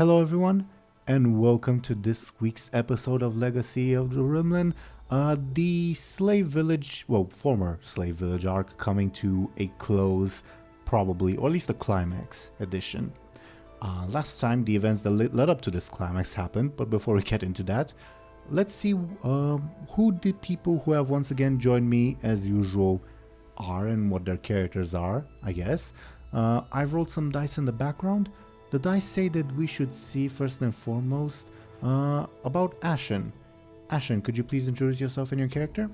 Hello everyone, and welcome to this week's episode of Legacy of the Rimlen, the slave village, former slave village arc coming to a close, probably, or at least the climax edition. Last time, the events that led up to this climax happened, but before we get into that, let's see who the people who have once again joined me as usual are and what their characters are, I guess. I've rolled some dice in the background. The dice say that we should see first and foremost about Ashen. Ashen, could you please introduce yourself and your character?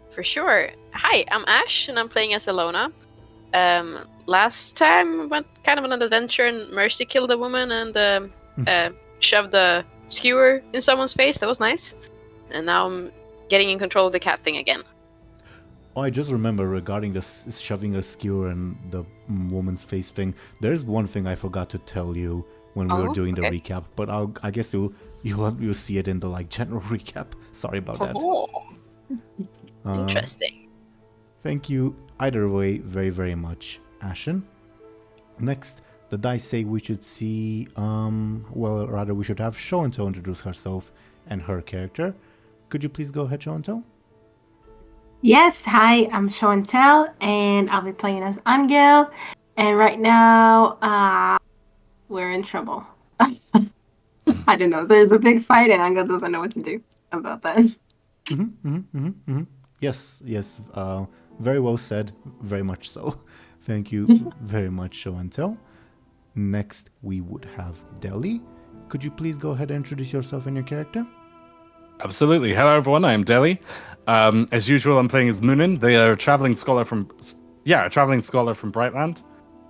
For sure. Hi, I'm Ash, and I'm playing as Illona. Last time went kind of on an adventure, and Mercy killed a woman and shoved a skewer in someone's face. That was nice. And now I'm getting in control of the cat thing again. Oh, I just remember regarding the shoving a skewer and the woman's face thing. There's one thing I forgot to tell you when we were doing the recap, but I guess you'll see it in the general recap. Sorry about that. Interesting. Thank you either way very, very much, Ashen. Next, the dice say we should see, we should have Show&Tell introduce herself and her character. Could you please go ahead, Show&Tell? Yes, hi, I'm Show&Tell, and I'll be playing as Anghel. And right now, we're in trouble. I don't know. There's a big fight, and Anghel doesn't know what to do about that. Yes. Very well said. Very much so. Thank you very much, Show&Tell. Next, we would have Dely. Could you please go ahead and introduce yourself and your character? Absolutely. Hello, everyone. I am Dely. As usual, I'm playing as Muninn. They are a traveling scholar from Brightland,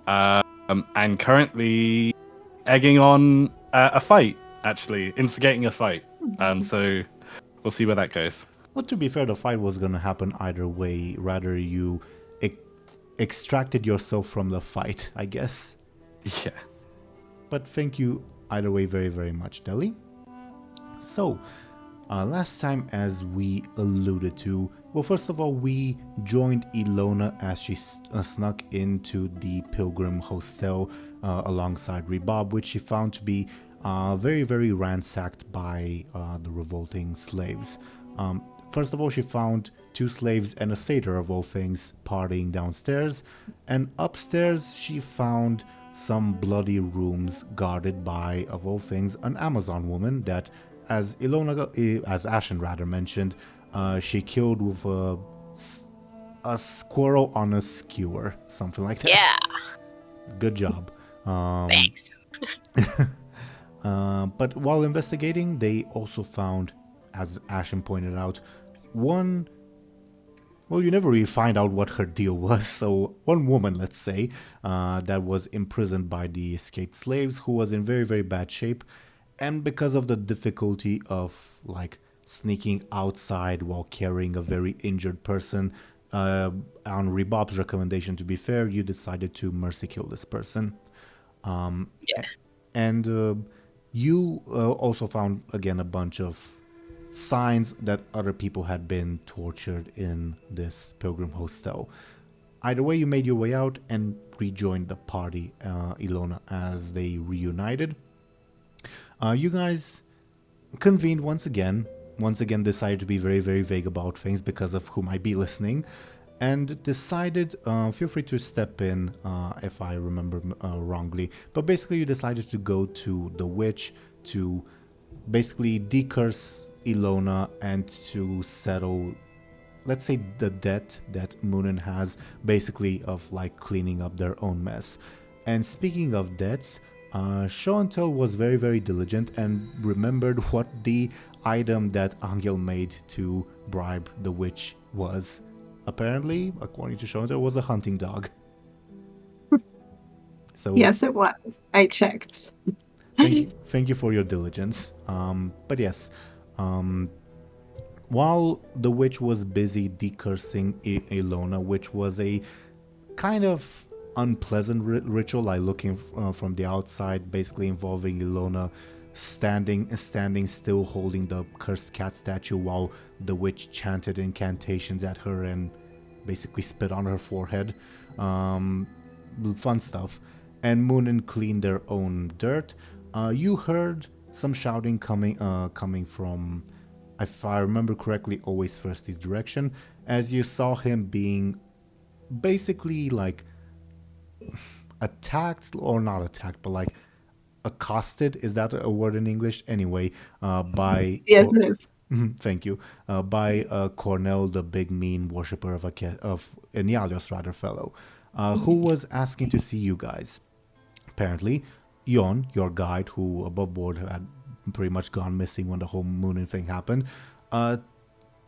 and currently egging on a fight. Actually, instigating a fight. So we'll see where that goes. Well, to be fair, the fight was gonna happen either way. Rather, you extracted yourself from the fight, I guess. Yeah. But thank you either way very, very much, Dely. So. Last time, as we alluded to, first of all, we joined Illona as she snuck into the Pilgrim Hostel alongside Rebob, which she found to be very, very ransacked by the revolting slaves. First of all, she found two slaves and a satyr of all things partying downstairs, and upstairs she found some bloody rooms guarded by, of all things, an Amazon woman that, as Ashen mentioned, she killed with a squirrel on a skewer, something like that. Yeah. Good job. Thanks. But while investigating, they also found, as Ashen pointed out, you never really find out what her deal was. So one woman, let's say, that was imprisoned by the escaped slaves, who was in very, very bad shape. And because of the difficulty of sneaking outside while carrying a very injured person, on Rebob's recommendation, to be fair, you decided to mercy kill this person. And you also found again a bunch of signs that other people had been tortured in this Pilgrim Hostel. Either way, you made your way out and rejoined the party, Illona, as they reunited. You guys convened once again decided to be very, very vague about things because of who might be listening, and decided, feel free to step in if I remember wrongly, but basically you decided to go to the witch to basically decurse Illona and to settle, let's say, the debt that Muninn has, basically of cleaning up their own mess. And speaking of debts, Show&Tell was very, very diligent and remembered what the item that Anghel made to bribe the witch was. Apparently, according to Show&Tell, was a hunting dog. So yes, it was. I checked. Thank you for your diligence. But yes, while the witch was busy decursing Illona, which was a kind of unpleasant ritual, looking from the outside, basically involving Illona standing still holding the cursed cat statue while the witch chanted incantations at her and basically spit on her forehead. Fun stuff. And Muninn cleaned their own dirt. You heard some shouting coming from, if I remember correctly, always Firsty's direction, as you saw him being basically like attacked, or not attacked, but like accosted. Is that a word in English? Anyway, by Yes, it is. Thank you. By Cornell, the big mean worshipper of Enyalios, rather, fellow, who was asking to see you guys. Apparently, Yon, your guide, who above board had pretty much gone missing when the whole Muninn thing happened,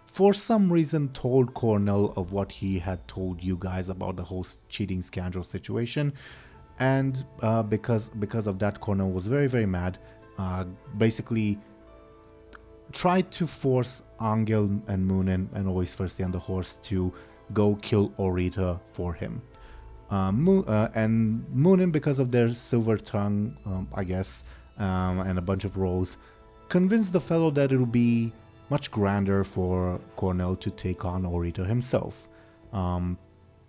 for some reason told Cornell of what he had told you guys about the whole cheating scandal situation. And because of that, Cornell was very, very mad. Basically tried to force Anghel and Muninn, and always Firsty and the horse, to go kill Orita for him. And Muninn, because of their silver tongue, I guess, and a bunch of rolls, convinced the fellow that it would be much grander for Cornell to take on Orita himself.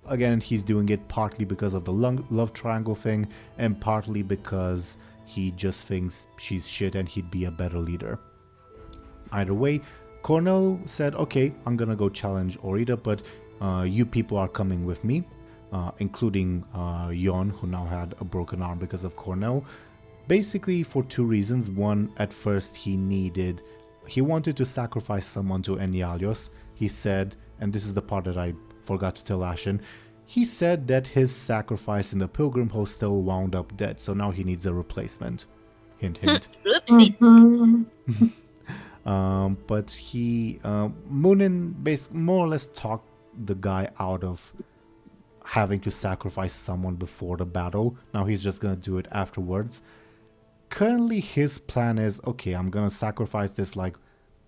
Again, he's doing it partly because of the love triangle thing, and partly because he just thinks she's shit and he'd be a better leader. Either way, Cornell said, okay, I'm gonna go challenge Orita, but you people are coming with me, including Yon, who now had a broken arm because of Cornell. Basically for two reasons. One, at first he wanted to sacrifice someone to Enyalios. He said, and this is the part that I forgot to tell Ashen, he said that his sacrifice in the Pilgrim Hostel wound up dead, so now he needs a replacement. Hint, hint. Oopsie. But Muninn more or less talked the guy out of having to sacrifice someone before the battle. Now he's just gonna do it afterwards. Currently his plan is, okay, I'm gonna sacrifice this like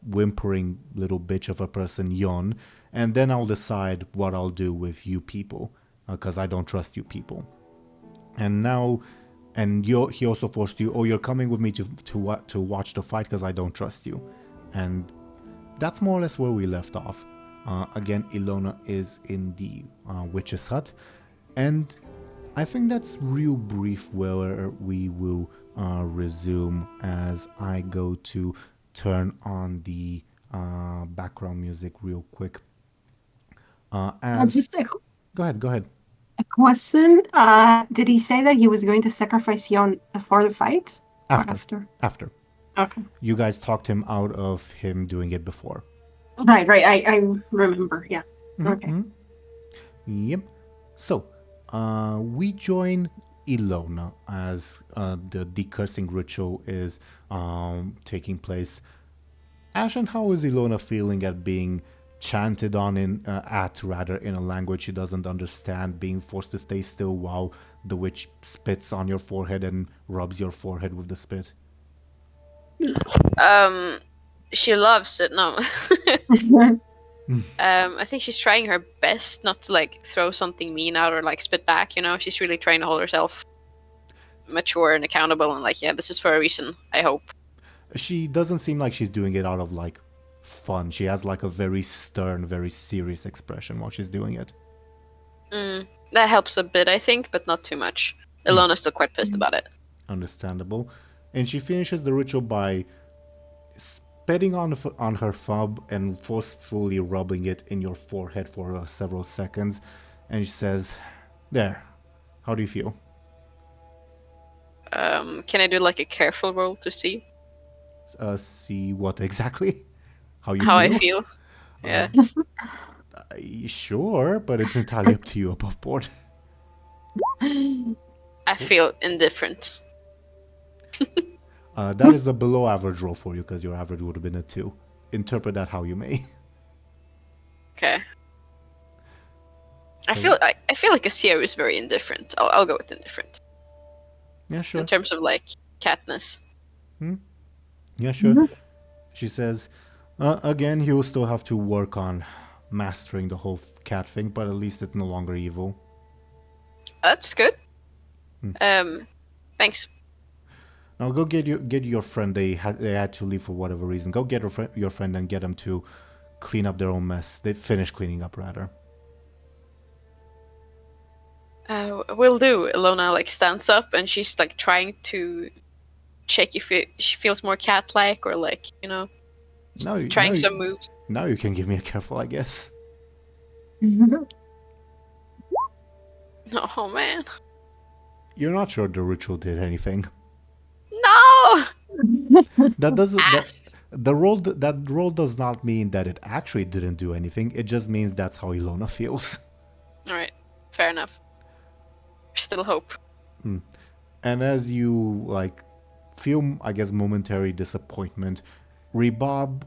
whimpering little bitch of a person, Yon, and then I'll decide what I'll do with you people, because I don't trust you people. And now, he also forced you, you're coming with me to watch the fight because I don't trust you. And that's more or less where we left off. Again, Illona is in the witch's hut, and I think that's real brief where we will resume as I go to turn on the background music real quick. Go ahead. A question. Did he say that he was going to sacrifice Yon before the fight? After. Okay. You guys talked him out of him doing it before. Right. I remember. Yeah. Okay. Mm-hmm. Yep. So, we join Illona as the decursing ritual is taking place. Ashen, how is Illona feeling at being chanted on in a language she doesn't understand, being forced to stay still while the witch spits on your forehead and rubs your forehead with the spit? She loves it. No. I think she's trying her best not to like throw something mean out or like spit back, you know. She's really trying to hold herself mature and accountable and like, yeah, this is for a reason, I hope. She doesn't seem like she's doing it out of like fun. She has like a very stern, very serious expression while she's doing it. That helps a bit, I think, but not too much. Illona's still quite pissed about it. Understandable. And she finishes the ritual by spitting on her thumb and forcefully rubbing it in your forehead for several seconds. And she says, there, how do you feel? Can I do like a careful roll to see? See what exactly? How I feel? Yeah. Sure, but it's entirely up to you above board. I feel indifferent. That is a below average roll for you because your average would have been a 2. Interpret that how you may. Okay. So, I feel like a 0 is very indifferent. I'll go with indifferent. Yeah, sure. In terms of like catness. Yeah, sure. Mm-hmm. She says, again, you'll still have to work on mastering the whole cat thing, but at least it's no longer evil. That's good. Thanks. Now go get your friend. They had to leave for whatever reason. Go get your friend and get them to clean up their own mess. They finished cleaning up, rather. Will do. Illona like stands up and she's like trying to check if she feels more cat-like or like, trying some moves. Now you can give me a careful, I guess. Oh man. You're not sure the ritual did anything. No! That doesn't. Ass. That roll does not mean that it actually didn't do anything. It just means that's how Illona feels. Alright, fair enough. Still hope. And as you feel, I guess, momentary disappointment, Rebob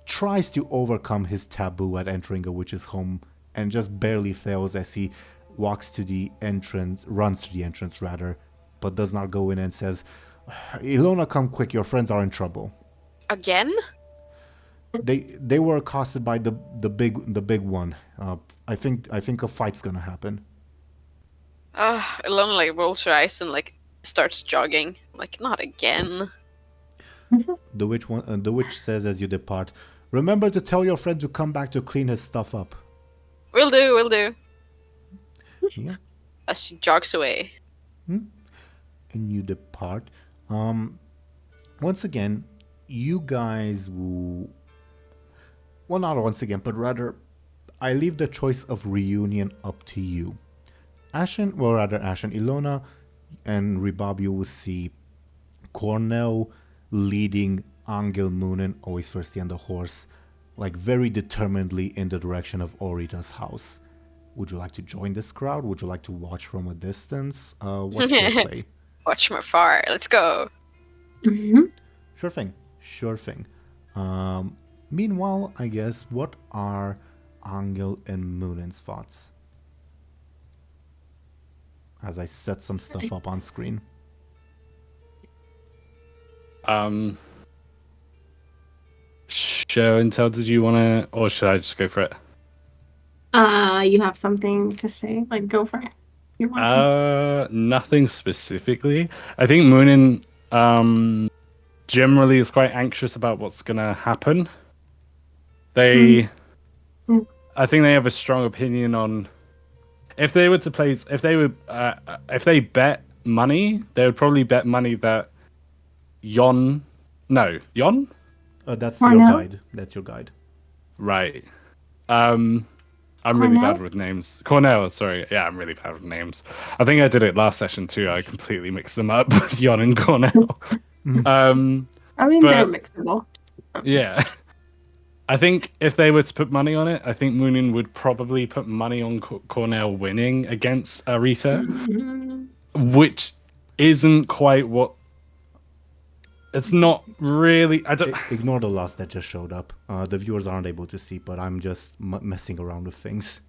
tries to overcome his taboo at entering a witch's home and just barely fails as he runs to the entrance rather, but does not go in and says, "Illona, come quick, your friends are in trouble." Again? They were accosted by the big one. I think a fight's gonna happen. Illona rolls her eyes and starts jogging. Not again. The witch says as you depart, "Remember to tell your friend to come back to clean his stuff up." Will do. Yeah. As she jogs away. And you depart. Once again, you guys will... Well, not once again, but rather, I leave the choice of reunion up to you. Ashen, Illona, and Rebob, you will see Cornell leading Anghel, Muninn, always thirsty on the horse, very determinedly in the direction of Orita's house. Would you like to join this crowd? Would you like to watch from a distance? What's your play? Watch from afar. Let's go. Sure thing. Meanwhile, I guess, what are Anghel and Muninn's thoughts? As I set some stuff up on screen. Show and tell, did you want to, or should I just go for it? You have something to say? Go for it. You want to? Nothing specifically. I think Muninn generally is quite anxious about what's gonna happen. I think they have a strong opinion on if they bet money, they would probably bet money that Yon. That's your guide. That's your guide. Right. I'm really bad with names. Cornell, sorry. Yeah, I'm really bad with names. I think I did it last session too. I completely mixed them up, Yon and Cornell. They're mixable. Yeah. I think if they were to put money on it, I think Muninn would probably put money on Cornell winning against Arita, which isn't quite what... It's not really... Ignore the loss that just showed up. The viewers aren't able to see, but I'm just messing around with things.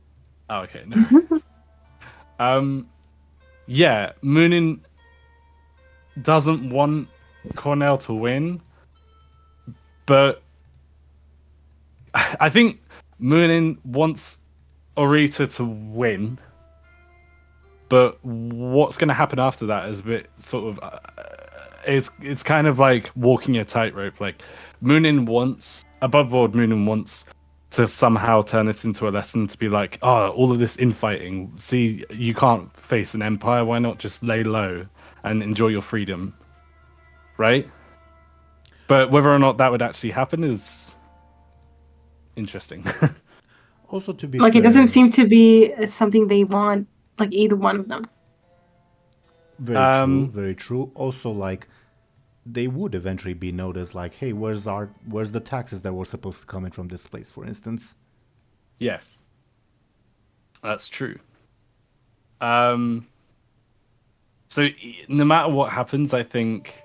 Oh, okay. No worries. Yeah, Muninn doesn't want Cornell to win, but I think Muninn wants Orita to win, but what's going to happen after that is a bit sort of... It's kind of like walking a tightrope. Muninn wants to somehow turn this into a lesson to be like, oh, all of this infighting. See, you can't face an empire. Why not just lay low and enjoy your freedom? Right? But whether or not that would actually happen is interesting. Also, to be fair, it doesn't seem to be something they want, either one of them. Very true. Also, they would eventually be noticed, hey, where's the taxes that were supposed to come in from this place, for instance? Yes. That's true. So no matter what happens, I think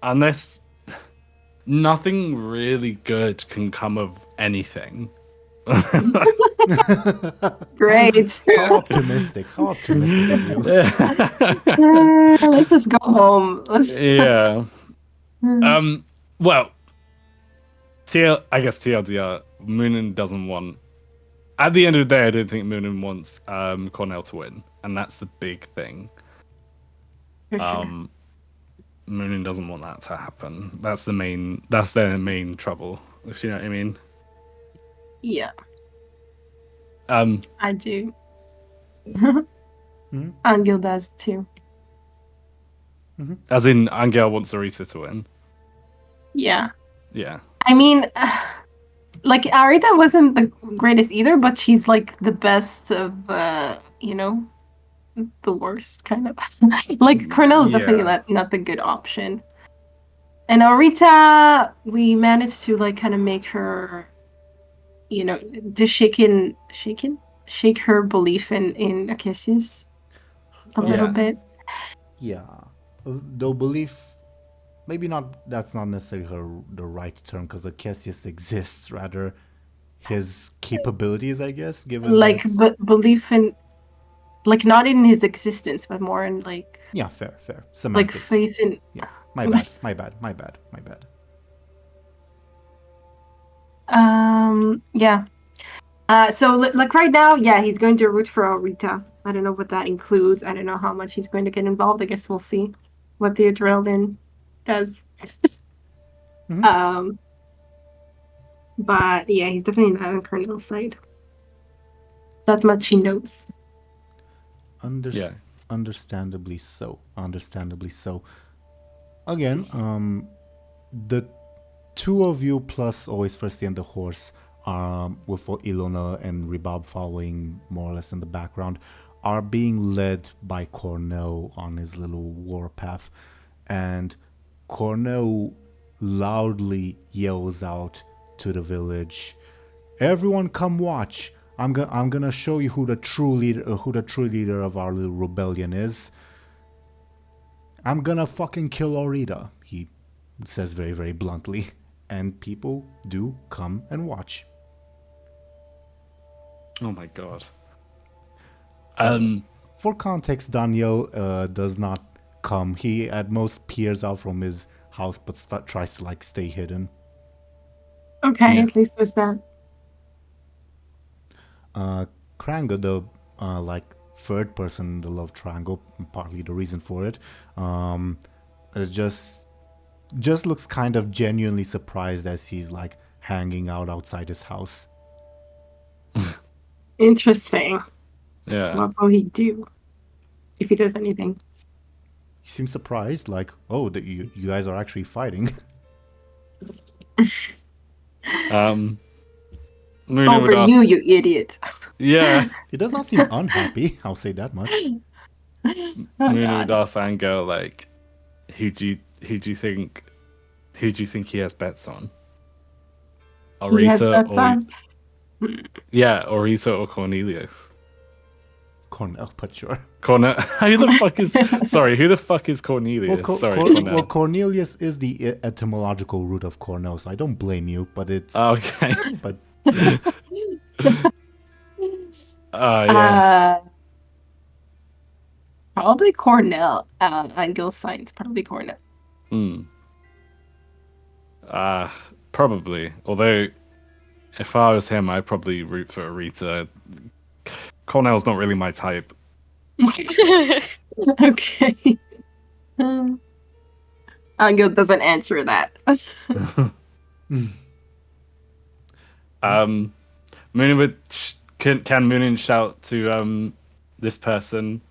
unless nothing really good can come of anything. Great. How optimistic of you. Let's just go home. Yeah. Well, I guess TLDR, Muninn doesn't want... At the end of the day, I don't think Muninn wants Cornell to win, and that's the big thing. Sure. Muninn doesn't want that to happen. That's their main trouble, if you know what I mean. Yeah. I do. Anghel does too. As in, Anghel wants Arita to win. Yeah. Yeah. I mean, like Arita wasn't the greatest either, but she's like the best of, the worst kind of. Like Cornell is definitely not the good option. And Arita, we managed to like kind of make her, just shake her belief in Akesius a little bit. Yeah. Though belief, maybe not, that's not necessarily the right term, because Akesius exists, rather his capabilities, I guess, given like that... belief in, like not in his existence, but more in like... Yeah, fair. Semantics. Like faith in... Yeah, my bad. Yeah. So like right now, yeah, he's going to root for Arita. I don't know what that includes. I don't know how much he's going to get involved. I guess we'll see what the adrenaline does. But yeah, he's definitely not on Cornel's side. That much he knows. Understandably so. Again, the two of you plus always Firsty and the horse, with Illona and Ribab following more or less in the background, are being led by Cornell on his little warpath, and Cornell loudly yells out to the village, "Everyone, come watch! I'm gonna show you who the true leader of our little rebellion is. I'm gonna fucking kill Arita," he says very, very bluntly, and people do come and watch. Oh my god. For context, Daniel does not come. He at most peers out from his house, but tries to like stay hidden. Okay, at least there's that. Kranga, the like third person in the love triangle, partly the reason for it, just looks kind of genuinely surprised as he's like hanging out outside his house. Interesting. Yeah. What will he do if he does anything? He seems surprised, like, oh, you guys are actually fighting. Over you, you idiot. Yeah. He does not seem unhappy, I'll say that much. Muninn would ask Anghel, like, who do you think he has bets on? Arita Arita or Cornelius? Cornell, but sure. Who the fuck is Cornelius? Well, Cornelius is the etymological root of Cornell, so I don't blame you, but it's... Okay. But... Yeah. Probably Cornell. Angel's signs, probably Cornell. Probably. Although, if I was him, I'd probably root for Arita. Cornell's not really my type. Okay. Anghel doesn't answer that. Muninn can Muninn shout to this person?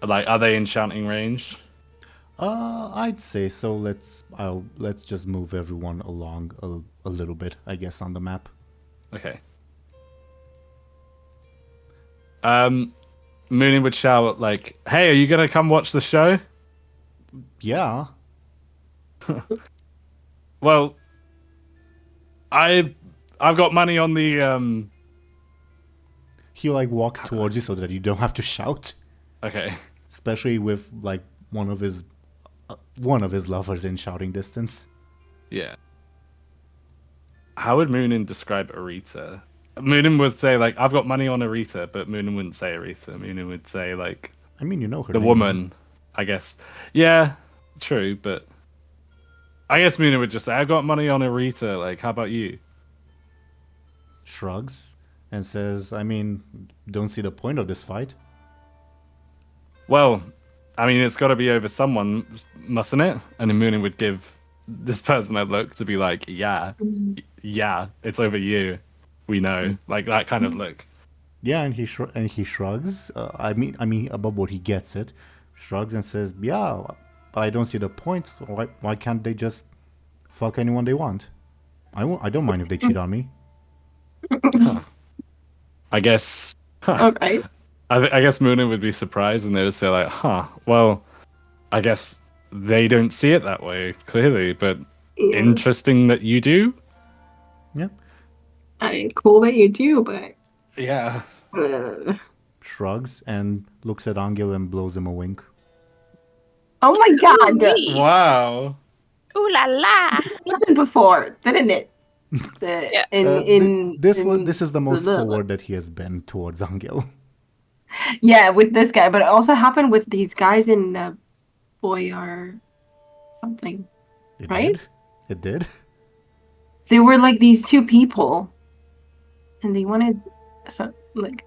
Like, are they in shouting range? I'd say so. Let's just move everyone along a little bit, I guess, on the map. Okay. Muninn would shout like, "Hey, are you gonna come watch the show?" Yeah. Well, I've got money on the He like walks towards you so that you don't have to shout. Okay. Especially with like one of his lovers in shouting distance. Yeah. How would Muninn describe Arita? Muninn would say like, "I've got money on Arita," but Muninn wouldn't say Arita. Muninn would say like, I mean, you know her the name. woman, I guess. Yeah, true, but I guess Muninn would just say, "I've got money on Arita. Like, how about you?" Shrugs and says, "I mean, don't see the point of this fight." Well, I mean, it's got to be over someone, mustn't it? And then Muninn would give this person a look to be like, yeah, it's over you. We know, like that kind of look. Yeah, and he shrugs. I mean, above what he gets it, shrugs and says, "Yeah, but I don't see the point. So why can't they just fuck anyone they want? I don't mind if they cheat on me." I guess. All right. I guess Muninn would be surprised, and they would say like, "Huh. Well, I guess they don't see it that way clearly, but Yeah. interesting that you do." Yeah, I mean, cool that you do, but Yeah. shrugs and looks at Anghel and blows him a wink. oh my god, Ooh-wee. Wow. Ooh la la. this happened before, didn't it? Yeah. This is the most forward that he has been towards Anghel. Yeah, with this guy, but it also happened with these guys in Boyar something. It Right? did. It did. They were like these two people, and they wanted like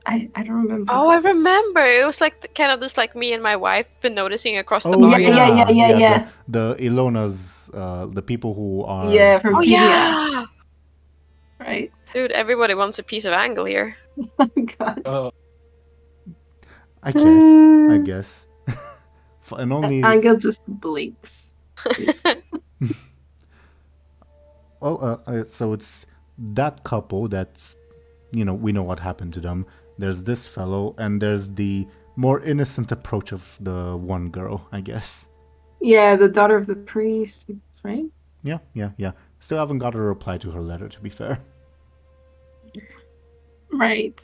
I don't remember. Oh, I remember. It was like kind of this, like me and my wife been noticing across the Oh bar. yeah. The Illona's, the people who are. Yeah, from Oh TVA, yeah, right? dude. Everybody wants a piece of Anghel here. Oh god. I guess. And only. Anghel just blinks. So it's that couple that's, we know what happened to them. There's this fellow, and there's the more innocent approach of the one girl, I guess. Yeah, the daughter of the priest, right? Yeah. Still haven't got a reply to her letter, to be fair. Right.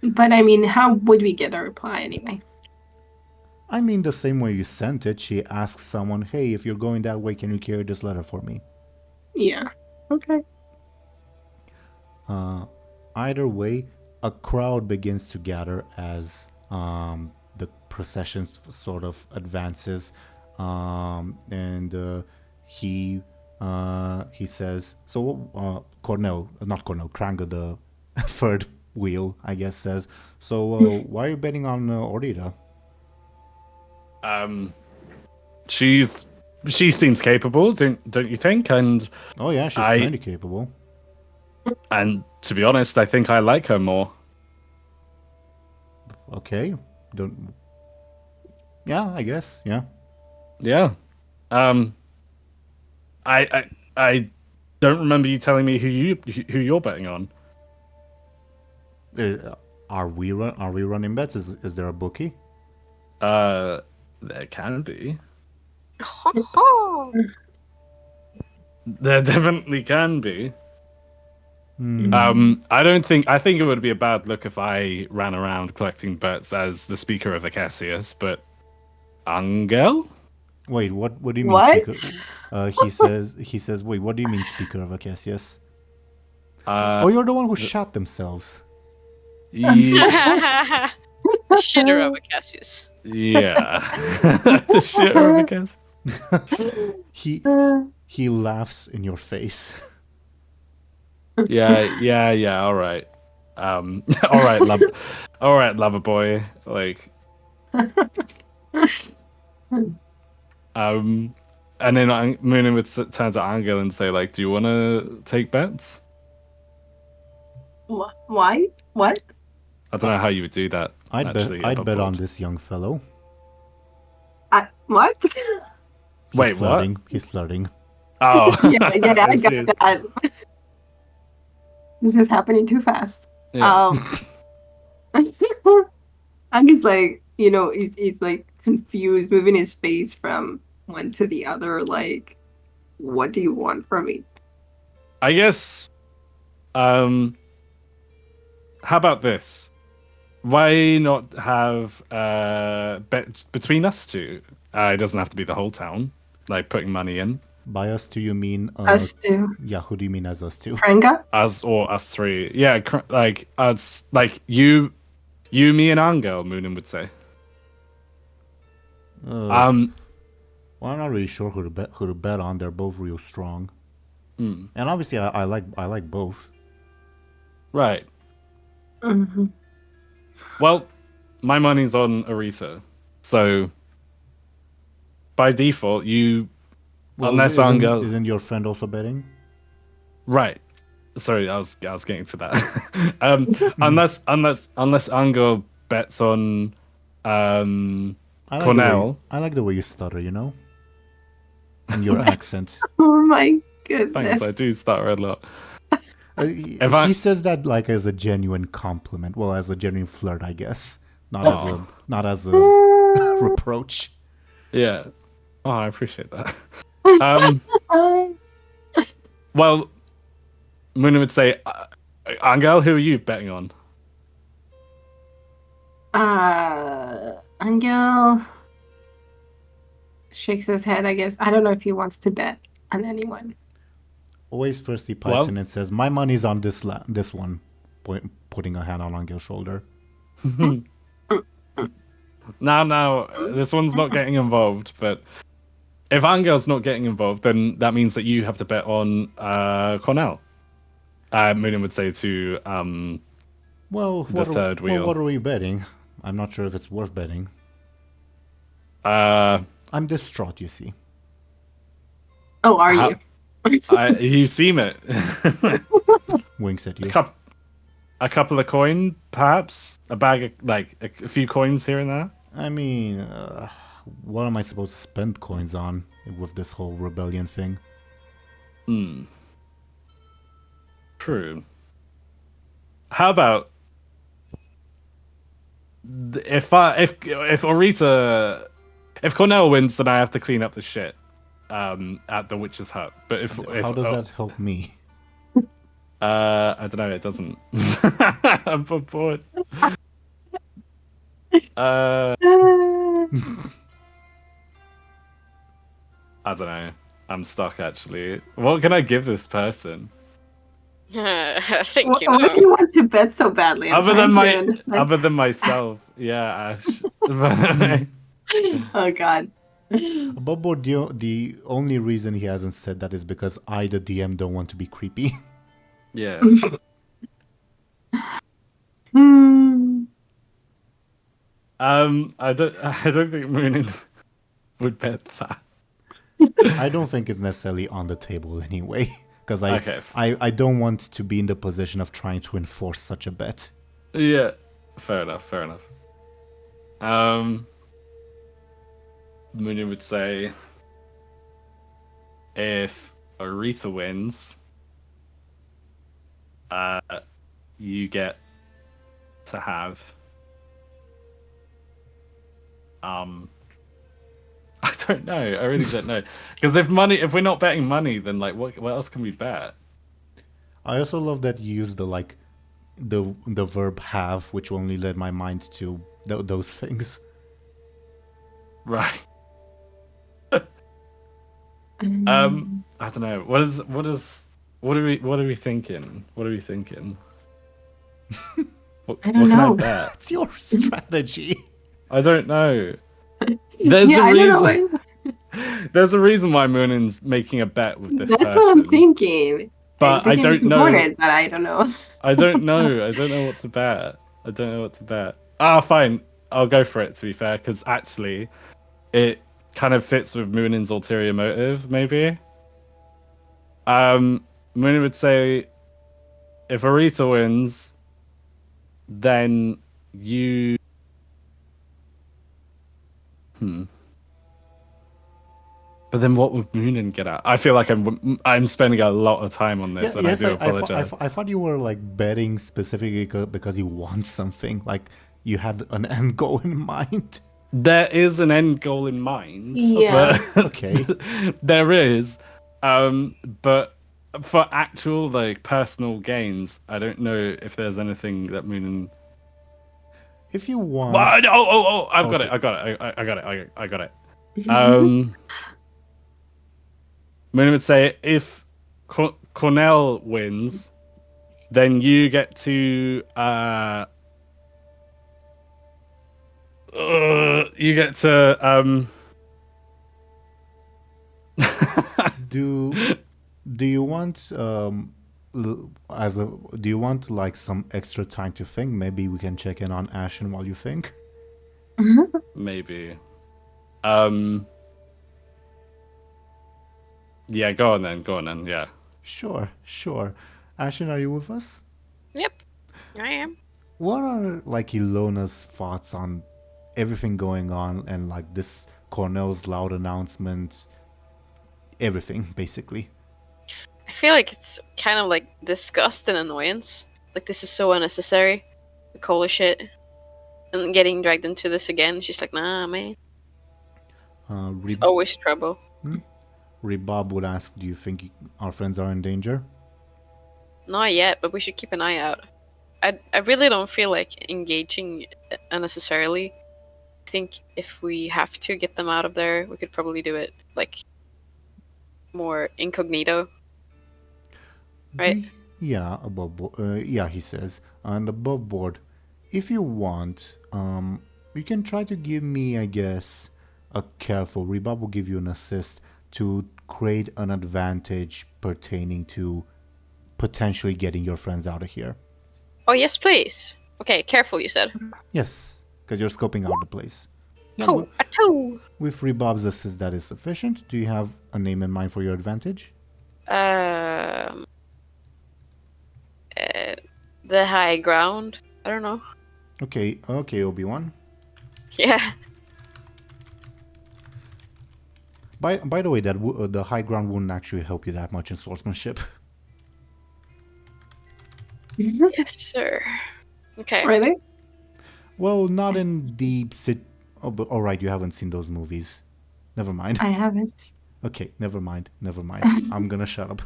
But I mean, how would we get a reply anyway? I mean, the same way you sent it, she asks someone, "Hey, if you're going that way, can you carry this letter for me?" Yeah. Okay. Either way, a crowd begins to gather as the procession sort of advances, and he says, so Kranga, the third wheel, I guess, says, so why are you betting on Orita? She seems capable, don't you think? And Oh yeah, she's plenty capable. And to be honest, I think I like her more. Okay, yeah, I guess, yeah. Yeah. I don't remember you telling me who you're betting on. Are we running bets? Is there a bookie? There can be. Oh, There definitely can be. I think it would be a bad look if I ran around collecting bets as the speaker of Acacius, but Anghel? Wait, what do you mean? What? Speaker? He says. Wait, what do you mean, speaker of Acacius? You're the one who shot themselves. Yeah. the shitter of a Cassius. Yeah. The shitter of Acacius. He laughs in your face. Yeah, all right. All right, lover boy. Like, and then Muninn would turn to Anghel and say, like, do you want to take bets? Why? What? I don't know how you would do that. I'd bet on this young fellow. What? Wait, what? He's flirting. Oh, yeah, I got that. This is happening too fast. Yeah. I'm just like, he's like confused, moving his face from one to the other. Like, what do you want from me? I guess. How about this? Why not have bet between us two? It doesn't have to be the whole town. Like putting money in. By us two, you mean Us two. Yeah, who do you mean as us two? Kranga? Us or us three? Yeah, like us, like you, me, and Anghel. Muninn would say. Well, I'm not really sure who to bet on. They're both real strong, and obviously I like both. Right. Mm-hmm. Well, my money's on Orita, so by default, you. Well, Unless Anghel. Isn't your friend also betting? Right. Sorry, I was getting to that. Unless Anghel bets on Cornell. I like the way you stutter, you know? And your accent. Oh my Thanks, goodness. I do stutter a lot. He I- says that like as a genuine compliment. Well, as a genuine flirt, I guess. Not as a reproach. Yeah. Oh, I appreciate that. Well, Muninn would say, Anghel, who are you betting on? Anghel shakes his head, I guess. I don't know if he wants to bet on anyone. Always first he pipes in and says, "My money's on this one," putting a hand on Angel's shoulder. No, this one's not getting involved, but if Angel's not getting involved, then that means that you have to bet on Cornell. Muninn would say to Well, the third wheel. Well, what are we betting? I'm not sure if it's worth betting. I'm distraught, you see. Oh, are you? You seem it. Winks at you. A couple of coin, perhaps? A bag of, like, a few coins here and there? I mean, what am I supposed to spend coins on with this whole rebellion thing? True. How about if Cornell wins, then I have to clean up the shit at the witch's hut. But if how does that help me? I don't know. It doesn't. I'm bored. I don't know. I'm stuck actually. What can I give this person? I think What, you know. what do you want to bet so badly? Other than myself, yeah, Ash. Oh God. Bobo, the only reason he hasn't said that is because I, the DM, don't want to be creepy. Yeah. I don't think Muninn would bet that. I don't think it's necessarily on the table anyway, because Okay. I don't want to be in the position of trying to enforce such a bet. Yeah. Fair enough. Muninn would say, if Aretha wins, you get to have I don't know. I really don't know. Because if we're not betting money, then like what else can we bet? I also love that you use the verb have, which only led my mind to those things. Right. I don't know. What are we thinking? What are we thinking? I don't know. Can I bet? It's your strategy. I don't know. There's a reason. There's a reason why Muninn's making a bet with this That's person. what I'm thinking. But I don't know. But I don't know. I don't know. I don't know what to bet. Fine. I'll go for it, to be fair, because actually, it kind of fits with Muninn's ulterior motive, maybe. Muninn would say, if Aretha wins, then you... But then what would Muninn get at? I feel like I'm spending a lot of time on this, and I do apologize. I thought you were like betting specifically because you want something, like you had an end goal in mind. There is an end goal in mind. Yeah. But Okay. there is. But for actual like personal gains, I don't know if there's anything that Muninn... If you want... I've got it. I got it. Muninn would say, if Cornell wins, then you get to Do you want do you want like some extra time to think? Maybe we can check in on Ashen while you think. maybe. Yeah, go on then. Yeah. Sure. Ashen, are you with us? Yep, I am. What are like Illona's thoughts on everything going on and like this Cornell's loud announcement? Everything, basically. I feel like it's kind of like disgust and annoyance. Like, this is so unnecessary. The cola shit. And getting dragged into this again. She's like, nah, man. It's always trouble. Rebob would ask, do you think our friends are in danger? Not yet, but we should keep an eye out. I really don't feel like engaging unnecessarily. I think if we have to get them out of there, we could probably do it, like, more incognito. Right? Yeah, above board. Yeah, he says. And above board, if you want, you can try to give me, I guess, a careful. Rebob will give you an assist to create an advantage pertaining to potentially getting your friends out of here. Oh, yes, please. Okay, careful, you said. Yes, because you're scoping out the place. Yeah, Oh, a two. with Rebob's assist, that is sufficient. Do you have a name in mind for your advantage? The high ground. I don't know. Okay, Obi-Wan. Yeah. By the way, that the high ground wouldn't actually help you that much in swordsmanship. Yes, sir. Okay. Really? Well, not in the Oh, but all right, you haven't seen those movies. Never mind. I haven't. Okay, never mind. I'm gonna shut up.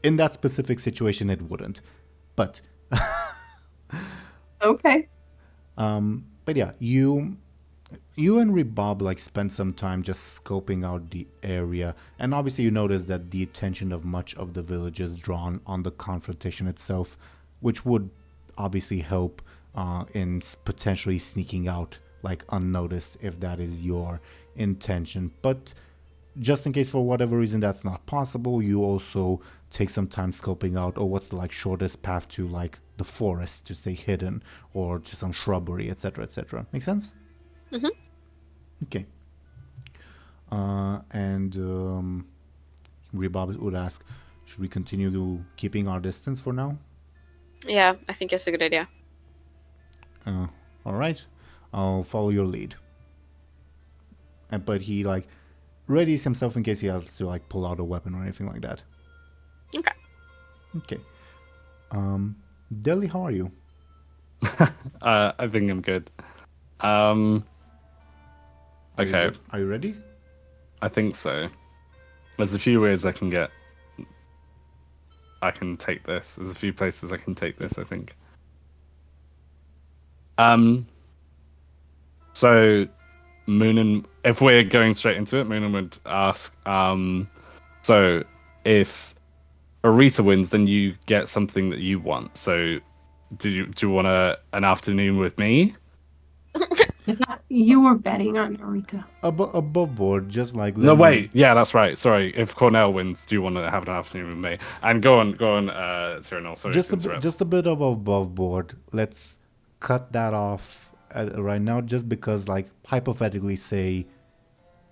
In that specific situation, it wouldn't. But Okay. but yeah, you and Rebob like spend some time just scoping out the area, and obviously you notice that the attention of much of the village is drawn on the confrontation itself, which would obviously help in potentially sneaking out like unnoticed if that is your intention. But just in case for whatever reason that's not possible, you also take some time scoping out, or what's the like shortest path to like the forest to stay hidden, or to some shrubbery, etc., etc. Make sense? Mhm. Okay. And Rebob would ask, should we continue keeping our distance for now? Yeah, I think that's a good idea. All right, I'll follow your lead. But he like readies himself in case he has to like pull out a weapon or anything like that. Okay. Okay. Deli, how are you? I think I'm good. Okay. Are you ready? I think so. There's a few ways I can take this. There's a few places I can take this, I think. So Muninn, if we're going straight into it, Muninn would ask, so if Arita wins, then you get something that you want. So do you want an afternoon with me? You were betting on Arita. Above board, just like... No, wait. Yeah, that's right. Sorry. If Cornell wins, do you want to have an afternoon with me? And go on, Teeironor. Sorry. Just a bit of above board. Let's cut that off right now, just because, like, hypothetically say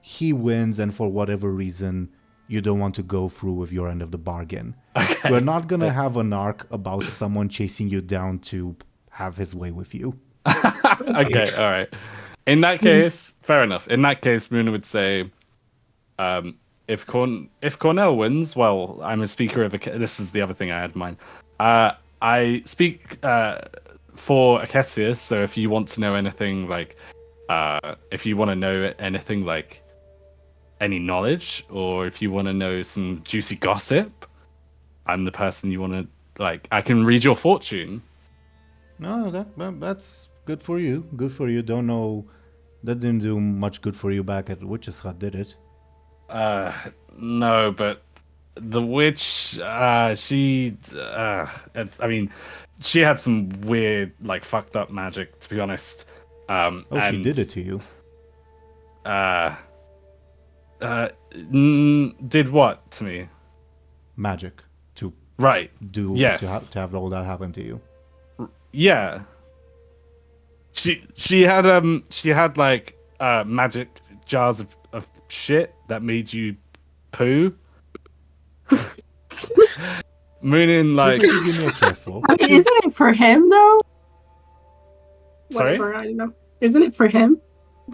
he wins and for whatever reason you don't want to go through with your end of the bargain. Okay. We're not going to have an arc about someone chasing you down to have his way with you. Okay, all right. In that case, fair enough. In that case, Muninn would say, if Cornell wins, well, I'm a speaker of this is the other thing I had in mind. I speak for Aketius, so if you want to know anything, like, if you want to know anything, like, any knowledge, or if you want to know some juicy gossip, I'm the person you want to, like, I can read your fortune. No, that's good for you. Good for you. Don't know. That didn't do much good for you back at the Witch's Hut, did it? No, but the witch, I mean, she had some weird, like, fucked up magic, to be honest. She did it to you. Did what to me? Magic to do. Yes. To have all that happen to you. Yeah. She had like magic jars of shit that made you poo. Muninn, like, Give me a careful. I mean, isn't it for him though? Sorry? Whatever, I don't know. Isn't it for him?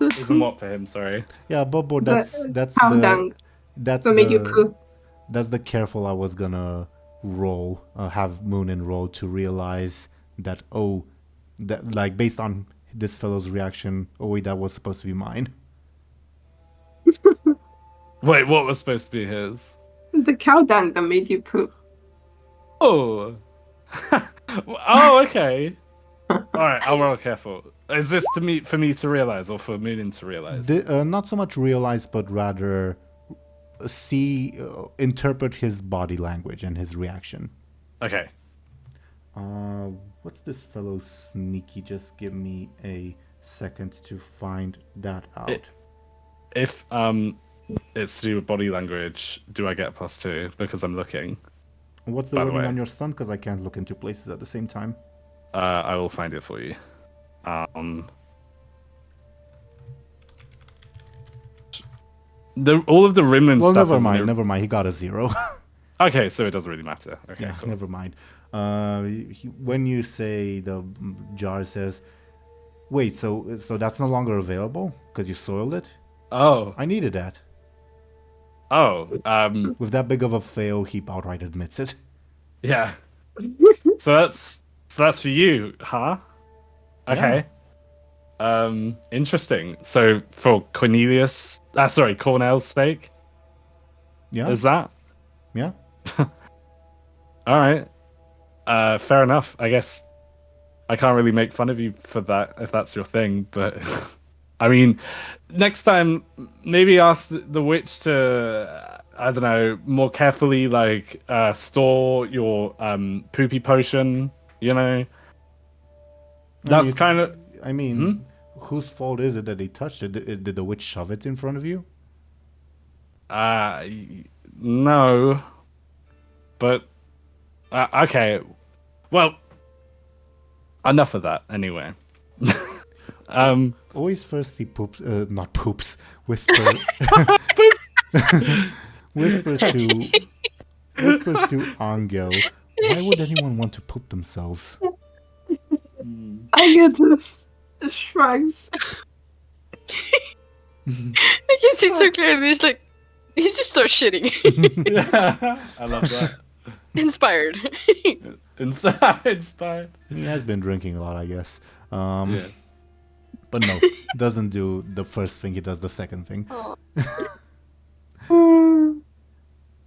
isn't what for him? Sorry. Yeah, Bobo, that's cow the dung. that's So make you the poo. that's the careful I was gonna roll, have Muninn roll to realize that that like based on this fellow's reaction, wait, that was supposed to be mine. Wait, what was supposed to be his? The cow dung that made you poop. Oh. Oh, okay. All right, I'll roll careful. Is this for me to realize, or for Muninn to realize? Not so much realize, but rather interpret his body language and his reaction. Okay. What's this fellow's sneaky? Just give me a second to find that out. If it's to do with body language, do I get +2 because I'm looking? What's the by the wording way. on your stun? Because I can't look into places at the same time. I will find it for you. All of the Rimlen Well, stuff. never mind. He got a 0. Okay, so it doesn't really matter. Okay, Yeah, cool. never mind. When you say the jar says, wait, so that's no longer available because you soiled it? Oh, I needed that. With that big of a fail, he outright admits it. yeah. So that's for you, huh? Okay. Interesting. So for Cornell's sake, Yeah. is that? Yeah. All right. Fair enough. I guess I can't really make fun of you for that if that's your thing, but I mean, next time maybe ask the witch to I don't know, more carefully like store your poopy potion, you know. That's kind of I mean, whose fault is it that they touched it? Did the witch shove it in front of you? no. But okay. Well, enough of that anyway. Always first he poops, not poops, whispers. whispers to Anghel. Why would anyone want to poop themselves? I just shrugs. I can see it so clearly. He just starts shitting. I love that. Inspired. Inspired. He has been drinking a lot, I guess. Yeah. But no, doesn't do the first thing. He does the second thing.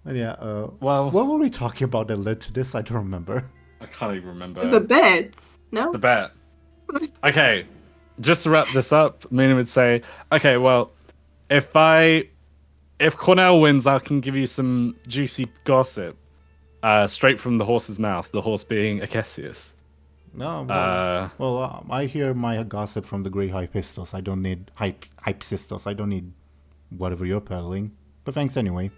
But yeah. Well, what were we talking about that led to this? I don't remember. I can't even remember. The beds. No? The bet. Okay, just to wrap this up, Muninn would say, okay, well, if Cornell wins, I can give you some juicy gossip, straight from the horse's mouth. The horse being Acesius. No. I hear my gossip from the Great Hypistos. I don't need Hypistos. I don't need whatever you're peddling. But thanks anyway.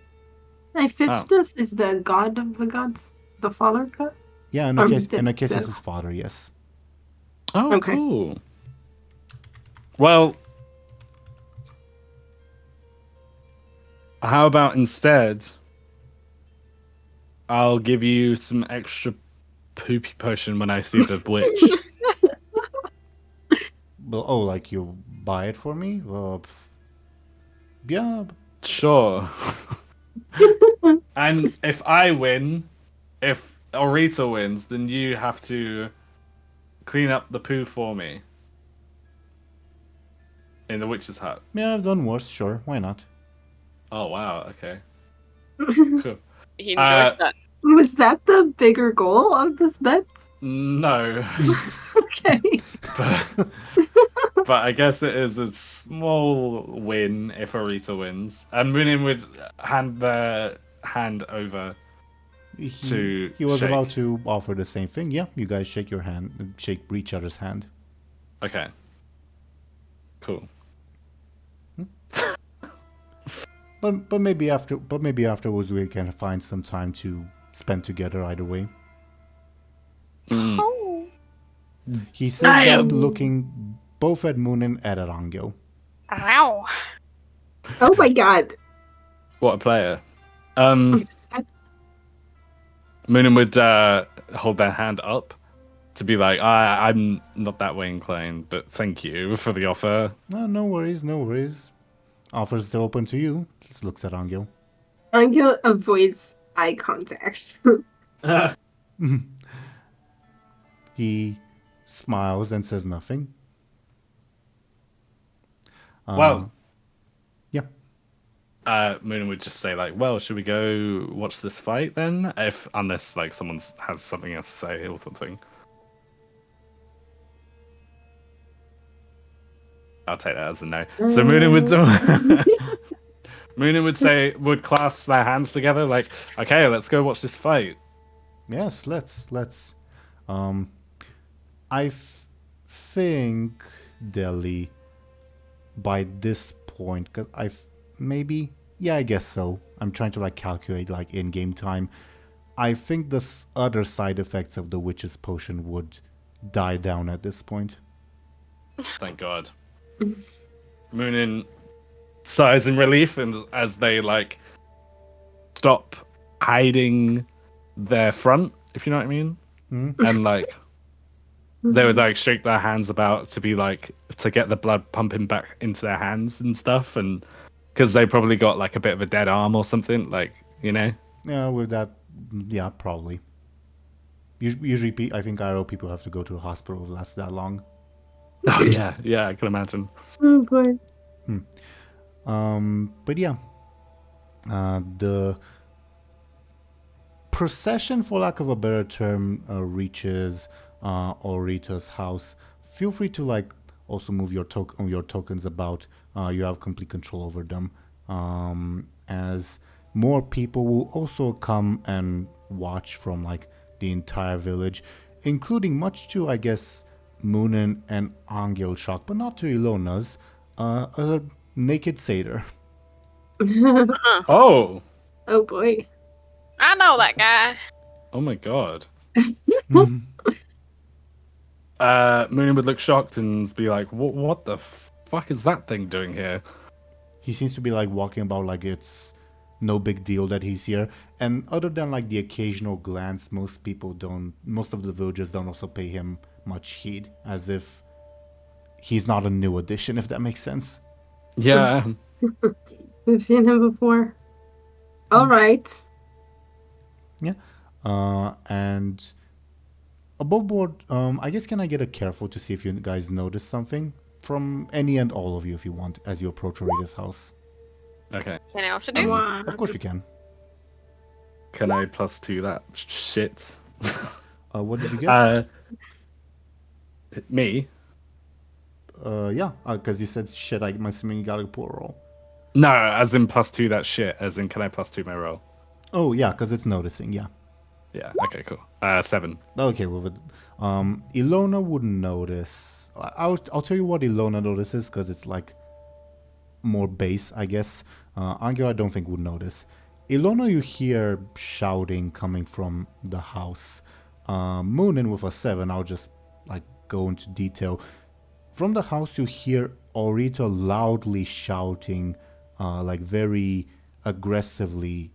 Hephaestus is the god of the gods, the father god. Yeah, and Acesius is his father. Yes. Oh, Okay. cool. Well, how about instead, I'll give you some extra poopy potion when I see the witch. Well, like you buy it for me? Yeah. Sure. And if I win, if Orita wins, then you have to clean up the poo for me in the witch's hut. Yeah, I've done worse. Sure, why not? Oh wow, okay. Cool. He enjoys that. Was that the bigger goal of this bet? No. Okay. but I guess it is a small win if Orita wins. And Muninn would hand the hand over to He was shake. about to offer the same thing. Yeah, you guys shake each other's hand. Okay. Cool. But maybe afterwards we can find some time to spend together either way. Oh. He says that looking both at Muninn and at Anghel. Ow. Oh my god. What a player. Muninn would hold their hand up to be like, I'm not that way inclined, but thank you for the offer. No worries, no worries. Offer's still open to you. Just looks at Anghel. Anghel avoids eye contact. He smiles and says nothing. Well, yeah. Muninn would just say like, well, should we go watch this fight then? Unless like someone has something else to say or something. I'll take that as a no. So Muninn would clasp their hands together like, okay, let's go watch this fight. Yes, let's. I think, Deli, by this point, because I guess so. I'm trying to like calculate like in-game time. I think the other side effects of the witch's potion would die down at this point. Thank God. Muninn sighs in relief, and as they like stop hiding their front, if you know what I mean, and like they would like shake their hands about to be like to get the blood pumping back into their hands and stuff, and because they probably got like a bit of a dead arm or something, like, you know. Yeah, with that, yeah, probably. Usually, I think IRO people have to go to a hospital if it lasts that long. Oh yeah, I can imagine. Oh boy. But yeah, the procession, for lack of a better term, reaches Orita's house. Feel free to like also move your tokens about. You have complete control over them. As more people will also come and watch from like the entire village, including, much to I guess Muninn and Anghel shock, but not to Illona's, a naked satyr. Oh Boy. I know that guy. Oh my God. Muninn would look shocked and be like, what the fuck is that thing doing here? He seems to be like walking about like it's no big deal that he's here. And other than like the occasional glance, most of the villagers don't also pay him much heed, as if he's not a new addition, if that makes sense. Yeah. We've seen him before. All right. Yeah. And above board, I guess, can I get a careful to see if you guys notice something? From any and all of you, if you want, as you approach Orita's house. Okay. Can I also do? Of course you can. Can I +2 that shit? What did you get? Me? Yeah, because you said shit, I'm assuming you got a poor roll. No, as in +2 that shit. As in, can I +2 my roll? Oh, yeah, because it's noticing, yeah. Yeah, okay, cool. 7. Okay, well, Illona wouldn't notice. I'll tell you what Illona notices, because it's like more base, I guess. Anghel, I don't think would notice. Illona, you hear shouting coming from the house. Muninn with a 7, I'll just like go into detail. From the house, you hear Orita loudly shouting, like very aggressively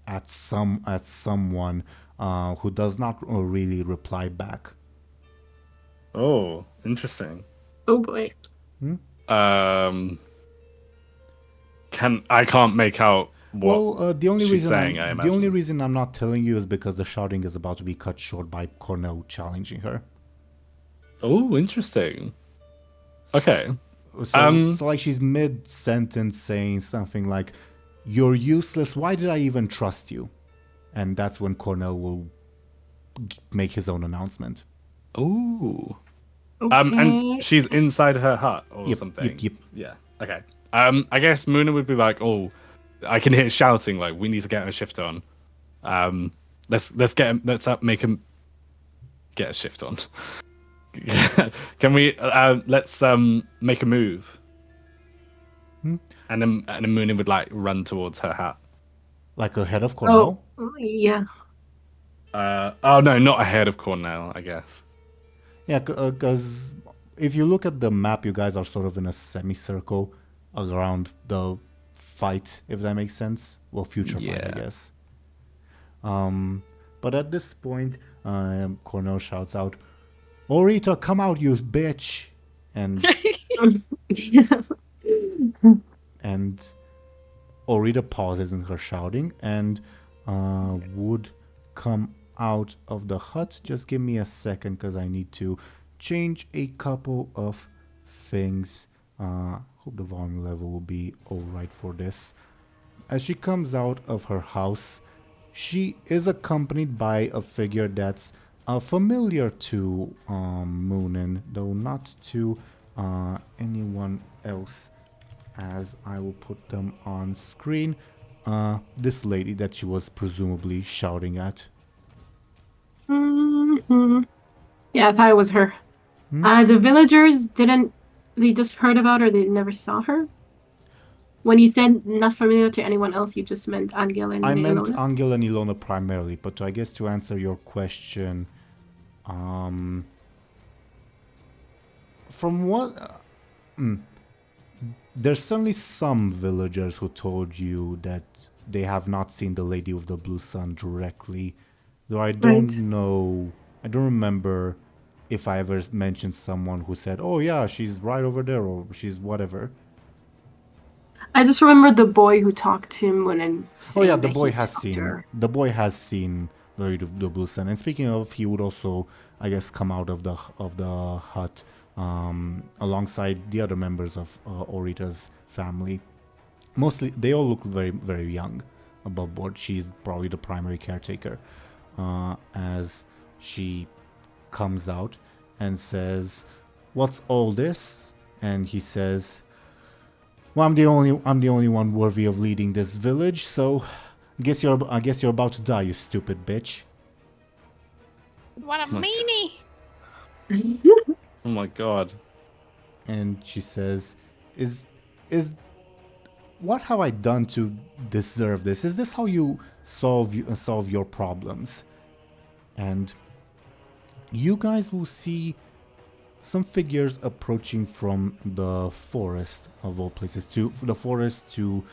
at someone who does not really reply back. Oh, interesting. Oh boy. I can't make out what the only she's reason saying. the only reason I'm not telling you is because the shouting is about to be cut short by Cornell challenging her. Oh, interesting. Okay. So like she's mid-sentence saying something like, "You're useless. Why did I even trust you?" And that's when Cornell will make his own announcement. Ooh. Okay. And she's inside her hut or something. Yep. Yeah. Okay. I guess Muninn would be like, "Oh, I can hear shouting. Like, we need to get a shift on. Let's make him get a shift on. Can we? Let's make a move." And then Muninn would like run towards her hut. Like ahead of Cornell? Oh, yeah. Oh no, not ahead of Cornell, I guess. Yeah, because if you look at the map, you guys are sort of in a semicircle around the fight, if that makes sense. Well, future fight, I guess. But But at this point, Cornell shouts out, "Orita, come out, you bitch!" And and Orita pauses in her shouting and would come out of the hut. Just give me a second because I need to change a couple of things. Hope the volume level will be alright for this. As she comes out of her house, she is accompanied by a figure that's familiar to Muninn, though not to anyone else, as I will put them on screen. This lady that she was presumably shouting at. Mm-hmm. Yeah, I thought it was her. The villagers didn't. They just heard about her. They never saw her. When you said not familiar to anyone else, you just meant Anghel and Ilona? I meant Anghel and Illona primarily, but I guess to answer your question, from what... there's certainly some villagers who told you that they have not seen the Lady with the Blue Sun directly, though I don't know... I don't remember if I ever mentioned someone who said, "Oh yeah, she's right over there," or "she's whatever." I just remember the boy who talked to Muninn. Oh yeah, the boy has seen the Lady of the Blue Sun. And speaking of, he would also, I guess, come out of the hut alongside the other members of Orita's family. Mostly, they all look very, very young above board. She's probably the primary caretaker. As she comes out and says, "What's all this?" And he says, "Well, I'm the only one worthy of leading this village, so I guess you're about to die, you stupid bitch." What a meanie! Oh my god. And she says, "Is what have I done to deserve this? Is this how you solve your problems?" And you guys will see some figures approaching from the forest, of all places, to the forest to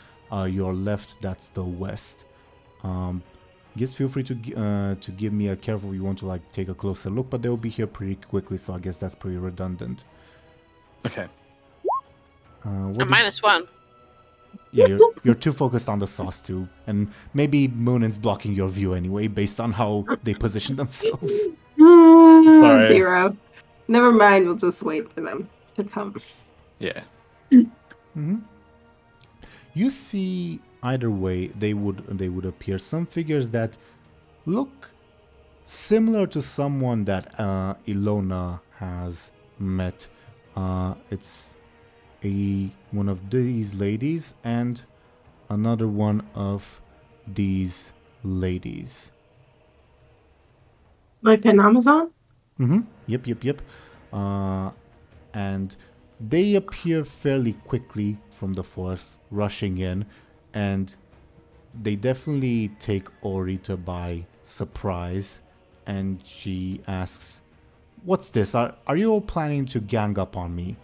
your left. That's the west. Guess feel free to give me a careful if you want to like take a closer look, but they'll be here pretty quickly, so I guess that's pretty redundant. Okay. A -1. Yeah, you're too focused on the sauce too, and maybe Muninn's blocking your view anyway, based on how they position themselves. Sorry. 0. Never mind. We'll just wait for them to come. Yeah. You see, either way, they would appear some figures that look similar to someone that Illona has met. It's one of these ladies and another one of these ladies. Like an Amazon? Yep. And they appear fairly quickly from the forest, rushing in, and they definitely take Orita by surprise, and she asks, "What's this? Are you all planning to gang up on me?"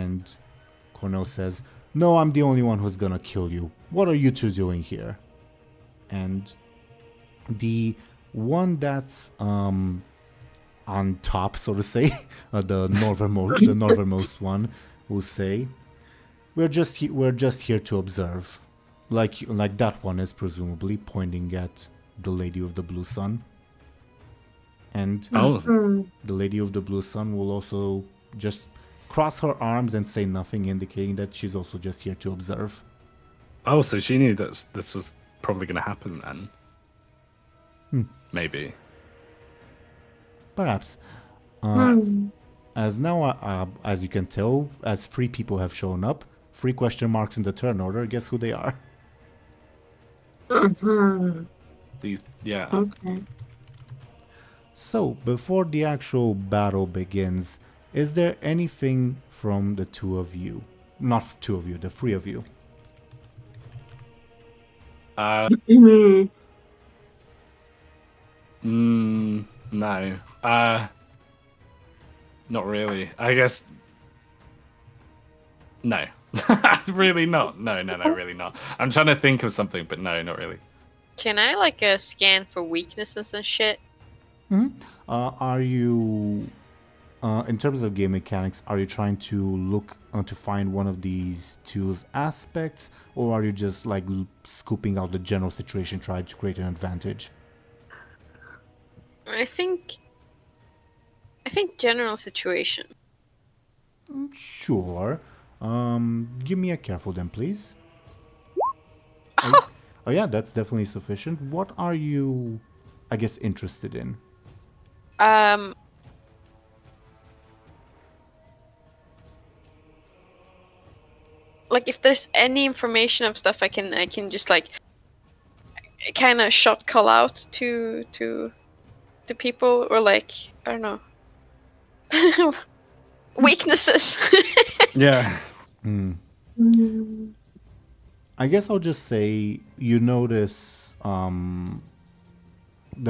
And Cornell says, "No, I'm the only one who's gonna kill you. What are you two doing here?" And the one that's on top, so to say, the northernmost one, will say, "We're just here to observe," like that one is presumably pointing at the Lady of the Blue Sun. And the Lady of the Blue Sun will also just cross her arms and say nothing, indicating that she's also just here to observe. Oh, so she knew that this was probably going to happen then. Maybe. Perhaps. As now, as you can tell, as 3 people have shown up, 3 question marks in the turn order, guess who they are? These, yeah. Okay. So, before the actual battle begins, is there anything from the 2 of you? Not 2 of you, the 3 of you. No. Not really. I guess. No. Really not. No, really not. I'm trying to think of something, but no, not really. Can I scan for weaknesses and shit? Are you, in terms of game mechanics, are you trying to look to find one of these tools' aspects, or are you just like scooping out the general situation, trying to create an advantage? I think general situation. Sure. Give me a careful then, please. Oh, Oh yeah, that's definitely sufficient. What are you, I guess, interested in? Like if there's any information of stuff I can just like kind of shot call out to people, or like I don't know. Weaknesses. Yeah. I guess I'll just say you notice the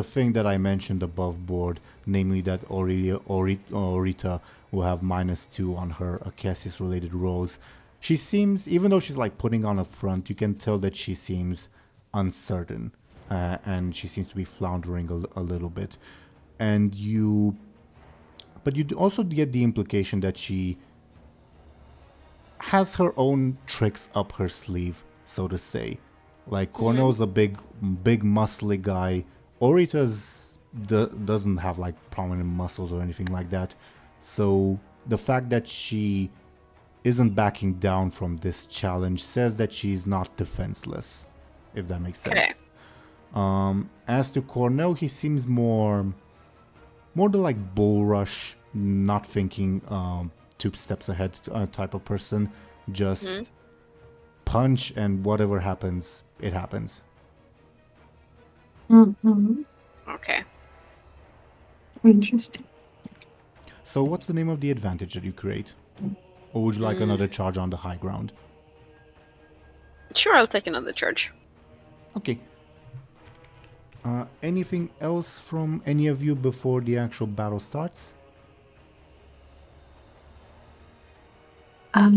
thing that I mentioned above board, namely that Orita will have -2 on her Cassius related rolls. She seems, even though she's like putting on a front, you can tell that she seems uncertain, and she seems to be floundering a little bit. And but you also get the implication that she has her own tricks up her sleeve, so to say. Like Cornell's a big muscly guy. Orita's doesn't have like prominent muscles or anything like that. So the fact that she isn't backing down from this challenge says that she's not defenseless, if that makes sense. Okay. As to Cornell, he seems more the like bull rush, not thinking 2 steps ahead type of person. Just punch, and whatever happens, it happens. Okay. Interesting. So what's the name of the advantage that you create? Or would you like another charge on the high ground? Sure, I'll take another charge. Okay. Anything else from any of you before the actual battle starts? I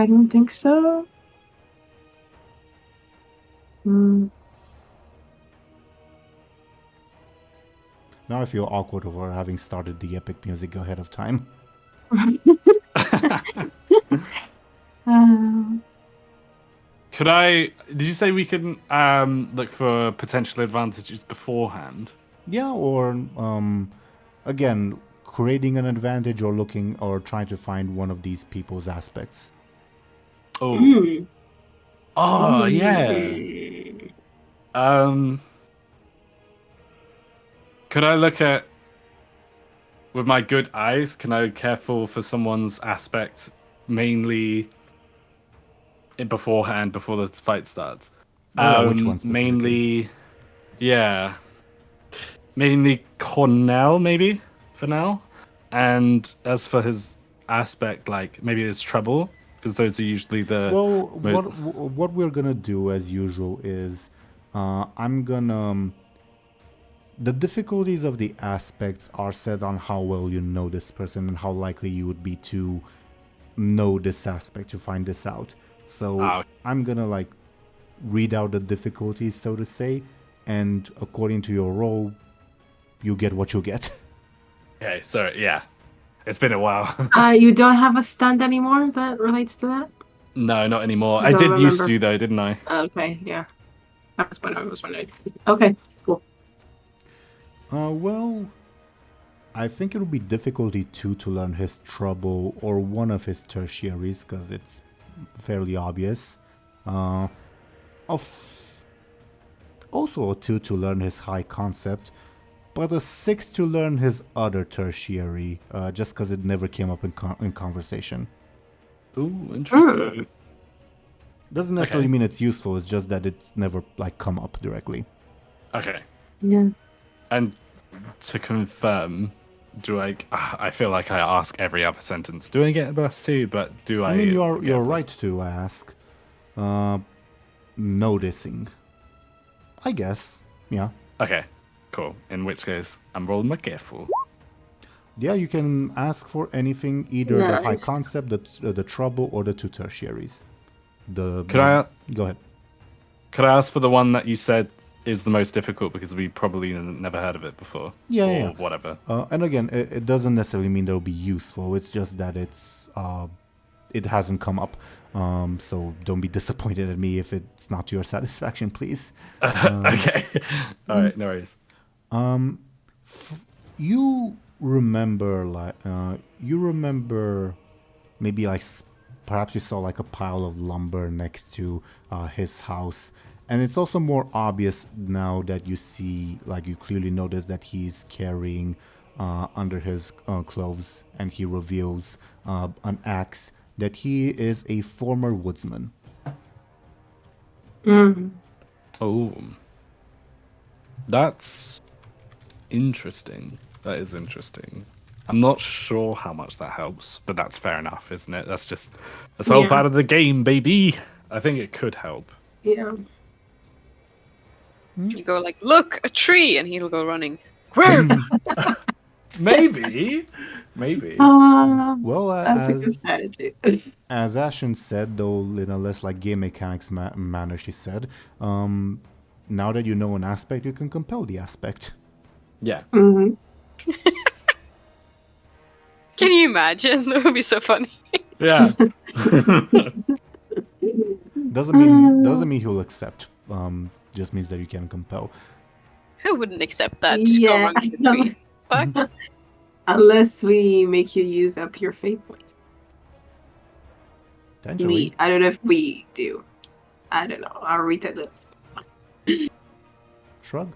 don't think so. Now I feel awkward over having started the epic music ahead of time. Did you say we can look for potential advantages beforehand? Yeah, or again, creating an advantage or looking or trying to find one of these people's aspects. Oh. Oh, yeah. Could I look at, with my good eyes, can I be careful for someone's aspect mainly beforehand, before the fight starts? Which one specifically? Mainly Cornell, maybe, for now. And as for his aspect, like, maybe there's trouble, because those are usually the... Well, what we're gonna do, as usual, is I'm gonna... The difficulties of the aspects are set on how well you know this person and how likely you would be to know this aspect, to find this out. So I'm gonna like read out the difficulties, so to say, and according to your roll, you get what you get. Okay, so yeah. It's been a while. You don't have a stunt anymore that relates to that? No, not anymore. I Don't did used remember. to, though, didn't I? Okay, yeah. That's what I was wondering. Okay, cool. Well, I think it'll be difficulty 2 to learn his trouble or one of his tertiaries, because it's fairly obvious. Also a 2 to learn his high concept, but a 6 to learn his other tertiary, just because it never came up in conversation. Ooh, interesting. Doesn't necessarily mean it's useful, it's just that it's never like come up directly. Okay. Yeah. And to confirm, do I feel like I ask every other sentence. Do I get a +2? But do I? I mean, you're right to ask. Noticing, I guess. Yeah. Okay. Cool. In which case, I'm rolling my careful. Yeah, you can ask for anything, either the high Nice. concept, the trouble, or the 2 tertiaries. Could I? Go ahead. Could I ask for the one that you said is the most difficult because we probably never heard of it before? Or whatever. And again, it doesn't necessarily mean it'll be useful. It's just that it hasn't come up. So don't be disappointed at me if it's not to your satisfaction, please. Okay. All right, no worries. You remember maybe like perhaps you saw like a pile of lumber next to his house, and it's also more obvious now that you see, like you clearly notice that he's carrying under his clothes, and he reveals an axe, that he is a former woodsman. Oh, that's interesting. That is interesting. I'm not sure how much that helps, but that's fair enough, isn't it? That's all part of the game, baby. I think it could help. Yeah. You go like, look, a tree, and he'll go running. Where? Maybe. Well, that's a good strategy. as Ashen said, though in a less like game mechanics manner, she said, now that you know an aspect, you can compel the aspect. Yeah. Mm-hmm. Can you imagine? That would be so funny. Yeah. Doesn't mean he'll accept. Just means that you can compel. Who wouldn't accept that? Just go running the tree. Fuck. Unless we make you use up your fate points. Potentially. I don't know if we do. I don't know. I'll read that list. Shrug.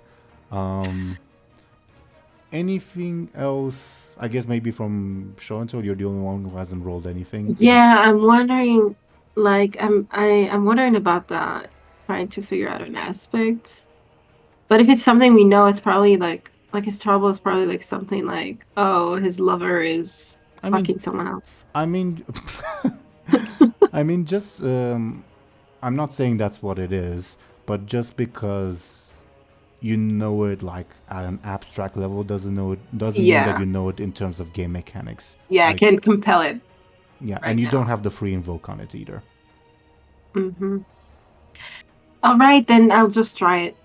Anything else? I guess maybe from Show&Tell, you're the only one who hasn't rolled anything. Yeah, I'm wondering. Like, I'm wondering about that. Trying to figure out an aspect. But if it's something we know, it's probably like his trouble is probably like something like, oh, his lover is fucking someone else. I mean, just I'm not saying that's what it is, but just because you know it like at an abstract level doesn't mean that you know it in terms of game mechanics. Yeah, like, I can compel it. Yeah, right and you now. don't have the free invoke on it either. Mm-hmm. All right, then I'll just try it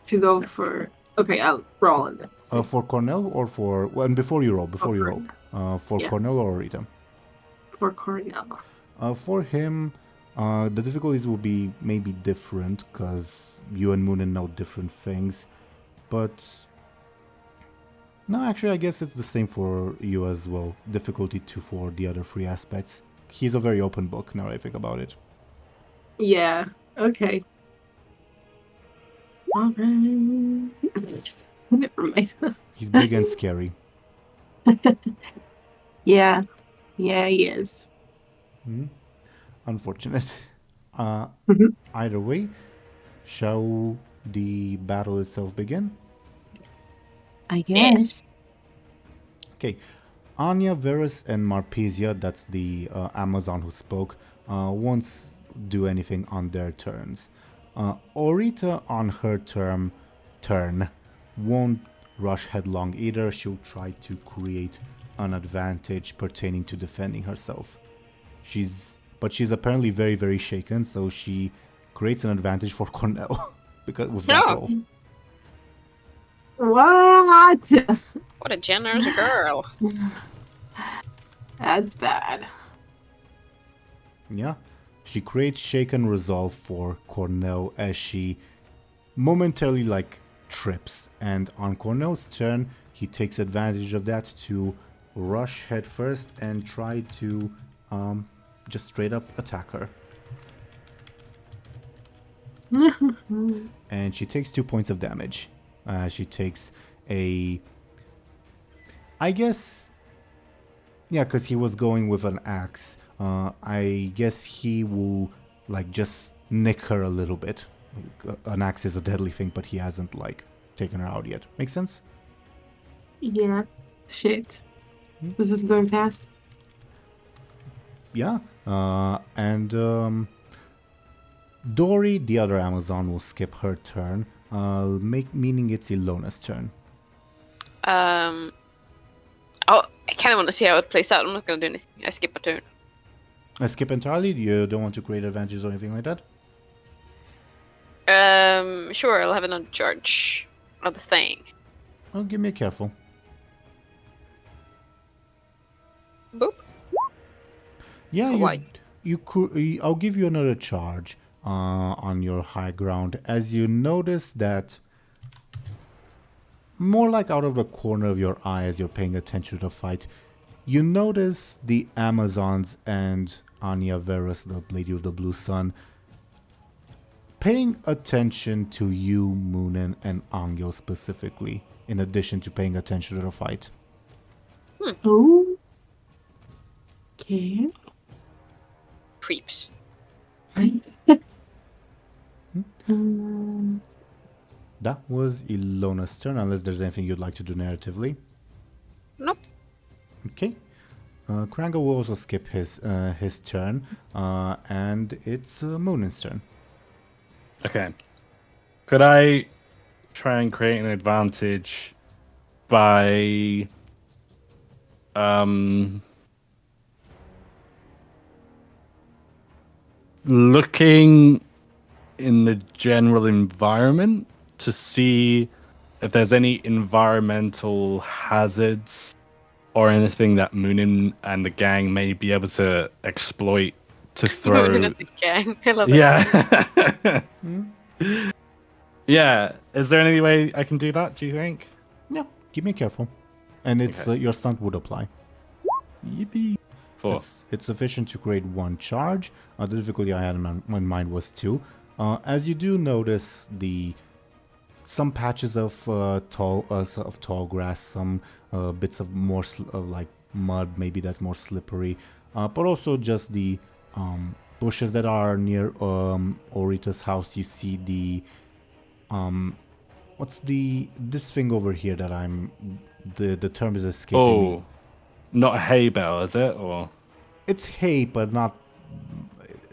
to go for. Okay, I'll roll it. For Cornell or for and before you roll, for Yeah. Cornell or Rita. For Cornell. For him, the difficulties will be maybe different because you and Muninn know different things, but no, actually, I guess it's the same for you as well. Difficulty 2 for the other 3 aspects. He's a very open book now that I think about it. Yeah. Okay. All right. Never mind. He's big and scary. Yeah. Yeah, he is. Unfortunate. Mhm. Either way, shall the battle itself begin? I guess. Okay. Anya, Verus, and Marpesia, that's the Amazon who spoke, won't do anything on their turns. Orita, on her turn, won't rush headlong either. She'll try to create an advantage pertaining to defending herself. She's apparently very, very shaken, so she creates an advantage for Cornell with that roll. What? What a generous girl. That's bad. Yeah. She creates shaken resolve for Cornell as she momentarily trips, and on Cornell's turn he takes advantage of that to rush headfirst and try to just straight up attack her. And she takes 2 points of damage. She takes I guess, yeah, because he was going with an axe. I guess he will just nick her a little bit. An axe is a deadly thing, but he hasn't taken her out yet. Make sense? Yeah. Shit. This is going fast. Yeah. And Dory, the other Amazon, will skip her turn, meaning it's Illona's turn. I kind of want to see how it plays out. I'm not going to do anything. I skip a turn. Skip entirely? You don't want to create advantages or anything like that? Sure, I'll have another charge of the thing. Oh, give me a careful. Boop. Yeah, Why? you could. I'll give you another charge on your high ground as you notice that more like out of the corner of your eye as you're paying attention to the fight, you notice the Amazons and Anya Veras, the Lady of the Blue Sun, paying attention to you, Muninn, and Anghel specifically, in addition to paying attention to the fight. Oh. Okay. Creeps. That was Illona's turn, unless there's anything you'd like to do narratively. Nope. Okay. Krangle will also skip his turn, and it's Muninn's turn. Okay. Could I try and create an advantage by looking in the general environment to see if there's any environmental hazards or anything that Muninn and the gang may be able to exploit to throw. Muninn and the gang. I love it. Yeah. Yeah. Is there any way I can do that, do you think? Yeah, give me careful. And it's Okay. your stunt would apply. Yippee. 4. It's sufficient to create one charge. The difficulty I had in my mind was 2. As you do notice some patches of tall grass, some bits of more like mud, maybe that's more slippery, but also just the bushes that are near Orita's house. You see the what's this thing over here that the term is escaping me. Oh, not a hay bale, is it? Or It's hay, but not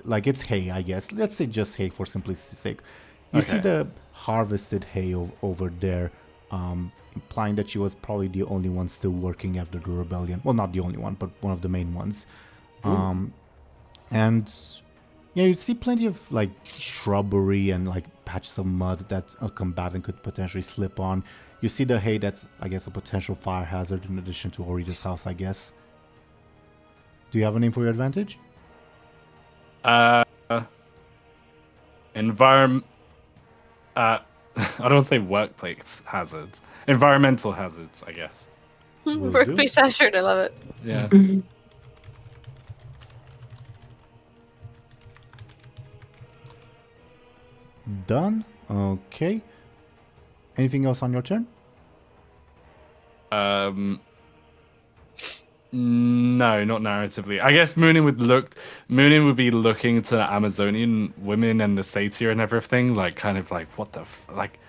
like it's hay, I guess. Let's say just hay for simplicity's sake. You see Okay. the harvested hay over there, implying that she was probably the only one still working after the rebellion. Well, not the only one, but one of the main ones. And yeah, you'd see plenty of like shrubbery and like patches of mud that a combatant could potentially slip on. You see the hay that's, I guess, a potential fire hazard in addition to Orita's house, I guess. Do you have a name for your advantage? environment. I don't want to say workplace hazards. Environmental hazards, I guess. Will do. Workplace hazard. I love it. Yeah. Done. Okay. Anything else on your turn? No, not narratively. I guess Muninn would be looking to the Amazonian women and the satyr and everything, like kind of like what the like,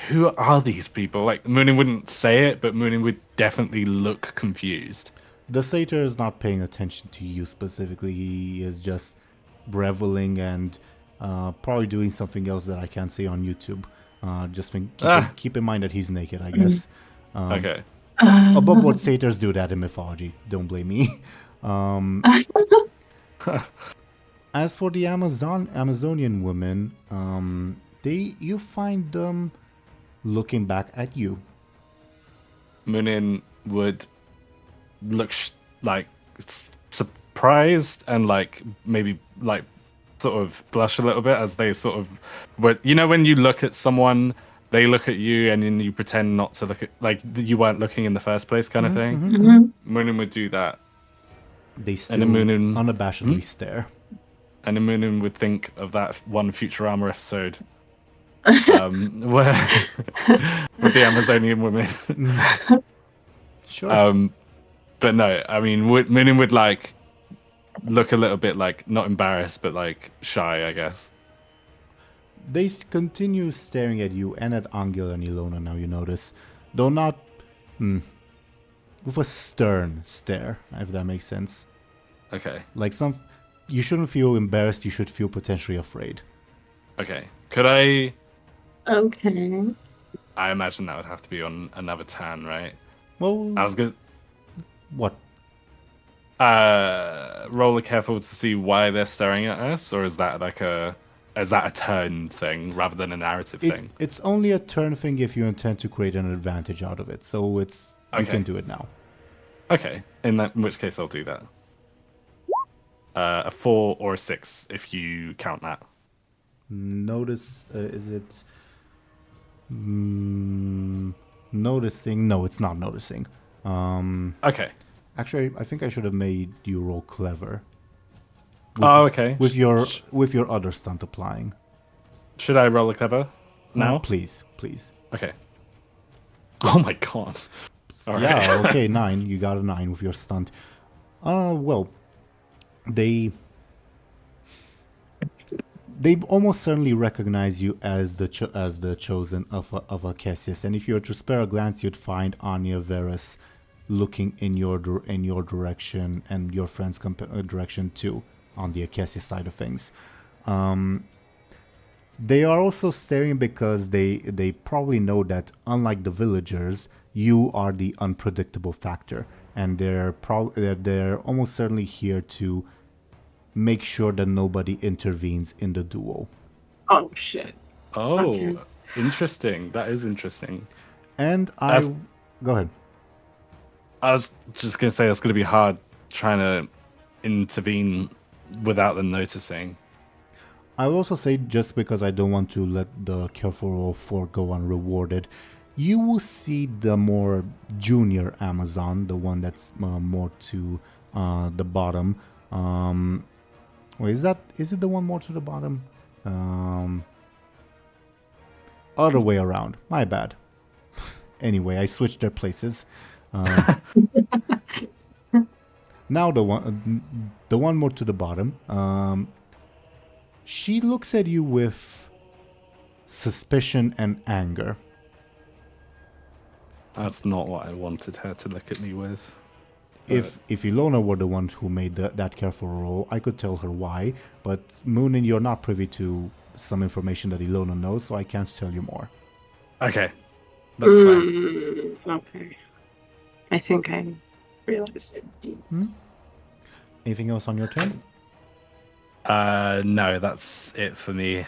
who are these people? Like Muninn wouldn't say it, but Muninn would definitely look confused. The satyr is not paying attention to you specifically. He is just reveling and probably doing something else that I can't say on YouTube. Keep in mind that he's naked, I guess. Okay. Above what satyrs do that in mythology. Don't blame me. As for the Amazonian women, you find them looking back at you. Muninn would look surprised and like maybe like sort of blush a little bit as they sort of, but you know when you look at someone, they look at you and then you pretend not to look at, like you weren't looking in the first place, kind of thing. Muninn would do that, They still then Muninn- unabashedly stare. and then Muninn would think of that one Futurama episode where with the Amazonian women. Sure. But no, I mean, Muninn would like look a little bit like not embarrassed, but like shy, I guess. They continue staring at you and at Anghel and Illona now, you notice. Though not with a stern stare, if that makes sense. Okay. Like you shouldn't feel embarrassed, you should feel potentially afraid. Okay. Could I? Okay. I imagine that would have to be on another tan, right? Well, I was gonna what? roll a careful to see why they're staring at us, or is that like a Is that a turn thing rather than a narrative thing? It's only a turn thing if you intend to create an advantage out of it. So it's you Okay. can do it now. Okay, in which case I'll do that. A 4 or a 6 if you count that. Notice, is it noticing? No, it's not noticing. Okay. Actually, I think I should have made you roll clever. Okay. With your other stunt applying. Should I roll a clever now? Please. Okay. Oh my god. All right. Yeah, okay, 9. You got a 9 with your stunt. Well, they almost certainly recognize you as the chosen of Cassius, and if you were to spare a glance, you'd find Anya Varus looking in your direction and your friend's direction too, on the Cassius side of things. They are also staring because they probably know that, unlike the villagers, you are the unpredictable factor, and they're almost certainly here to make sure that nobody intervenes in the duel. Oh shit. Oh, Okay. interesting. That is interesting. And go ahead. I was just going to say it's going to be hard trying to intervene without them noticing. I will also say, just because I don't want to let the careful roll 4 go unrewarded, you will see the more junior Amazon, the one that's more to the bottom. Wait, is it the one more to the bottom? Other way around. My bad. Anyway, I switched their places. Now the one more to the bottom. She looks at you with suspicion and anger. That's not what I wanted her to look at me with. If Illona were the one who made that careful roll, I could tell her why. But Muninn, you're not privy to some information that Illona knows, so I can't tell you more. Okay, that's fine. Okay. I think I realized it. Anything else on your turn? No, that's it for me.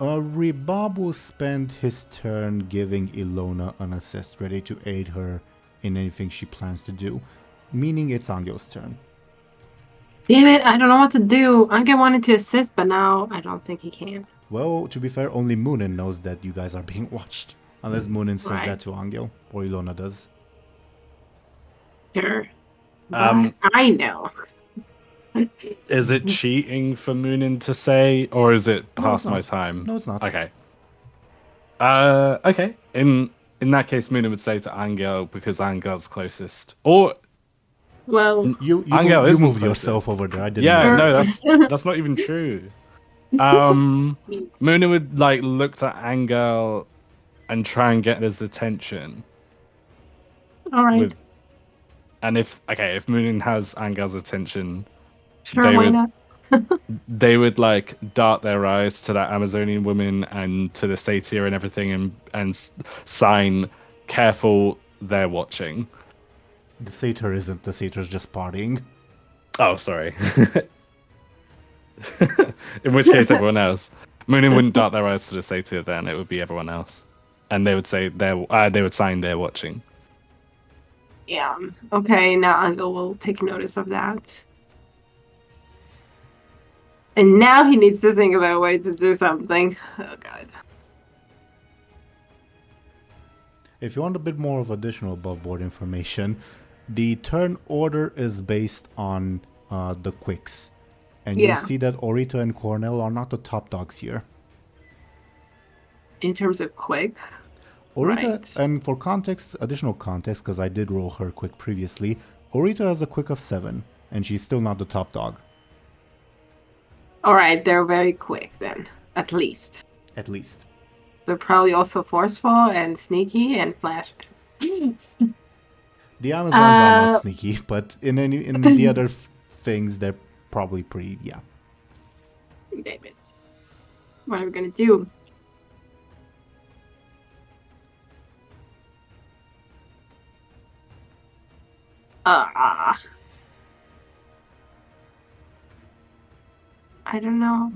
Ribab will spend his turn giving Illona an assist, ready to aid her in anything she plans to do, meaning it's Anghel's turn. Damn it, I don't know what to do. Anghel wanted to assist, but now I don't think he can. Well, to be fair, only Muninn knows that you guys are being watched. Unless Muninn says Right. that to Anghel, or Illona does. Sure. But I know. Is it cheating for Muninn to say, or is it No, past it's my not. time? No, it's not. Okay. Okay. In that case, Muninn would say to Anghel because Angel's closest. Or Well, You Anghel isn't moved closest. yourself over there. I didn't. yeah, know. no, that's not even true. Muninn would look to Anghel and try and get his attention. all right. And if Muninn has Angel's attention, Sure, they why would- not? they would dart their eyes to that Amazonian woman and to the satyr and everything and sign careful, they're watching. The satyr isn't. The satyr's just partying. Oh, sorry. In which case, everyone else. Muninn wouldn't dart their eyes to the satyr then, it would be everyone else. And they would say they would sign they're watching. Yeah. Okay, now Anghel will take notice of that. And now he needs to think about a way to do something. Oh god. If you want a bit more of additional above board information, the turn order is based on the quicks. And Yeah. you'll see that Orita and Cornell are not the top dogs here. In terms of quick. Orita, Right. and for context, additional context, because I did roll her quick previously, Orita has a quick of 7, and she's still not the top dog. Alright, they're very quick then. At least. At least. They're probably also forceful and sneaky and flash. The Amazons are not sneaky, but in the other things, they're probably pretty, yeah. Damn it. What are we gonna do? I don't know.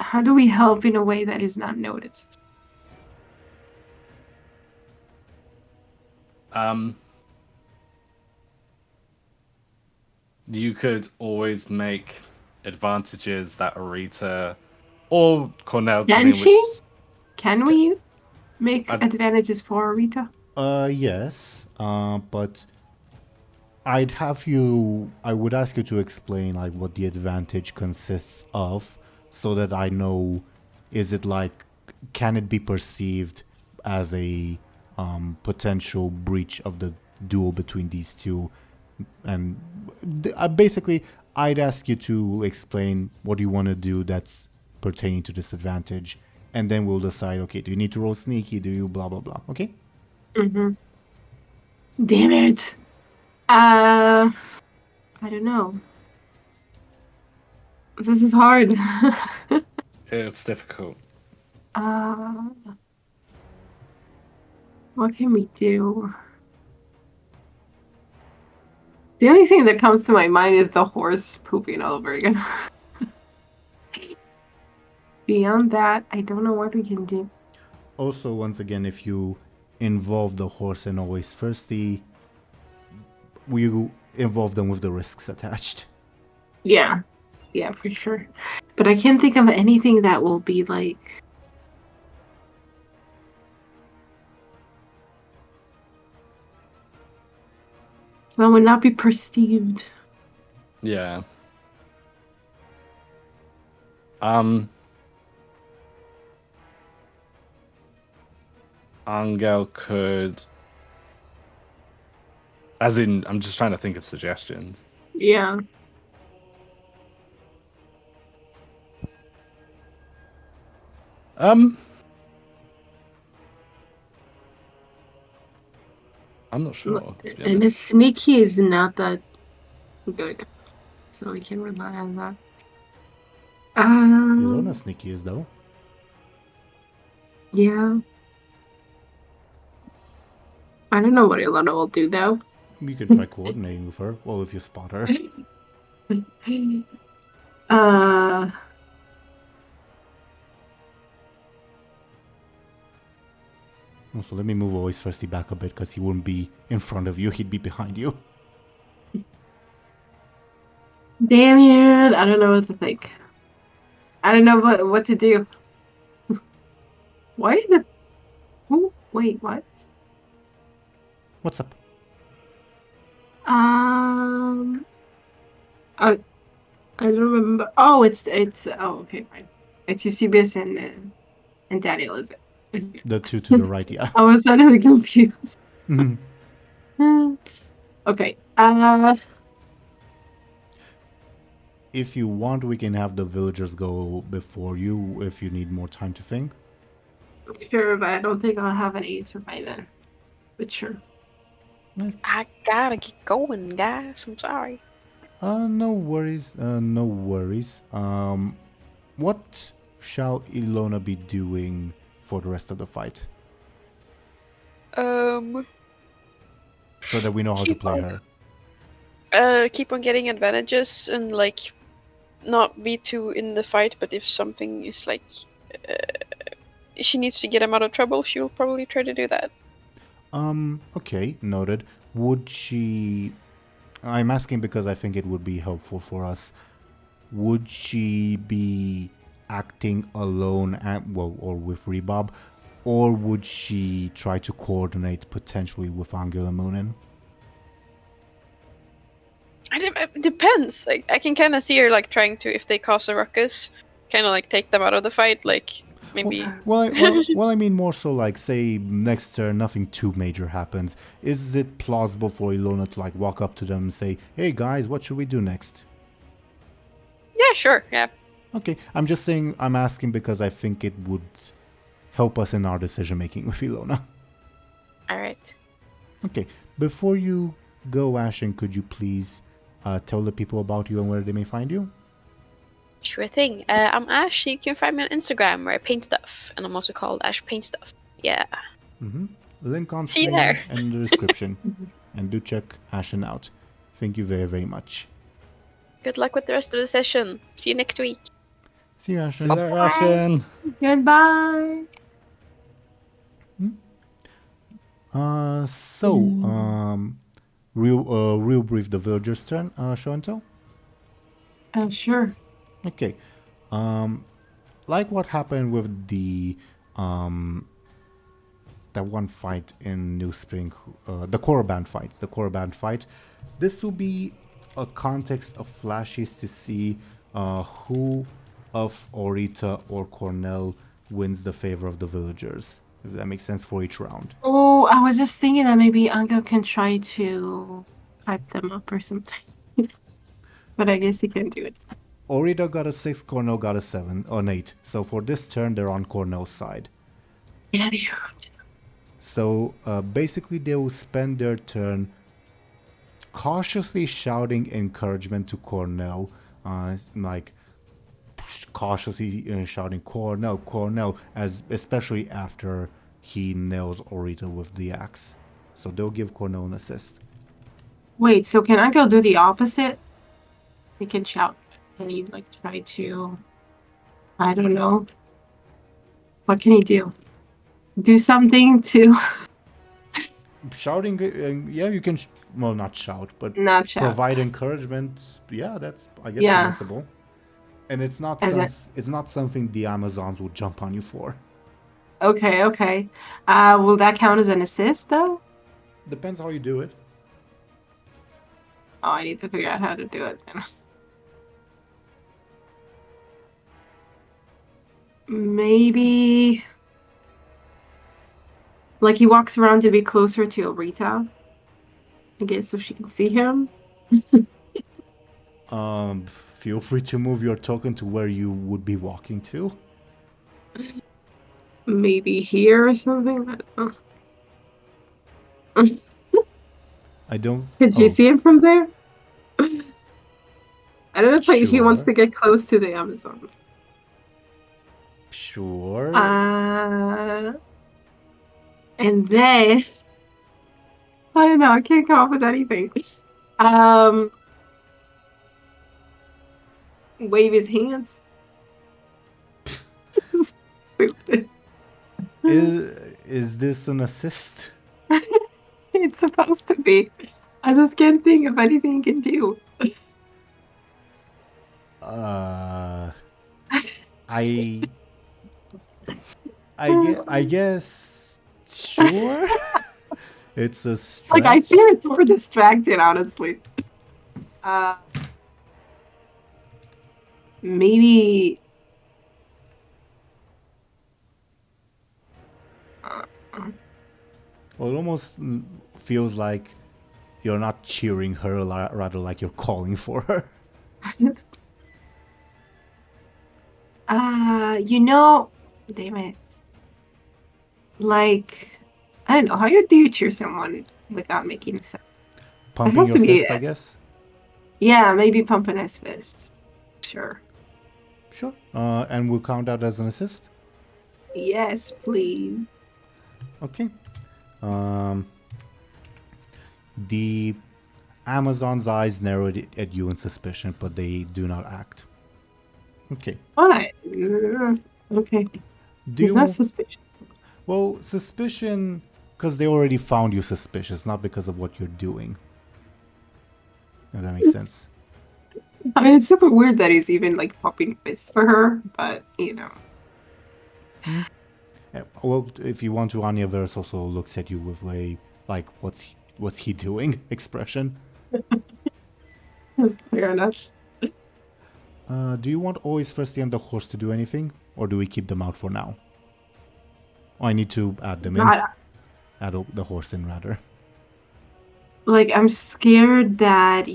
how do we help in a way that is not noticed? You could always make advantages that Arita or Cornell. Can she? Can we make advantages for Rita? Yes. But I would ask you to explain like what the advantage consists of, so that I know, is it like, can it be perceived as a potential breach of the duel between these two? And basically, I'd ask you to explain what you want to do that's pertaining to this advantage, and then we'll decide, okay, do you need to roll sneaky, do you blah blah blah, okay? Mm-hmm. Damn it. I don't know. This is hard. It's difficult. What can we do? The only thing that comes to my mind is the horse pooping all over again. Beyond that, I don't know what we can do. Also, once again, if you involve the horse and always thirsty, we involve them with the risks attached. Yeah, for sure. But I can't think of anything that will be like... that would not be perceived. Yeah. Anghel could, as in, I'm just trying to think of suggestions. Yeah. I'm not sure. To be And the honest. sneaky is not that good, so we can rely on that. Illona sneaky is though. Yeah. I don't know what Illona will do though. You could try coordinating with her. Well, if you spot her. Also, let me move always thirsty back a bit, because he wouldn't be in front of you, he'd be behind you. Damn it! I don't know what to think. I don't know what to do. Why is the... Oh, wait, what? What's up? I don't remember. Oh, it's oh, okay, fine. It's Eusebius and Daniel, is it? The two to the right, yeah. I was suddenly confused. Mhm. Okay. If you want, we can have the villagers go before you if you need more time to think. Sure, but I don't think I'll have an answer by then. But sure. I gotta get going, guys. I'm sorry. No worries, no worries. What shall Illona be doing for the rest of the fight? So that we know how to play her. keep on getting advantages and like not be too in the fight, but if something is like she needs to get him out of trouble, she'll probably try to do that. Okay, noted. Would she... I'm asking because I think it would be helpful for us. Would she be acting alone or with Rebob? Or would she try to coordinate potentially with Anghel and Muninn? It depends. Like I can kind of see her like trying to, if they cause a ruckus, kind of like take them out of the fight. Like maybe. Well, I mean more so like, say next turn nothing too major happens. Is it plausible for Illona to like walk up to them and say, "Hey guys, what should we do next?" Yeah, sure. Yeah. Okay, I'm just saying. I'm asking because I think it would help us in our decision making with Illona. All right. Okay, before you go, Ashen, could you please tell the people about you and where they may find you? Sure thing. I'm Ash. You can find me on Instagram where I paint stuff, and I'm also called Ash Paint Stuff. Yeah. Link on See you screen there. and in the description. And do check Ashen out. Thank you very, very much. Good luck with the rest of the session. See you next week. See you, See Ashen. you later, Ashen. Goodbye. Real brief the villagers' turn. Show and tell. Sure. Okay. Like what happened with the that one fight in New Spring, the Korriban fight. This will be a context of flashes to see who of Orita or Cornell wins the favor of the villagers. If that makes sense for each round. Oh, I was just thinking that maybe Anghel can try to hype them up or something. But I guess he can't do it. Orita got a 6, Cornell got a 7, or an 8. So for this turn, they're on Cornell's side. Yeah. So basically, they will spend their turn cautiously shouting encouragement to Cornell, like cautiously shouting Cornell, as especially after he nails Orita with the axe. So they'll give Cornell an assist. Wait, so can Anghel do the opposite? He can shout. Can he like try to? I don't know. What can he do? Do something to Shouting, yeah, you can. Well, not shout, but not shout. provide encouragement. Yeah, that's I guess Yeah. permissible. And it's not it's not something the Amazons will jump on you for. Okay. Will that count as an assist though? Depends how you do it. Oh, I need to figure out how to do it then. Maybe like he walks around to be closer to Orita. I guess so she can see him. Feel free to move your token to where you would be walking to. Maybe here or something. I don't. Could you see him from there? I don't know if he wants Sure. to get close to the Amazons. Sure. And then I don't know. I can't come up with anything. Wave his hands. Stupid. Is this an assist? It's supposed to be. I just can't think of anything he can do. I guess sure. It's a stretch. Like I fear it's more distracted, honestly. Maybe. Well, it almost feels like you're not cheering her, rather like you're calling for her. Damn it. Like, I don't know. How do you cheer someone without making sense? Pumping has your to be fist, I guess. Yeah, maybe pumping his fist. Sure. Sure. And we'll count that as an assist. Yes, please. Okay. The Amazon's eyes narrowed at you in suspicion, but they do not act. Okay. What? Okay. Do He's you? not suspicious. Well, suspicion, because they already found you suspicious, not because of what you're doing. If that makes sense. I mean, it's super weird that he's even like popping fists for her, but you know. Yeah, well, if you want to, Anya Verse also looks at you with a like, what's he doing expression. Fair enough. Do you want always Thirsty and the horse to do anything, or do we keep them out for now? Oh, I need to add them in. Add the horse in, rather. Like, I'm scared that,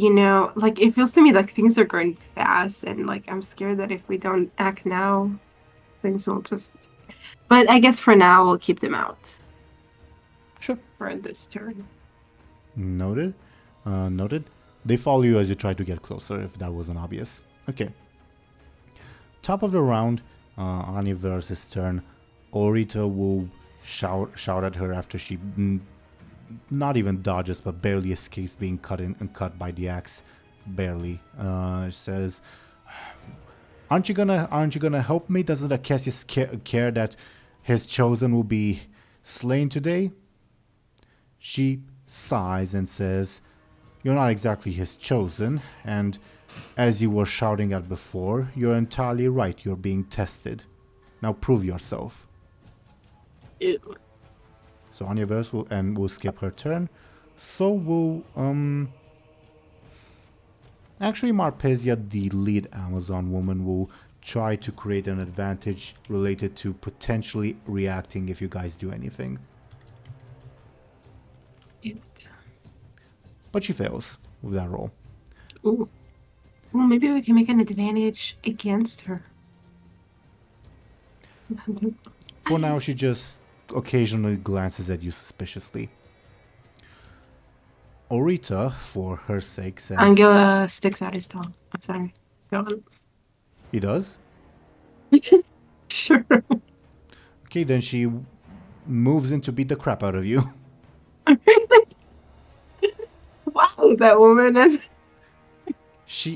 like, it feels to me like things are going fast, and, like, I'm scared that if we don't act now, things will just... But I guess for now, we'll keep them out. Sure. For this turn. Noted. Noted. They follow you as you try to get closer, if that wasn't obvious. Okay. Top of the round, Anya Verse's turn. Orita will shout at her after she... not even dodges, but barely escapes being cut by the axe. Barely. Says, Aren't you gonna help me? Doesn't Cassius care that his chosen will be slain today? She sighs and says, "You're not exactly his chosen, and as you were shouting at before, you're entirely right. You're being tested. Now prove yourself." Ew. So Anya verse we'll skip her turn. So we'll actually Marpesia, the lead Amazon woman, will try to create an advantage related to potentially reacting if you guys do anything. But she fails with that roll. Ooh. Well, maybe we can make an advantage against her. For now, she just occasionally glances at you suspiciously. Orita, for her sake, says... Anghel sticks out his tongue. I'm sorry. Go on. He does? Sure. Okay, then she moves in to beat the crap out of you. Wow, that woman is... She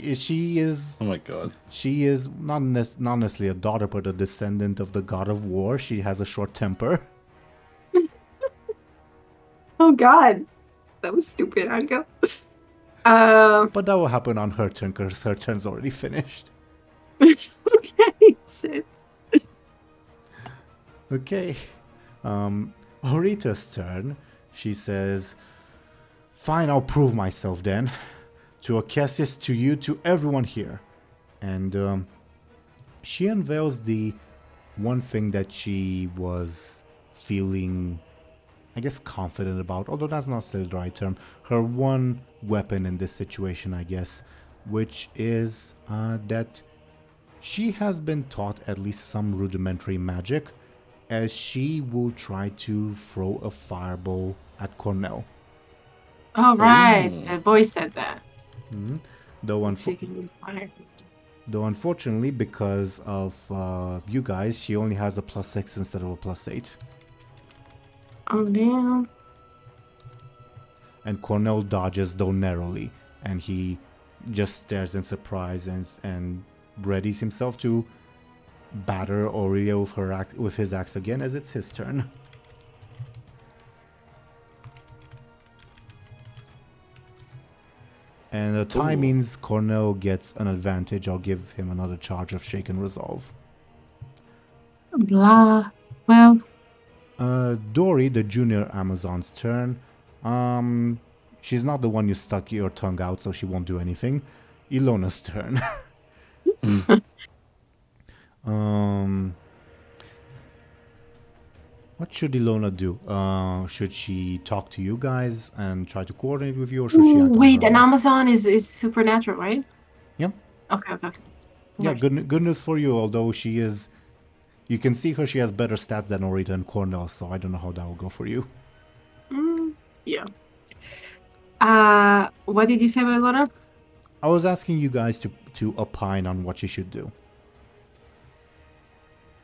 is... Oh my god. She is not necessarily a daughter, but a descendant of the god of war. She has a short temper. Oh god. That was stupid, Anghel. But that will happen on her turn, because her turn's already finished. Okay, shit. Okay. Orita's turn. She says, "Fine, I'll prove myself then. To Cassius, to you, to everyone here." And she unveils the one thing that she was feeling, I guess, confident about, although that's not still the right term. Her one weapon in this situation, I guess, which is that she has been taught at least some rudimentary magic, as she will try to throw a fireball at Cornell. Oh, right. Ooh. The boy said that. Mhm. Though, She can use fire. though unfortunately, because of you guys, she only has a +6 instead of a +8. Oh, damn. And Cornell dodges, though narrowly, and he just stares in surprise and readies himself to batter Aurelia with his axe again, as it's his turn. And the tie means Cornell gets an advantage. I'll give him another charge of Shaken Resolve. Blah. Well, Dory, the junior Amazon's turn. She's not the one you stuck your tongue out, so she won't do anything. Illona's turn. What should Illona do? Should she talk to you guys and try to coordinate with you, or should she act on wait, her an own? Amazon is supernatural, right? Yeah. Okay. Yeah, Right. good news for you, although she is... You can see her, she has better stats than Orita and Cornell, so I don't know how that will go for you. Yeah. What did you say about Lona? I was asking you guys to opine on what she should do.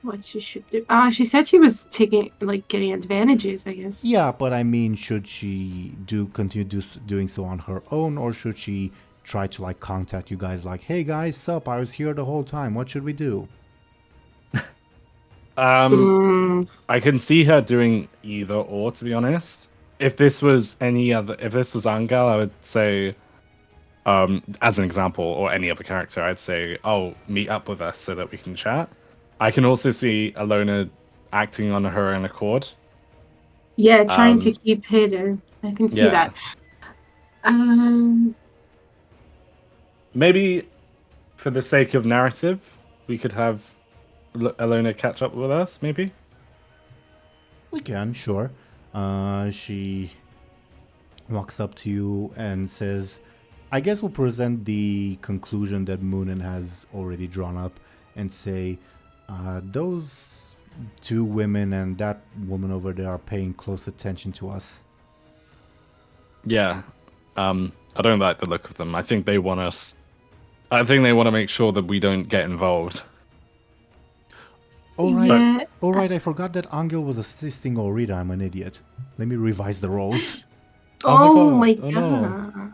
What she should do? She said she was getting advantages, I guess. Yeah, but I mean, should she continue doing so on her own, or should she try to contact you guys hey guys, sup, I was here the whole time, what should we do? I can see her doing either or, to be honest. If this was Anghel, I would say, as an example, or any other character, I'd say, "Oh, meet up with us so that we can chat." I can also see Illona acting on her own accord. Yeah, trying to keep hidden. I can see Yeah. that. Maybe, for the sake of narrative, we could have Illona catch up with us, maybe? We can, sure. She walks up to you and says, I guess we'll present the conclusion that Muninn has already drawn up and say, those two women and that woman over there are paying close attention to us. Yeah. I don't like the look of them. I think they want us... I think they want to make sure that we don't get involved. All right. Yeah. All right, I forgot that Anghel was assisting Orita. I'm an idiot. Let me revise the roles. Oh my Oh god. no.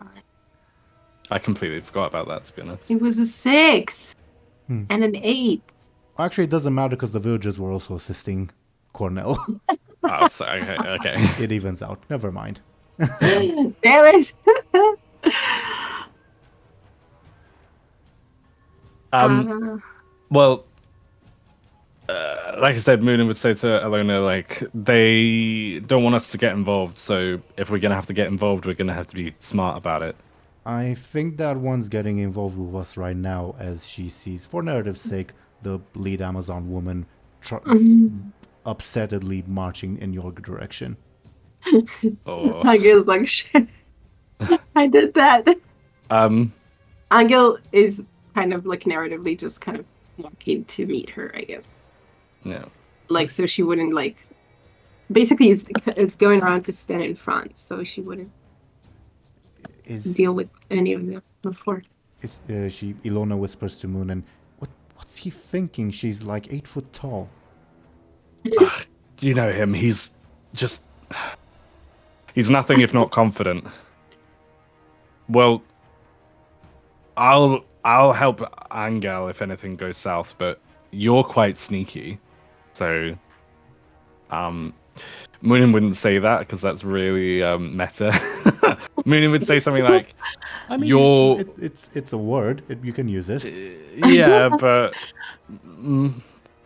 I completely forgot about that, to be honest. It was a 6. and an 8. Actually, it doesn't matter because the villagers were also assisting Cornell. Oh, sorry. Okay. It evens out. Never mind. Damn it! Well, like I said, Muninn would say to Illona, like, they don't want us to get involved, so if we're going to have to get involved, we're going to have to be smart about it. I think that one's getting involved with us right now as she sees, for narrative's sake, the lead Amazon woman upsettedly marching in your direction. Oh. Angel's like, shit. I did that. Anghel is kind of like narratively just kind of walking to meet her, I guess. Yeah. Like, so she wouldn't like. Basically, it's going around to stand in front, so she wouldn't deal with any of them before. Illona whispers to Muninn, what's he thinking? She's like 8 foot tall. You know him. He's nothing if not confident. Well, I'll help Anghel if anything goes south, but you're quite sneaky. So, Muninn wouldn't say that because that's really meta. Muninn would say something like, I mean, "You're." It's a word. You can use it. Yeah, but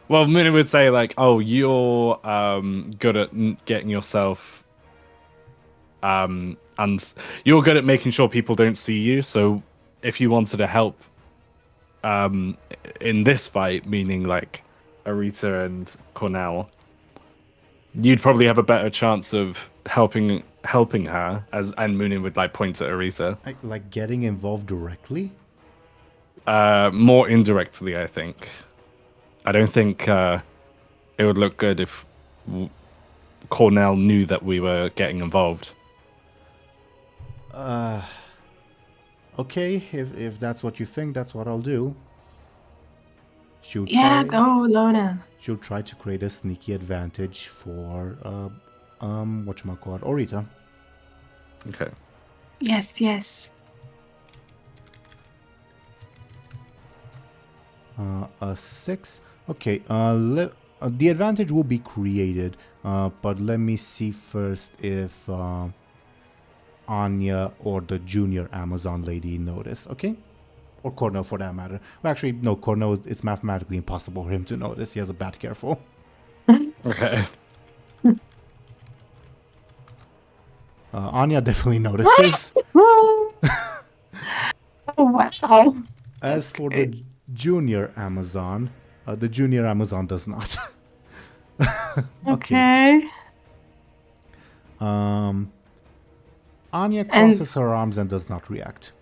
well, Muninn would say like, "Oh, you're good at getting yourself, and you're good at making sure people don't see you. So, if you wanted to help, in this fight, meaning like Arita and Cornell, you'd probably have a better chance of helping her." And Muninn would like point at Arita. Like getting involved directly? More indirectly, I think. I don't think it would look good if Cornell knew that we were getting involved. Okay, if that's what you think, that's what I'll do. Go, Illona. She'll try to create a sneaky advantage for whatchamacallit, Orita. Okay. Yes. A 6. Okay, the advantage will be created, but let me see first if Anya or the junior Amazon lady notice, okay? Or Cornell for that matter. Well, actually, no, Cornell, it's mathematically impossible for him to notice. He has a bat careful. Okay. Anya definitely notices. Oh, wow. As for the junior Amazon does not. Okay. Anya crosses her arms and does not react.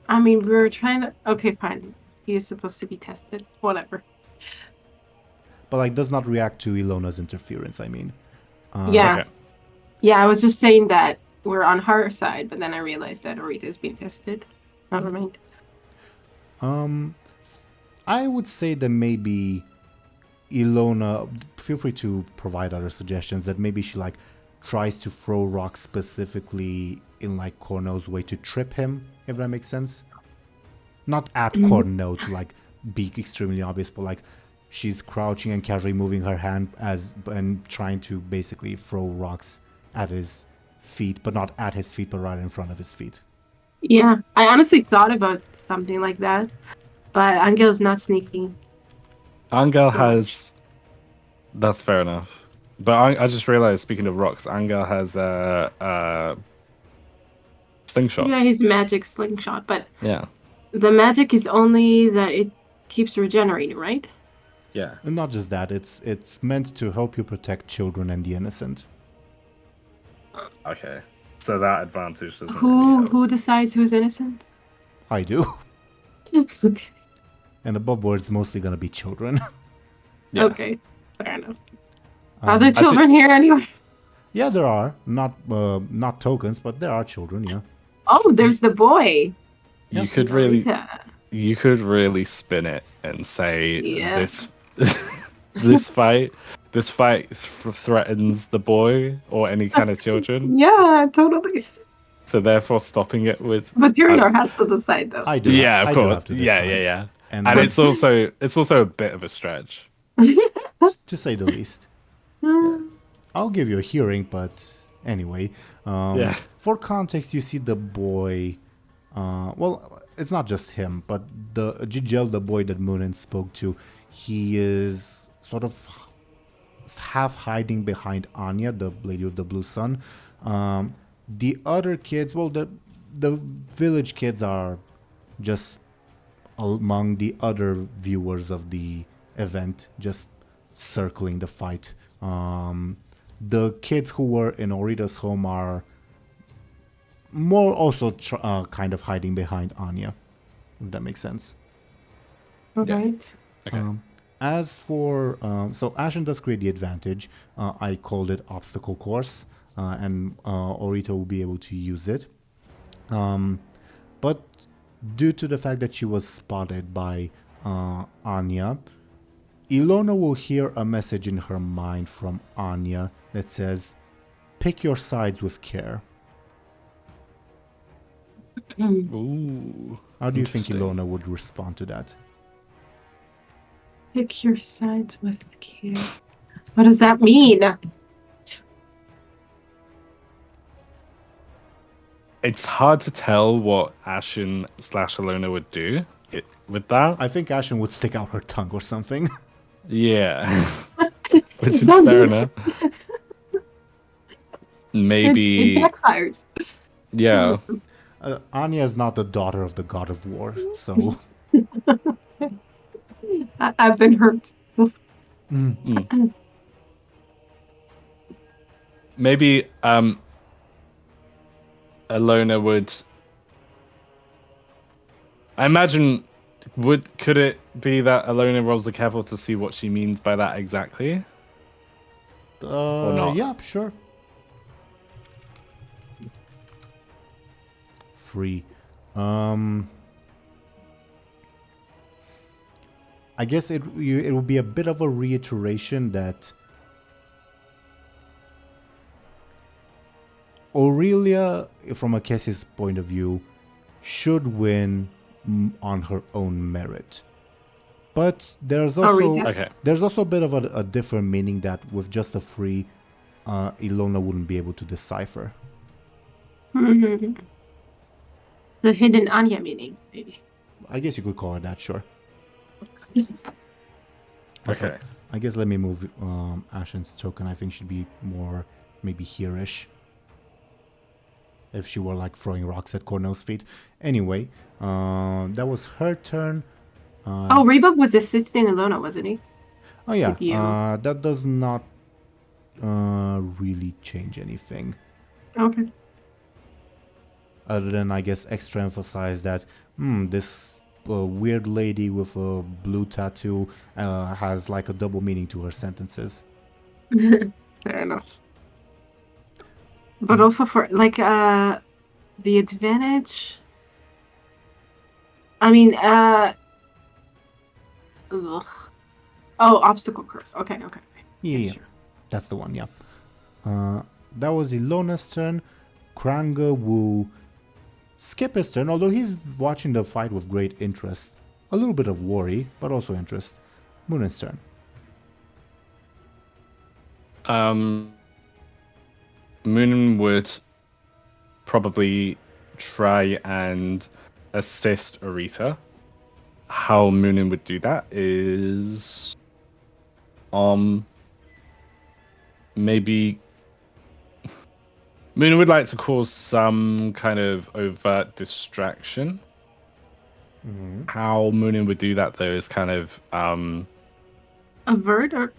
I mean, we were trying to. Okay, fine. He is supposed to be tested. Whatever. But like, does not react to Illona's interference. I mean. Yeah. Okay. Yeah, I was just saying that we're on her side, but then I realized that Arita is being tested. Never mind. I would say that maybe Illona, feel free to provide other suggestions, that maybe she like tries to throw rocks specifically in like Cornell's way to trip him, if that makes sense. Not at Cornell to like be extremely obvious, but like she's crouching and casually moving her hand and trying to basically throw rocks at his feet, but not at his feet, but right in front of his feet. Yeah, I honestly thought about something like that, but Anghel is not sneaky. Anghel So has. That's fair enough. But I just realized, speaking of rocks, Anghel has a slingshot. Yeah, his magic slingshot, but Yeah. the magic is only that it keeps regenerating, right? Yeah. And not just that, it's meant to help you protect children and the innocent. Okay. So that advantage doesn't really help. Who decides who's innocent? I do. Okay. And above board, it's mostly gonna be children. Yeah. Okay, fair enough. Are there children here anyway? Yeah, there are. Not tokens, but there are children, yeah. Oh, there's the boy. You could really Arita. spin it and say Yeah. this fight threatens the boy or any kind of children. Yeah, totally. So therefore stopping it with But Teeironor has to decide though. I do. Yeah, I of do course. have to Yeah, decide. yeah. And And it's also a bit of a stretch. to say the least. I'll give you a hearing, but anyway. Yeah. For context, you see the boy. Well, it's not just him, but the Jijel, the boy that Muninn spoke to, he is sort of half hiding behind Anya, the lady with the blue sun. The other kids, well, the village kids are just among the other viewers of the event, just circling the fight. The kids who were in Orita's home are more also kind of hiding behind Anya, if that makes sense. Alright. Okay. As for so Ashen does create the advantage. I called it obstacle course, and Orita will be able to use it. But due to the fact that she was spotted by Anya, Illona will hear a message in her mind from Anya that says, "Pick your sides with care." Ooh. How do you think Interesting. Illona would respond to that? Pick your sides with care. What does that mean? It's hard to tell what Ashen/Illona would do with that. I think Ashen would stick out her tongue or something. Yeah. Which is Don't fair do enough. It Maybe. backfires. Yeah. Anya is not the daughter of the god of war, so I've been hurt. Maybe Illona would. I imagine. Could it be that Illona rolls the careful to see what she means by that exactly? not? Yeah, sure. Free. I guess it will be a bit of a reiteration that Aurelia, from Akessi's point of view, should win on her own merit. But there's also Okay. there's also a bit of a different meaning that with just a free, Illona wouldn't be able to decipher. The hidden Anya meaning, maybe. I guess you could call it that, sure. Okay. I guess let me move Ashen's token. I think she'd be more maybe here-ish. If she were like throwing rocks at Cornell's feet. Anyway, that was her turn. Oh, Rebub was assisting Illona, wasn't he? Oh yeah, With you. that does not really change anything. Okay. Other than, I guess, extra emphasize that this weird lady with a blue tattoo has like a double meaning to her sentences. Fair enough. But also for like the advantage. I mean, ugh. Oh, obstacle course. Okay. Yeah, Sure. that's the one. Yeah. That was Illona's turn. Kranga will skip his turn, although he's watching the fight with great interest. A little bit of worry, but also interest. Muninn's turn. Muninn would probably try and assist Arita. How Muninn would do that is maybe Muninn would like to cause some kind of overt distraction. How Muninn would do that though is kind of Avert or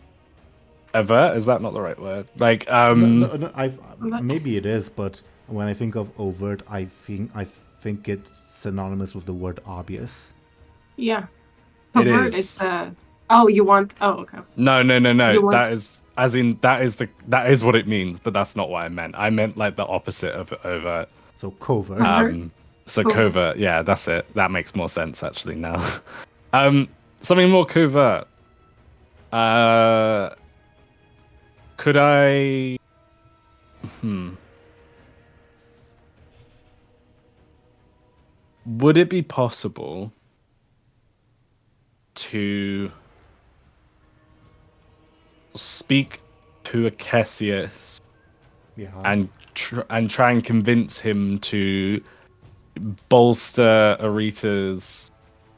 overt, is that not the right word? Like No, maybe it is, but when I think of overt, I think it's synonymous with the word obvious. yeah. It Avert is. is oh, you want? Oh, okay. No. You want- That is as in that is what it means, but that's not what I meant. I meant like the opposite of overt. So covert. So Covert. covert, yeah, that's it. That makes more sense actually now. Something more covert. Could I? Would it be possible to speak to Akesius Yeah. and try and convince him to bolster Arita's.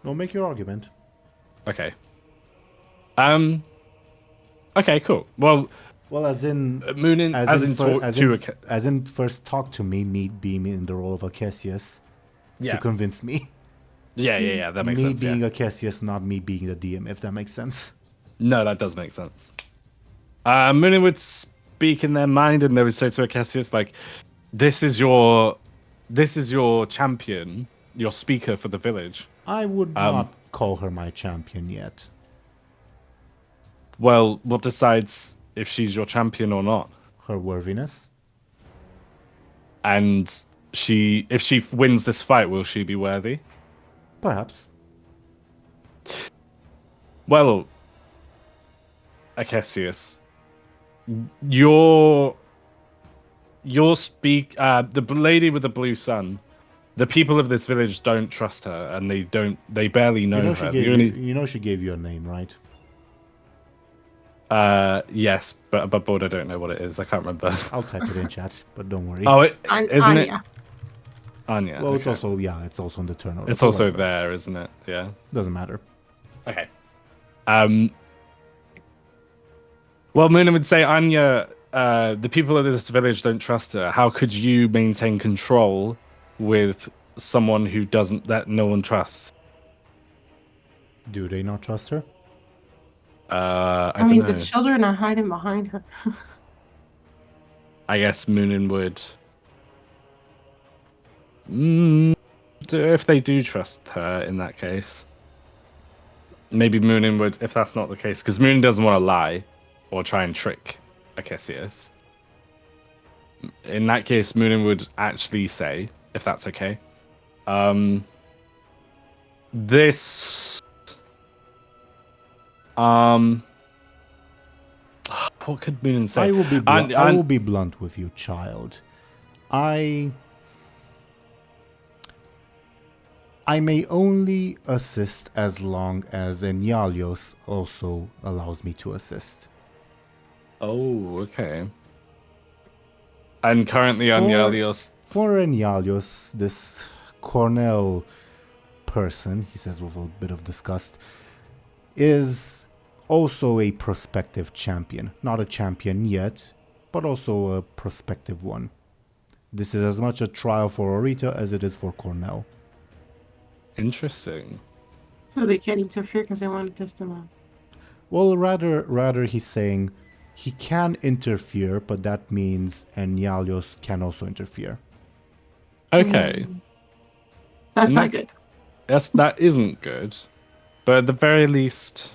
No, make your argument. Okay. Okay, cool. Well, as in Muninn, as in first talk to me being in the role of Akesius to convince me. Yeah, that makes sense. Me being Akesius, not me being the DM, if that makes sense. No, that does make sense. Muninn would speak in their mind, and they would say to Akesius, like, this is your champion, your speaker for the village. I would not call her my champion yet. Well, what decides if she's your champion or not? Her worthiness. And if she wins this fight, will she be worthy? Perhaps. Well, Akesius, the lady with the blue sun, the people of this village don't trust her, and they barely know her. She gave you a name, right? Yes, but above board I don't know what it is. I can't remember. I'll type it in chat, but don't worry. Oh, isn't Anya. it? Anya. Well, okay. it's also in the turnover. It's also there, isn't it? Yeah. Doesn't matter. Okay. Well, Muninn would say, Anya, the people of this village don't trust her. How could you maintain control with someone that no one trusts? Do they not trust her? I mean, don't know. the children are hiding behind her. I guess Muninn would. If they do trust her in that case. Maybe Muninn would, if that's not the case, because Muninn doesn't want to lie or try and trick Akesius. In that case, Muninn would actually say, if that's okay, this. What could Muninn say? I will be blunt with you, child. I may only assist as long as Enyalios also allows me to assist. Oh, okay. And currently Enyalios... For Enyalios, this Cornell person, he says with a bit of disgust, is also a prospective champion. Not a champion yet, but also a prospective one. This is as much a trial for Arita as it is for Cornell. Interesting. So they can't interfere because they want to test them out. Well, rather he's saying he can interfere, but that means Enyalios can also interfere. Okay. That's not good. Yes, that isn't good. But at the very least,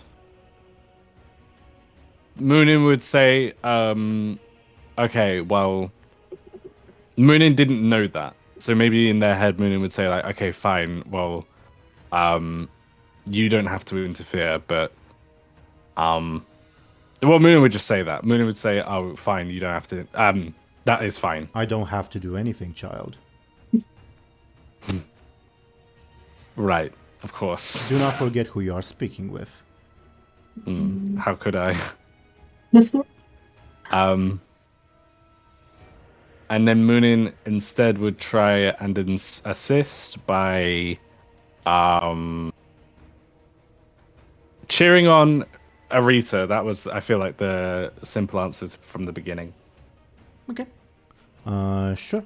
Muninn would say, okay, well, Muninn didn't know that. So maybe in their head, Muninn would say, like, okay, fine, well, you don't have to interfere, but, well, Muninn would just say that. Muninn would say, oh, fine, you don't have to, that is fine. I don't have to do anything, child. Right, of course. Do not forget who you are speaking with. How could I? And then Muninn instead would try and assist by cheering on Arita. That was, I feel like, the simple answers from the beginning. Okay. Sure.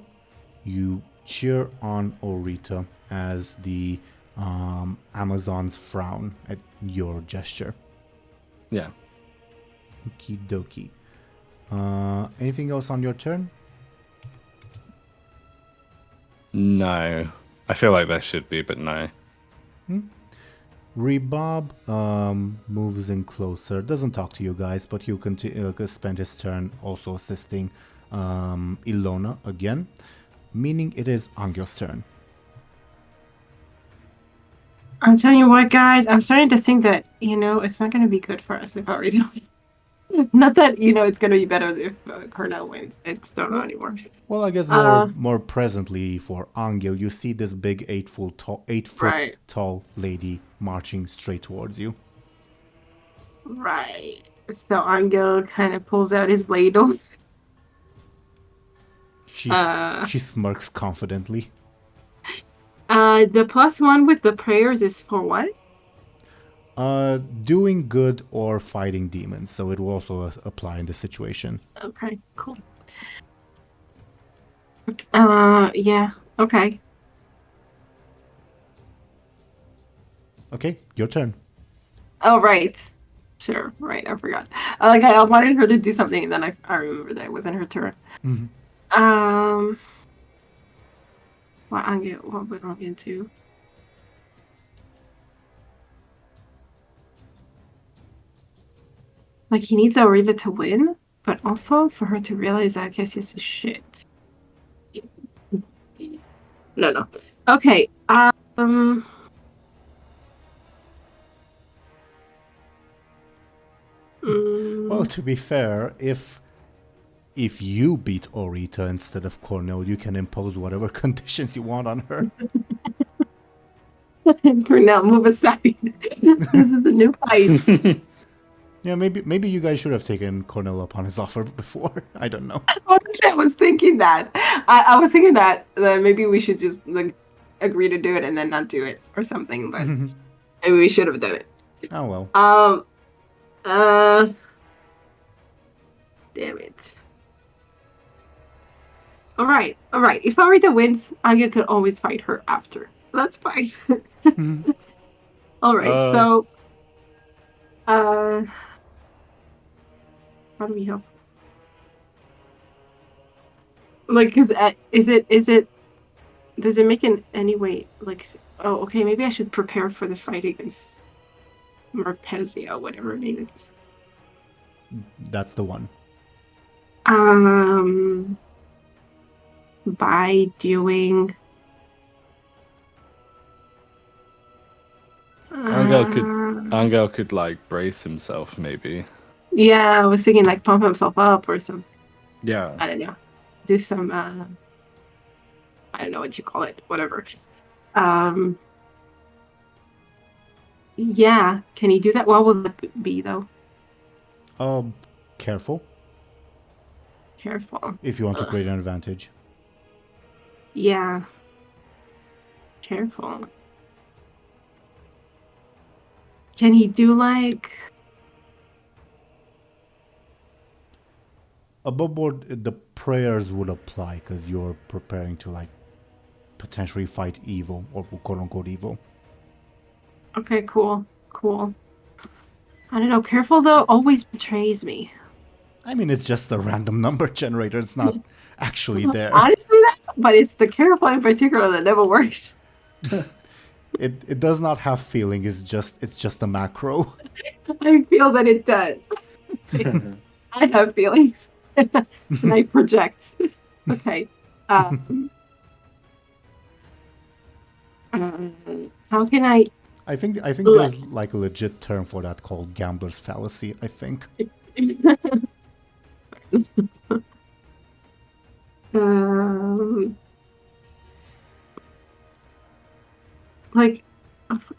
You cheer on Arita as the Amazons frown at your gesture. Yeah. Okie dokie. Anything else on your turn? No. I feel like there should be, but no. Rebob moves in closer. Doesn't talk to you guys, but he'll spend his turn also assisting Illona again. Meaning it is Anghel's turn. I'm telling you what, guys, I'm starting to think that, it's not going to be good for us if Ari don't. Not that, it's going to be better if Cornell wins. I just don't know anymore. Well, I guess more presently for Anghel, you see this big 8 foot tall lady marching straight towards you. Right. So Angel kind of pulls out his ladle. She smirks confidently. The +1 with the prayers is for what? Doing good or fighting demons, so it will also apply in this situation. Okay, cool. Yeah, okay. Okay, your turn. Oh, right. Sure, right, I forgot. I wanted her to do something, and then I remember that it wasn't her turn. Mhm. What would Angel do? Like, he needs Aurita to win, but also for her to realize that Cassius is shit. No. Okay, Well, to be fair, if you beat Orita instead of Cornell, you can impose whatever conditions you want on her. Cornell, move aside. This is a new fight. Yeah, maybe you guys should have taken Cornell up on his offer before. I don't know. Honestly, I was thinking that. I was thinking that maybe we should just like agree to do it and then not do it or something. But maybe we should have done it. Oh well. Damn it. All right. If Arita wins, Anya could always fight her after. That's fine. All right. So, how do we help? Like, cause is it? Does it make any way? Like, oh, okay. Maybe I should prepare for the fight against Marpezia, whatever her name is. That's the one. By doing. Anghel could like brace himself, maybe. Yeah, I was thinking like pump himself up or something. Yeah. I don't know. Do some. I don't know what you call it. Whatever. Yeah. Can he do that? What will it be though? Careful. Careful. If you want to create an advantage. Yeah. Careful. Can he do like... Above board, the prayers would apply because you're preparing to like potentially fight evil or quote-unquote evil. Okay, cool. I don't know. Careful though always betrays me. I mean, it's just a random number generator. It's not actually there. Honestly, but it's the careful in particular that never works. It does not have feeling. It's just a macro. I feel that it does. I have feelings. And I project. Okay. How can I... I think there's like a legit term for that called gambler's fallacy, I think. Like,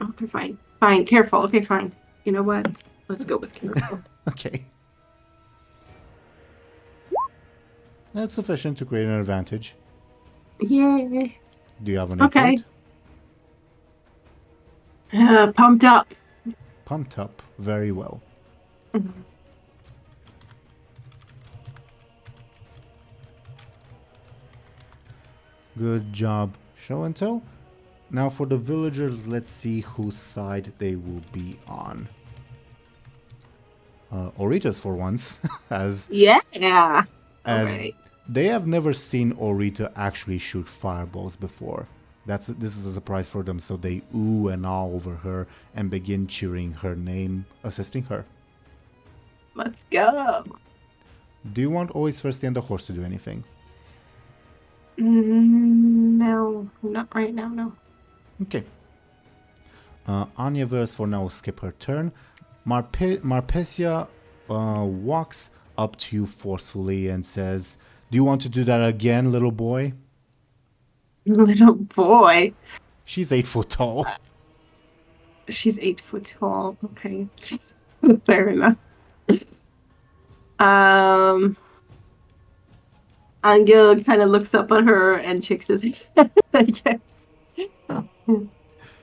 okay, fine, careful. Okay, fine. You know what? Let's go with careful. Okay. That's sufficient to create an advantage. Yay. Do you have an effort? Okay. Pumped up. Pumped up. Very well. Mm-hmm. Good job, Show and Tell. Now for the villagers, let's see whose side they will be on. Orita's for once, as Right. they have never seen Orita actually shoot fireballs before. This is a surprise for them, so they ooh and ah over her and begin cheering her name, assisting her. Let's go. Do you want always Thirsty and the horse to do anything? No, not right now, no. Okay. Anya Verse for now will skip her turn. Marpesia walks up to you forcefully and says, "Do you want to do that again, little boy?" Little boy. She's 8 foot tall. She's 8 foot tall. Okay. Fair enough. Anghel kind of looks up at her and shakes his head, I guess.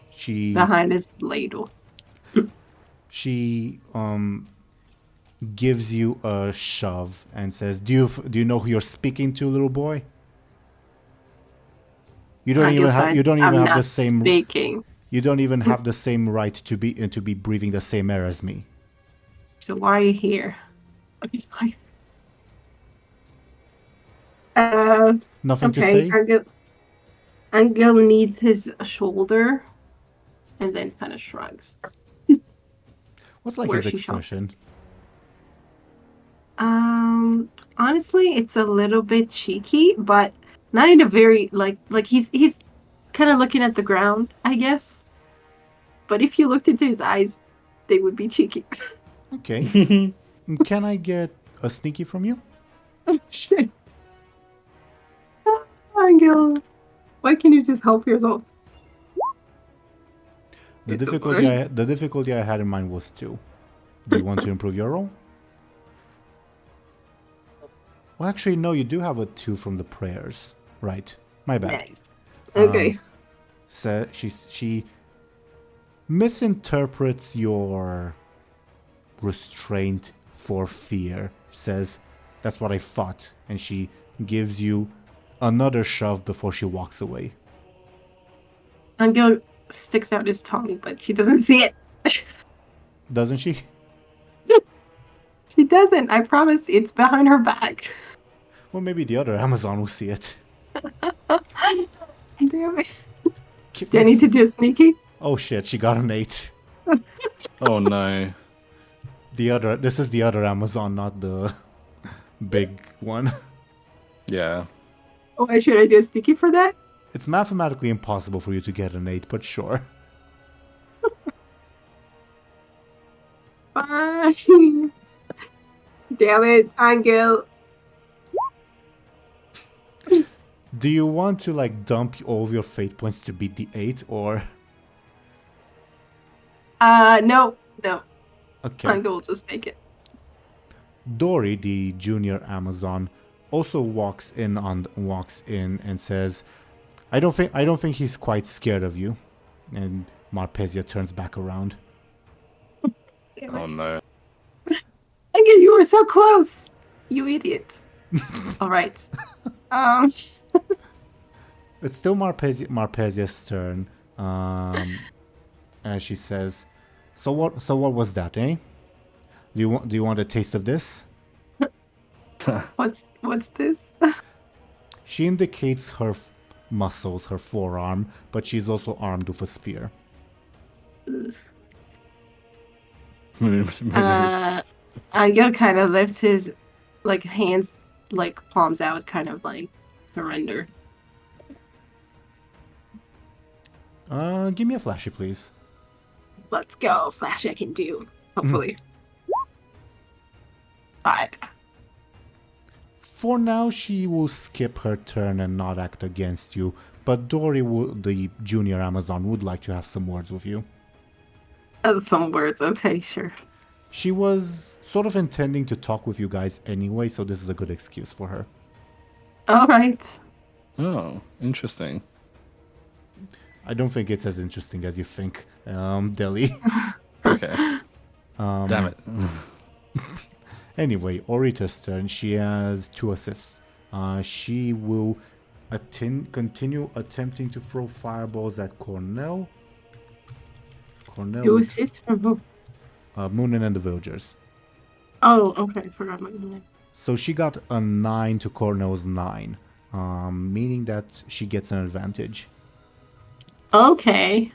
She Behind his ladle. she gives you a shove and says, "Do you know who you're speaking to, little boy? You don't even have the same speaking. You don't even have the same right to be breathing the same air as me." So why are you here? Nothing to say? Anghel needs his shoulder and then kind of shrugs. What's like his expression? Honestly, it's a little bit cheeky, but not in a very like he's kind of looking at the ground, I guess. But if you looked into his eyes, they would be cheeky. Okay. Can I get a sneaky from you? Oh, shit. Anghel, why can't you just help yourself? The difficulty I had in mind was 2. Do you want to improve your roll? Well, actually, no. You do have a 2 from the prayers, right? My bad. Nice. Okay. So she misinterprets your restraint for fear. Says, "That's what I thought," and she gives you another shove before she walks away. Anghel sticks out his tongue, but she doesn't see it. Doesn't she? She doesn't. I promise. It's behind her back. Well, maybe the other Amazon will see it. Damn it. Do I need to do a sneaky? Oh shit, she got an 8. Oh no. This is the other Amazon, not the big one. Yeah. Why should I do a sneaky for that? It's mathematically impossible for you to get an 8, but sure. Fine. Damn it, Anghel. Do you want to like dump all of your fate points to beat the 8, or? No. Okay. Anghel will just take it. Dory, the junior Amazon, also walks in and says, I don't think he's quite scared of you." And Marpesia turns back around. Oh no. Anghel, you were so close. You idiot. All right. It's still Marpesia's turn. As she says, So what was that, eh? Do you want a taste of this? What's this? She indicates her muscles, her forearm, but she's also armed with a spear. Anghel kind of lifts his hands, palms out, kind of surrender. Give me a flashy, please. Let's go. Flash I can do. Hopefully. 5. For now, she will skip her turn and not act against you, but Dory, the junior Amazon, would like to have some words with you. Some words. Okay, sure. She was sort of intending to talk with you guys anyway, so this is a good excuse for her. All right. Oh, interesting. I don't think it's as interesting as you think, Deli. Okay. Damn it. Anyway, Orita's turn. She has 2 assists. She will continue attempting to throw fireballs at Cornell. 2 assists from who? Muninn and the villagers. Oh, okay. Forgot my name. So she got a 9 to Cornell's 9, meaning that she gets an advantage. Okay.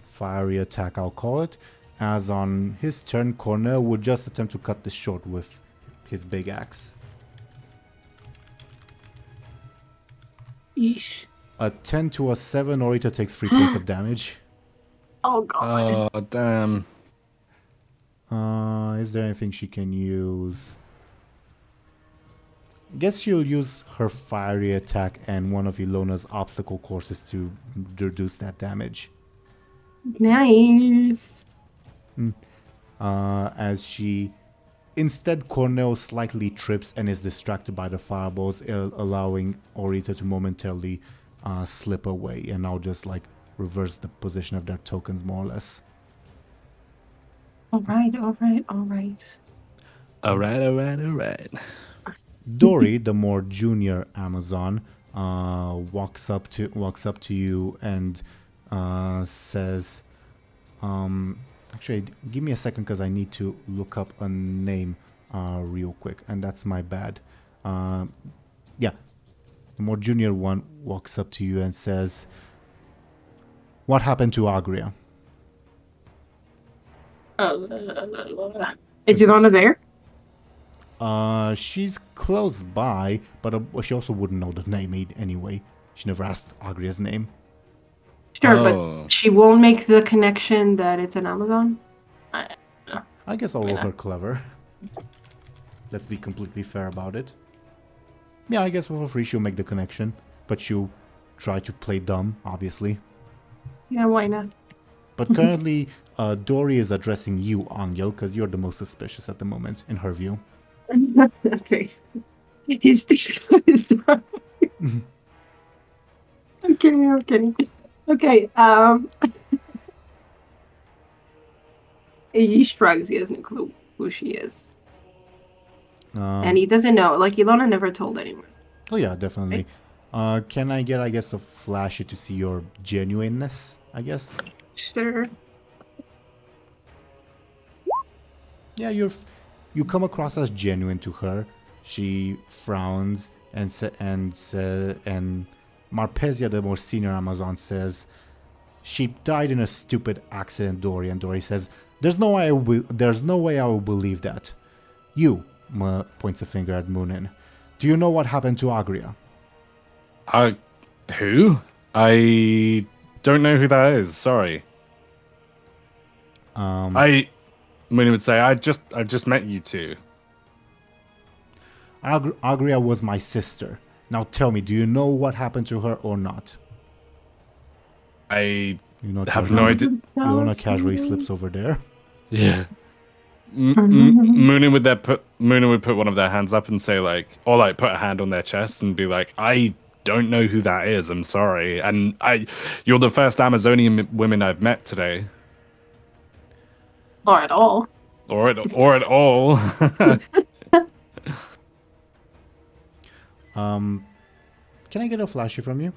Fiery attack, I'll call it. As on his turn, Cornell would just attempt to cut this short with his big axe. Yeesh. A 10 to a 7, Orita takes 3 points of damage. Oh, God. Oh, damn. Is there anything she can use? Guess she'll use her fiery attack and one of Illona's obstacle courses to reduce that damage. Nice. As she instead, Cornell slightly trips and is distracted by the fireballs, allowing Orita to momentarily slip away, and I'll just like reverse the position of their tokens more or less. All right, all right, all right. All right. Dory, the more junior Amazon, walks up to you and says, actually, give me a second because I need to look up a name real quick, and that's my bad. Yeah, the more junior one walks up to you and says, "What happened to Agria?" Is Illona there? She's close by, but she also wouldn't know the name anyway. She never asked Agria's name. Sure, Oh. but she won't make the connection that it's an Amazon. I guess I'll roll her clever. Let's be completely fair about it. Yeah, I guess for free she'll make the connection, but she'll try to play dumb, obviously. Yeah, why not? But currently, Dory is addressing you, Anghel, because you're the most suspicious at the moment, in her view. Okay. He's I'm kidding. Okay, he shrugs, he has no clue who she is. And he doesn't know, like, Illona never told anyone. Oh yeah, definitely. Can I get, I guess, a flashy to see your genuineness, I guess? Sure. Yeah, you come across as genuine to her. She frowns and Marpesia, the more senior Amazon, says, "She died in a stupid accident, Dory." And Dory says, "There's no way I will believe that." You, points a finger at Muninn. "Do you know what happened to Agria?" Who? I don't know who that is. Sorry. Muninn would say, I've just met you two. Agria was my sister. Now tell me, do you know what happened to her or not? I You have no idea. Illona casually slips over there. Yeah. Muninn would put one of their hands up and say or put a hand on their chest and be like, "I don't know who that is. I'm sorry, and you're the first Amazonian women I've met today, Or at all. or at all." Can I get a flashy from you?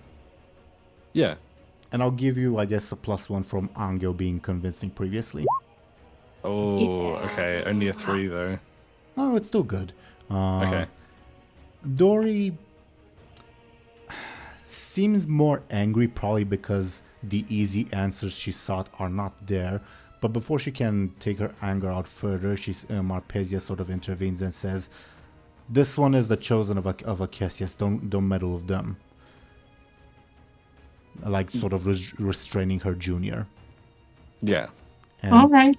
Yeah. And I'll give you, I guess, a +1 from Anghel being convincing previously. Oh, okay. Only a 3 though. Oh, it's still good. Okay. Dory seems more angry, probably because the easy answers she sought are not there. But before she can take her anger out further, Marpesia sort of intervenes and says, "This one is the chosen of Acacius. Don't meddle with them." Like sort of restraining her junior. Yeah. And All right.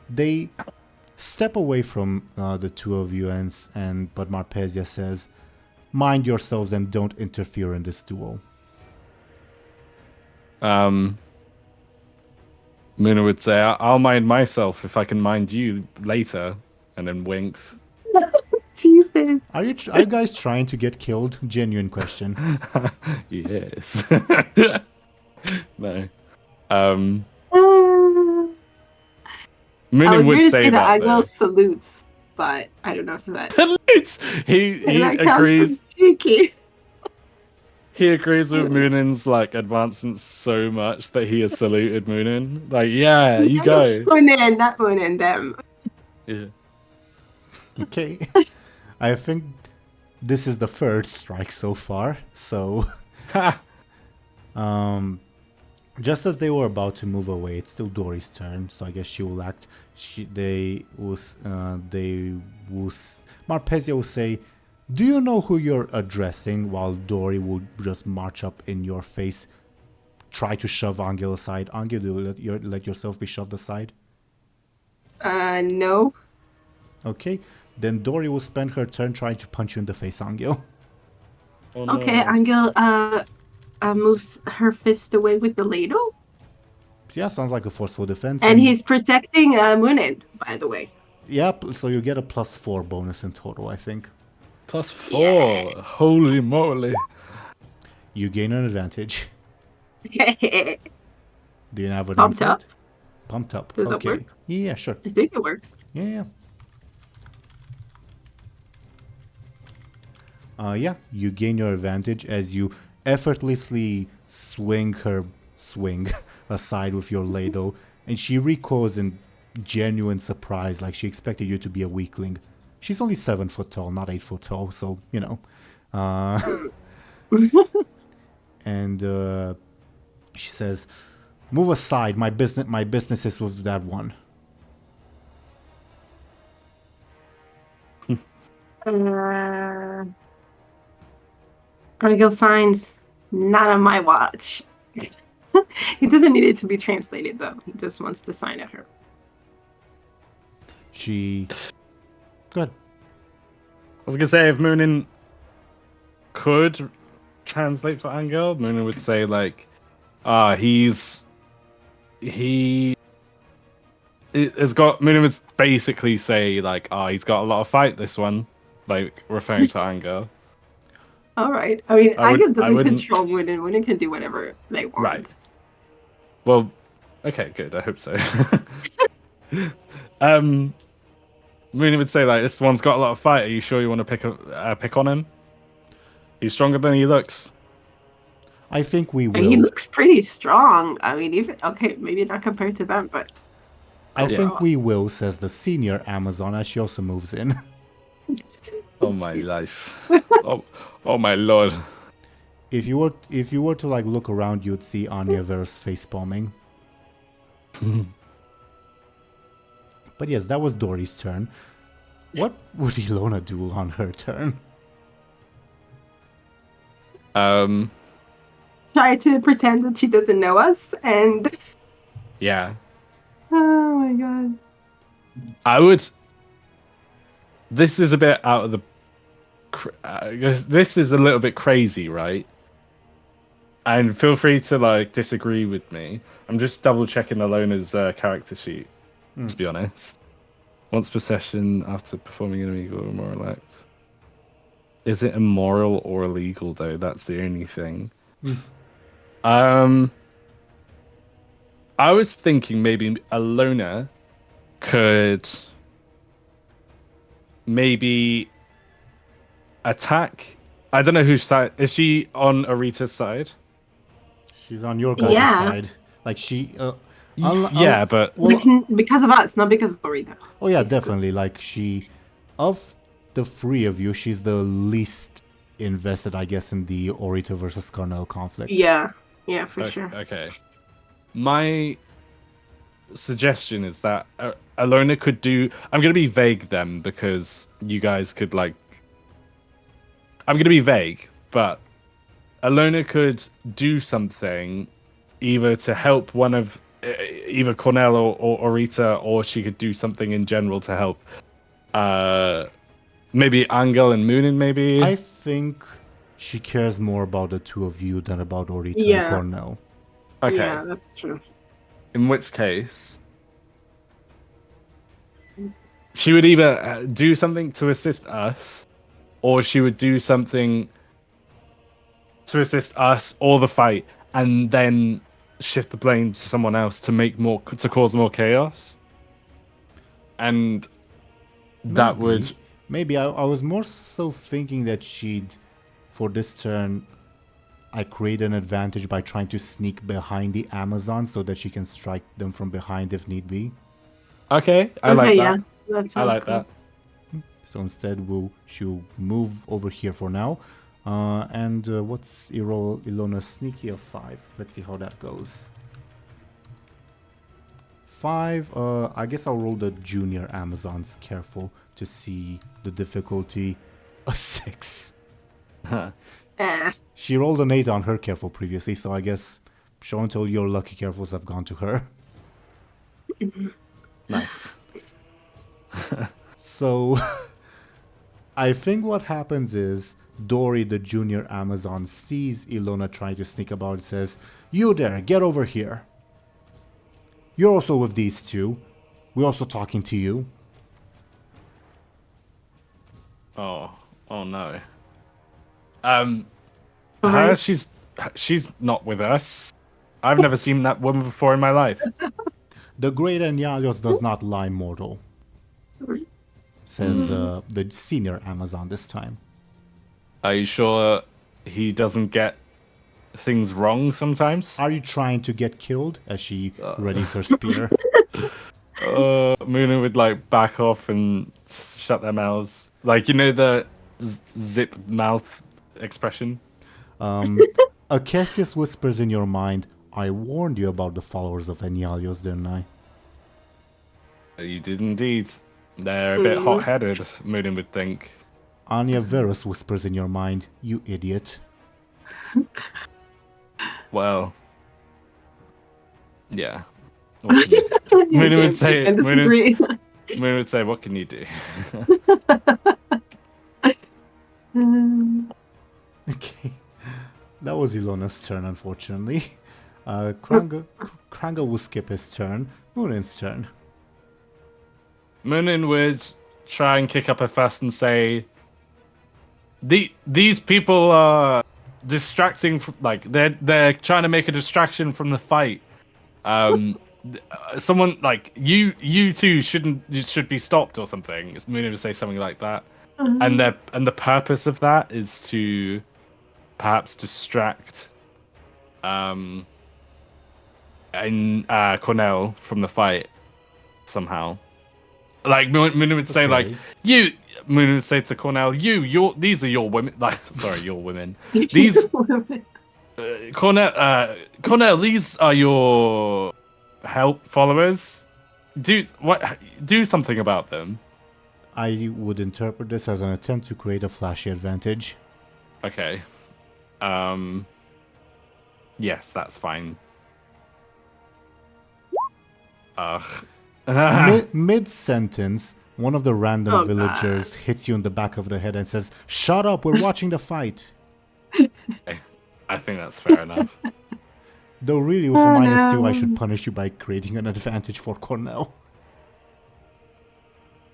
they step away from the two of you, but Marpesia says, "Mind yourselves and don't interfere in this duel." Muninn would say, "I'll mind myself if I can mind you later," and then winks. Jesus. Are you guys trying to get killed? Genuine question. Yes. No. I Muninn was would going to say say that that. Anghel Though. salutes, but I don't know if that. He that counts agrees. as cheeky. He agrees with Munin's advancements so much that he has saluted Muninn. Yeah, you go. Muninn, not Muninn, them. Yeah. Okay. I think this is the third strike so far. So, just as they were about to move away, it's still Dory's turn. So I guess she will act. Marpesia will say, "Do you know who you're addressing?" While Dory would just march up in your face, try to shove Anghel aside. Anghel, do you let yourself be shoved aside? No. Okay. Then Dory will spend her turn trying to punch you in the face, Anghel. Oh, no. Okay, Anghel moves her fist away with the ladle. Yeah, sounds like a forceful defense. And he's protecting Muninn, by the way. Yep, so you get a +4 bonus in total, I think. +4. Holy moly. You gain an advantage. I Do you have a name Pumped for up. it? Pumped up. Does that okay. work? Yeah, sure. think it works. Yeah. Yeah, you gain your advantage as you effortlessly swing her aside with your ladle, and she recoils in genuine surprise, like she expected you to be a weakling. She's only 7 foot tall, not 8 foot tall, so you know. And she says, "Move aside. My business is with that one." Anghel signs, not on my watch. He doesn't need it to be translated, though. He just wants to sign at her. She... Good. I was gonna say if Muninn could translate for Anghel, Muninn would say like, Muninn would basically say like, he's got a lot of fight this one, like referring to Anghel. All right. I mean, Anghel doesn't wouldn't- control Muninn. Muninn can do whatever they want. Right. Well, okay, good. I hope so. Muninn would say like, this one's got a lot of fight. Are you sure you want to pick on him? He's stronger than he looks. I think we I will. mean, he looks pretty strong. I mean, even okay, maybe not compared to them, but I think we will, says the senior Amazon as she also moves in. Oh my life. Oh my lord. If you were to like look around, you'd see Anya Ver's face palming. But yes, that was Dory's turn. What would Illona do on her turn? try to pretend that she doesn't know us, and Yeah. oh my god. I would. This is a bit out of the. This is a little bit crazy, right? And feel free to like disagree with me. I'm just double checking Illona's character sheet, to be honest. Once per session after performing an illegal or immoral act. Is it immoral or illegal though? That's the only thing. I was thinking maybe Illona could maybe attack. I don't know whose side is she on. Arita's side. She's on your guys' Yeah. side. Like she. Yeah, but Well, Because of us, not because of Orita. oh yeah, definitely. Like she, of the three of you, she's the least invested, I guess, in the Orita versus Carnell conflict. Yeah, for okay, sure. okay. My suggestion is that Illona could do. I'm gonna be vague then because you guys could like. I'm gonna be vague, but Illona could do something, either to help one of either Cornell or Orita, or she could do something in general to help. Maybe Anghel and Muninn, maybe. I think she cares more about the two of you than about Orita Yeah. and Cornell. Okay. Yeah, that's true. In which case, she would either do something to assist us, or she would do something to assist us or the fight, and then shift the blame to someone else to cause more chaos. And that would. Maybe I was more so thinking that she'd, for this turn, I create an advantage by trying to sneak behind the Amazon so that she can strike them from behind if need be. Okay, I like yeah, that. that I sounds like cool. that. So instead, she'll move over here for now. And what's Illona's sneaky of 5? Let's see how that goes. 5. I guess I'll roll the junior Amazons careful to see the difficulty. A 6. She rolled an 8 on her careful previously, so I guess Show&Tell your lucky carefuls have gone to her. Nice. So I think what happens is Dory, the junior Amazon, sees Illona trying to sneak about and says, "You there, get over here." You're also with these two. We're also talking to you. Oh no. Alright. Her, she's not with us. I've never seen that woman before in my life. The great Anyalios does not lie mortal, says the senior Amazon this time. Are you sure he doesn't get things wrong sometimes? Are you trying to get killed? As she readies her spear. Muninn would like back off and shut their mouths. Like, you know the zip mouth expression? Acacius whispers in your mind, I warned you about the followers of Anyalios, didn't I? You did indeed. They're a bit hot-headed, Muninn would think. Anya Verus whispers in your mind, you idiot. Well, yeah. Muninn would say, Muninn would say, what can you do? Okay. That was Illona's turn, unfortunately. Kranga will skip his turn. Muninn's turn. Muninn would try and kick up a fuss and say, these people are distracting from, like, they're trying to make a distraction from the fight. Someone like you two should be stopped or something. Muninn would say something like that. And the purpose of that is to perhaps distract Cornell from the fight somehow. Like Muninn would say, like, Muninn would say to Cornell, these are your women. Like, sorry, your women. These Cornell, these are your followers. Do something about them. I would interpret this as an attempt to create a flashy advantage. Okay. Yes, that's fine. Mid-sentence, one of the random villagers hits you in the back of the head and says, shut up, we're watching the fight. Okay. I think that's fair enough. Though really, with a -2, I should punish you by creating an advantage for Cornell.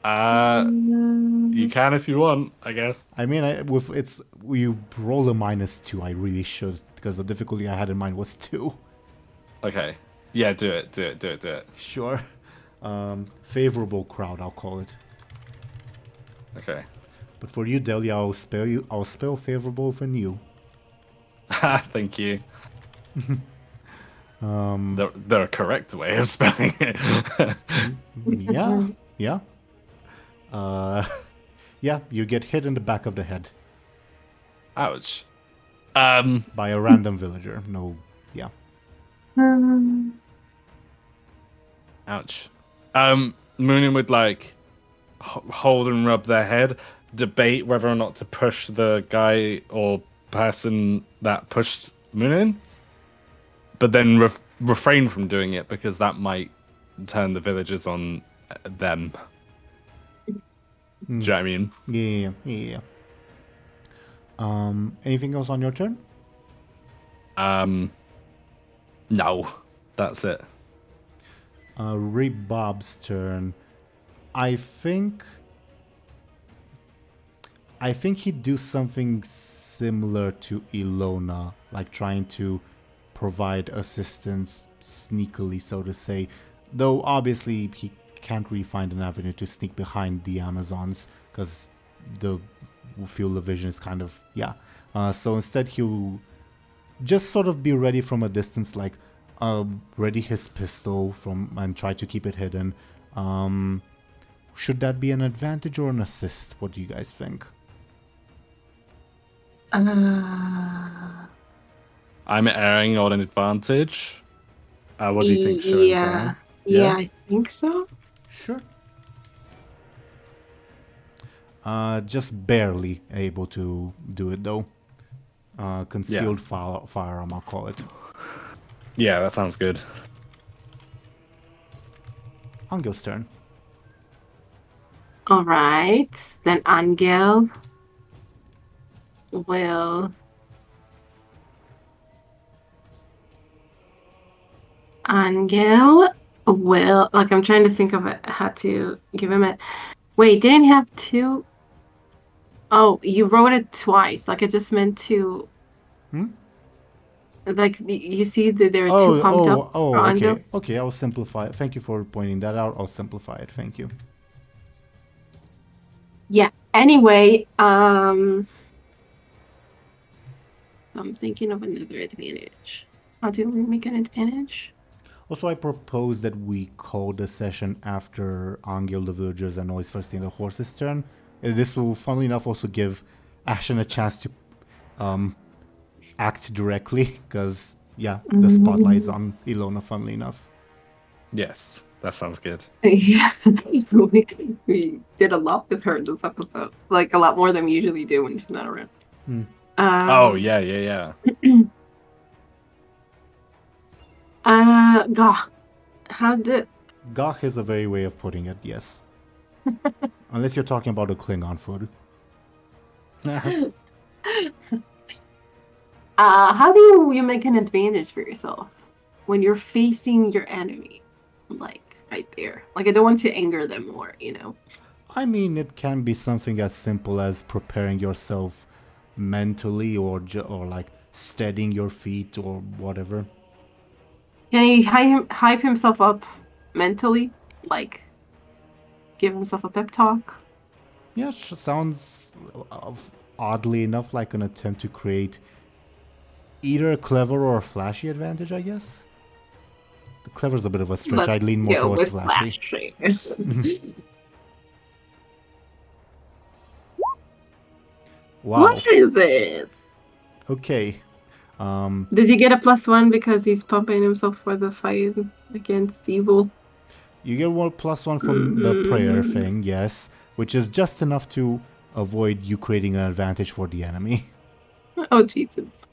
You can if you want, I guess. I mean, you roll a -2, I really should, because the difficulty I had in mind was 2. Okay. Yeah, do it. Sure. Favorable crowd, I'll call it. Okay. But for you, Delia, I'll spell favorable for you. Thank you. The correct way of spelling it. Yeah. Yeah, you get hit in the back of the head. Ouch. By a random villager. No, yeah. Ouch. Muninn would like hold and rub their head, debate whether or not to push the guy or person that pushed Muninn, but then refrain from doing it because that might turn the villagers on them. Do you know what I mean? Yeah. Anything else on your turn? No. That's it. Rebob's turn. I think he'd do something similar to Illona, like trying to provide assistance sneakily, so to say. Though obviously he can't really find an avenue to sneak behind the Amazons because the field of vision is kind of so instead he'll just sort of be ready from a distance, like ready his pistol and try to keep it hidden. Should that be an advantage or an assist? What do you guys think? I'm erring on an advantage. What do you think, Show&Tell? Yeah, I think so. Sure. Just barely able to do it though. Concealed firearm, I'll call it. Yeah, that sounds good. Angel's turn. All right, then Anghel will Well, like I'm trying to think of how to give him it. Wait, didn't he have two? Oh, you wrote it twice. Like I just meant to. Like you see that there are two pumped up for Anghel. Okay. Okay, I'll simplify it. Thank you for pointing that out. I'll simplify it. Thank you. Yeah. Anyway, I'm thinking of another advantage. How do we make an advantage? Also, I propose that we call the session after Anghel, the villagers, and Noise first in the horse's turn. This will, funnily enough, also give Ashen a chance to act directly, because, yeah, the spotlight's on Illona, funnily enough. Yes, that sounds good. Yeah, we did a lot with her this episode. Like a lot more than we usually do when she's not around. Oh, yeah. Gah. How did... Gah is a very way of putting it, yes. Unless you're talking about a Klingon food. How do you make an advantage for yourself when you're facing your enemy? Like, right there. Like, I don't want to anger them more, you know? I mean, it can be something as simple as preparing yourself mentally or like steadying your feet or whatever. Can he hype himself up mentally? Like, give himself a pep talk? Yeah, sounds oddly enough like an attempt to create either a clever or a flashy advantage, I guess. The clever's a bit of a stretch. I'd lean more towards flashy. Wow. What is it? Okay. Does he get a +1 because he's pumping himself for the fight against evil? You get 1+1 from the prayer thing, yes, which is just enough to avoid you creating an advantage for the enemy. Oh, Jesus.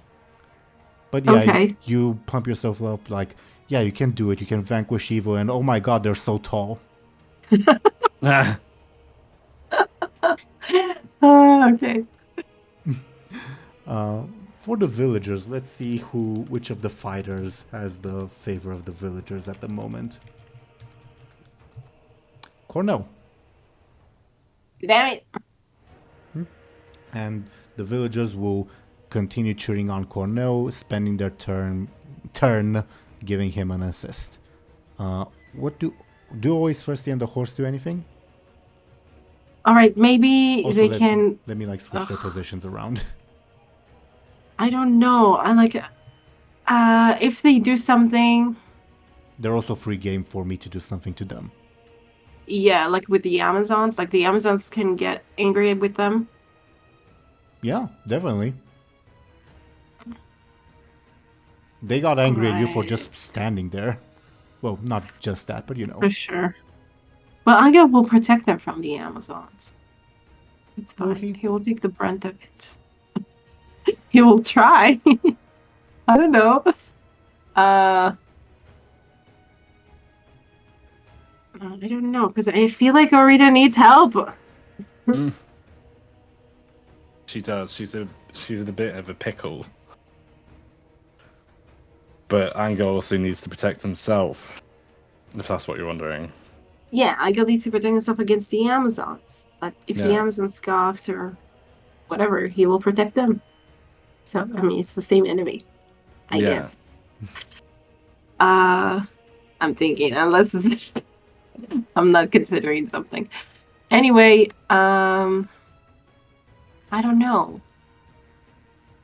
But yeah, Okay. you pump yourself up like, yeah, you can do it. You can vanquish evil, and oh my god, they're so tall. Okay. For the villagers, let's see which of the fighters has the favor of the villagers at the moment. Cornell. Damn it. And the villagers will continue cheering on Cornell, spending their turn giving him an assist. What do always Thirsty and the horse do anything? All right, maybe Also, they can... Let me like switch their positions around. I don't know. I like... if they do something... They're also free game for me to do something to them. Yeah, like with the Amazons. Like the Amazons can get angry with them. Yeah, definitely. They got angry at you for just standing there. Well, not just that, but you know. For sure. Well, Anghel will protect them from the Amazons. It's Will fine. he? He will take the brunt of it. He will try. I don't know. I don't know, because I feel like Orita needs help. She does. She's a bit of a pickle. But Anghel also needs to protect himself, if that's what you're wondering. Yeah, Anghel needs to protect himself against the Amazons. But if the Amazons go after whatever, he will protect them. So, I mean, it's the same enemy, I guess. I'm thinking, unless it's... I'm not considering something. Anyway, I don't know.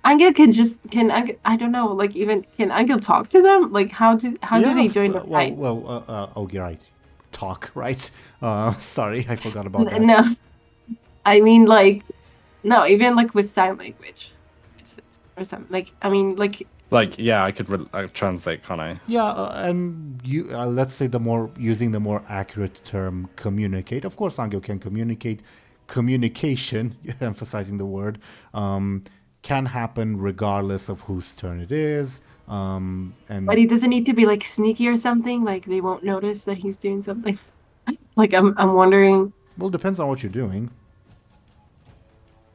Anghel I don't know, like even can Anghel talk to them? Like how do they join the fight? Oh, you're right. Talk, right? Sorry, I forgot about that. No, I mean like, no, even like with sign language, or something. Like I mean like. Like yeah, I could translate, can't I? Yeah, and you let's say using the more accurate term, communicate. Of course, Anghel can communicate. Communication, emphasizing the word, can happen regardless of whose turn it is. But he doesn't need to be like sneaky or something. Like they won't notice that he's doing something. Like I'm wondering. Well, depends on what you're doing.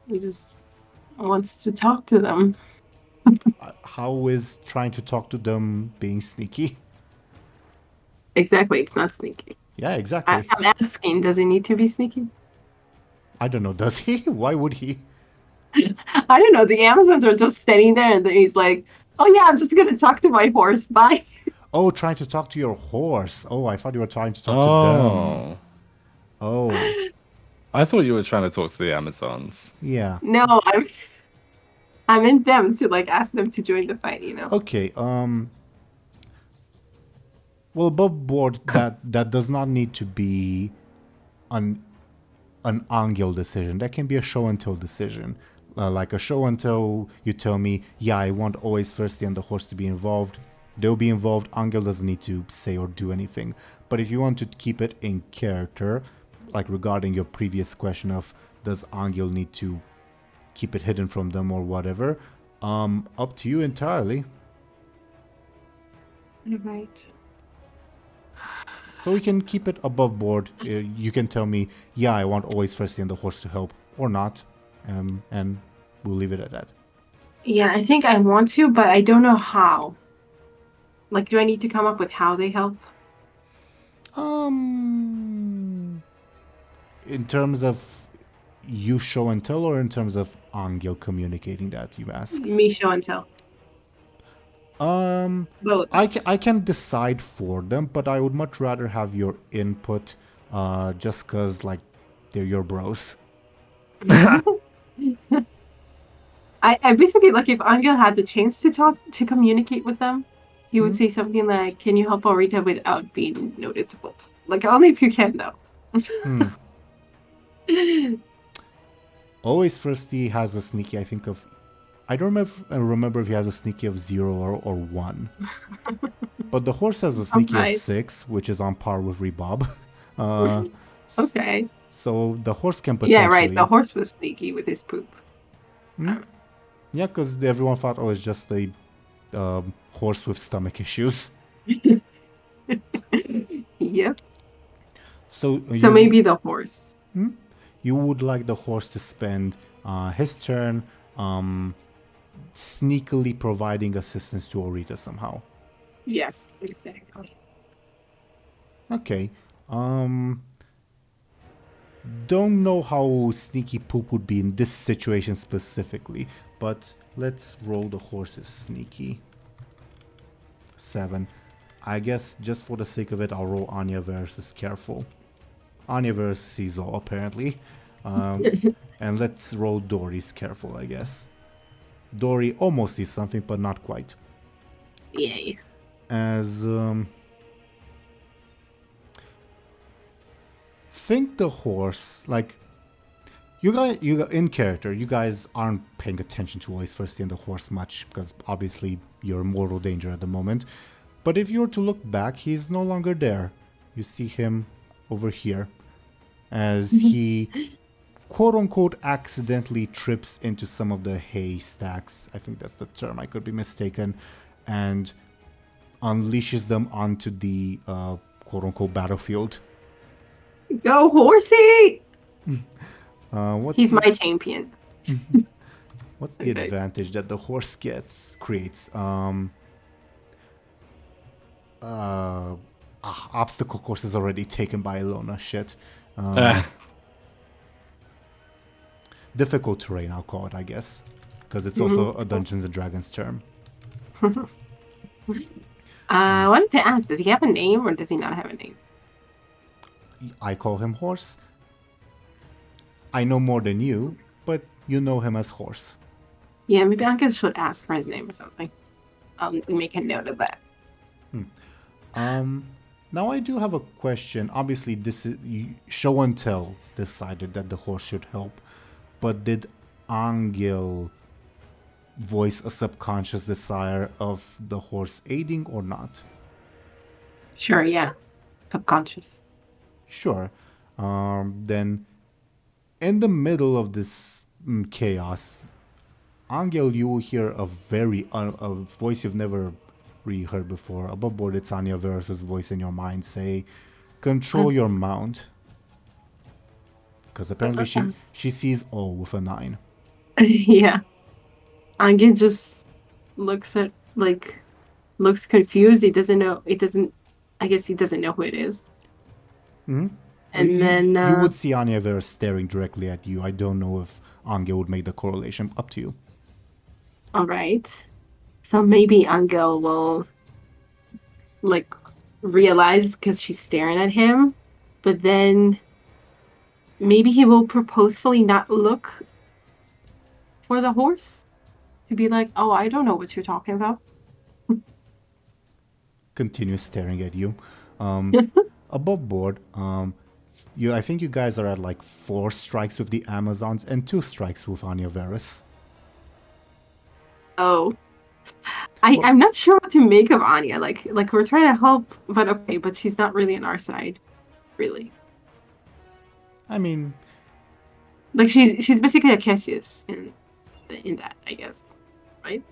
He just wants to talk to them. How is trying to talk to them being sneaky? Exactly, it's not sneaky. Yeah, exactly. I'm asking, does it need to be sneaky? I don't know. Does he? Why would he? I don't know. The Amazons are just standing there, and then he's like, "Oh yeah, I'm just gonna talk to my horse. Bye." Oh, trying to talk to your horse. Oh, I thought you were trying to talk to them. Oh, I thought you were trying to talk to the Amazons. yeah. No, I'm in them to like ask them to join the fight. Okay. Well, above board, that does not need to be an Anghel decision. That can be a show-and-tell decision. Like a show-and-tell, you tell me, yeah, I want always Thirsty and the horse to be involved. They'll be involved. Anghel doesn't need to say or do anything. But if you want to keep it in character, like regarding your previous question of does Anghel need to keep it hidden from them or whatever, up to you entirely. Right. So we can keep it above board. You can tell me, yeah, I want always Thirsty and the horse to help, or not, and we'll leave it at that. Yeah, I think I want to, but I don't know how. Like, do I need to come up with how they help? In terms of you show and tell, or in terms of Anghel communicating that, you ask? Me show and tell. Both. I can decide for them, but I would much rather have your input, just cause like they're your bros. I basically, like, if Angel had the chance to communicate with them, he would say something like, "Can you help Aurita without being noticeable?" Like, only if you can, though. Always Thirsty has a sneaky, I think of... I don't remember if he has a sneaky of 0 or 1. But the horse has a sneaky of 6, which is on par with Rebob. Okay. So the horse can potentially... Yeah, right. The horse was sneaky with his poop. Yeah, because everyone thought, oh, it's just a horse with stomach issues. Yep. So maybe the horse. You would like the horse to spend his turn sneakily providing assistance to Aurita somehow. Yes, exactly. Okay. Don't know how sneaky poop would be in this situation specifically, but let's roll the horse's sneaky. 7. I guess just for the sake of it, I'll roll Anya versus careful. Anya versus Caesar, apparently. And let's roll Dory's careful, I guess. Dory almost sees something, but not quite. Yay. As think the horse, like you guys in character, you guys aren't paying attention to Always Thirsty and the horse much because obviously you're in mortal danger at the moment. But if you were to look back, he's no longer there. You see him over here as he quote-unquote accidentally trips into some of the hay stacks. I think that's the term, I could be mistaken, and unleashes them onto the quote-unquote battlefield. Go horsey! He's my the champion. What's the advantage that the horse creates? Obstacle course is already taken by Illona. Shit. Difficult terrain, I'll call it, I guess, because it's also a Dungeons and Dragons term. I wanted to ask, does he have a name or does he not have a name? I call him Horse. I know more than you, but you know him as Horse. Yeah, maybe I should ask for his name or something. Make a note of that. Now I do have a question. Obviously, this is Show&Tell decided that the horse should help, but did Anghel voice a subconscious desire of the horse aiding or not? Sure, yeah. Subconscious. Sure. Then, in the middle of this chaos, Anghel, you will hear a voice you've never really heard before. Above board, it's Anya Versa's voice in your mind say, "Control your mount." Because apparently she sees all with a 9. Yeah. Angel just looks confused. He doesn't know. He doesn't I guess he doesn't know who it is. Hmm? And then you would see Anya Vera staring directly at you. I don't know if Anghel would make the correlation. Up to you. all right. So maybe Anghel will like realize because she's staring at him, but then maybe he will purposefully not look for the horse to be like, "Oh, I don't know what you're talking about." Continue staring at you. Above board, I think you guys are at like 4 strikes with the Amazons and 2 strikes with Anya Veris. Oh, I'm not sure what to make of Anya. Like we're trying to help, but okay, but she's not really on our side, really. I mean, like she's basically a Cassius in that, I guess, right?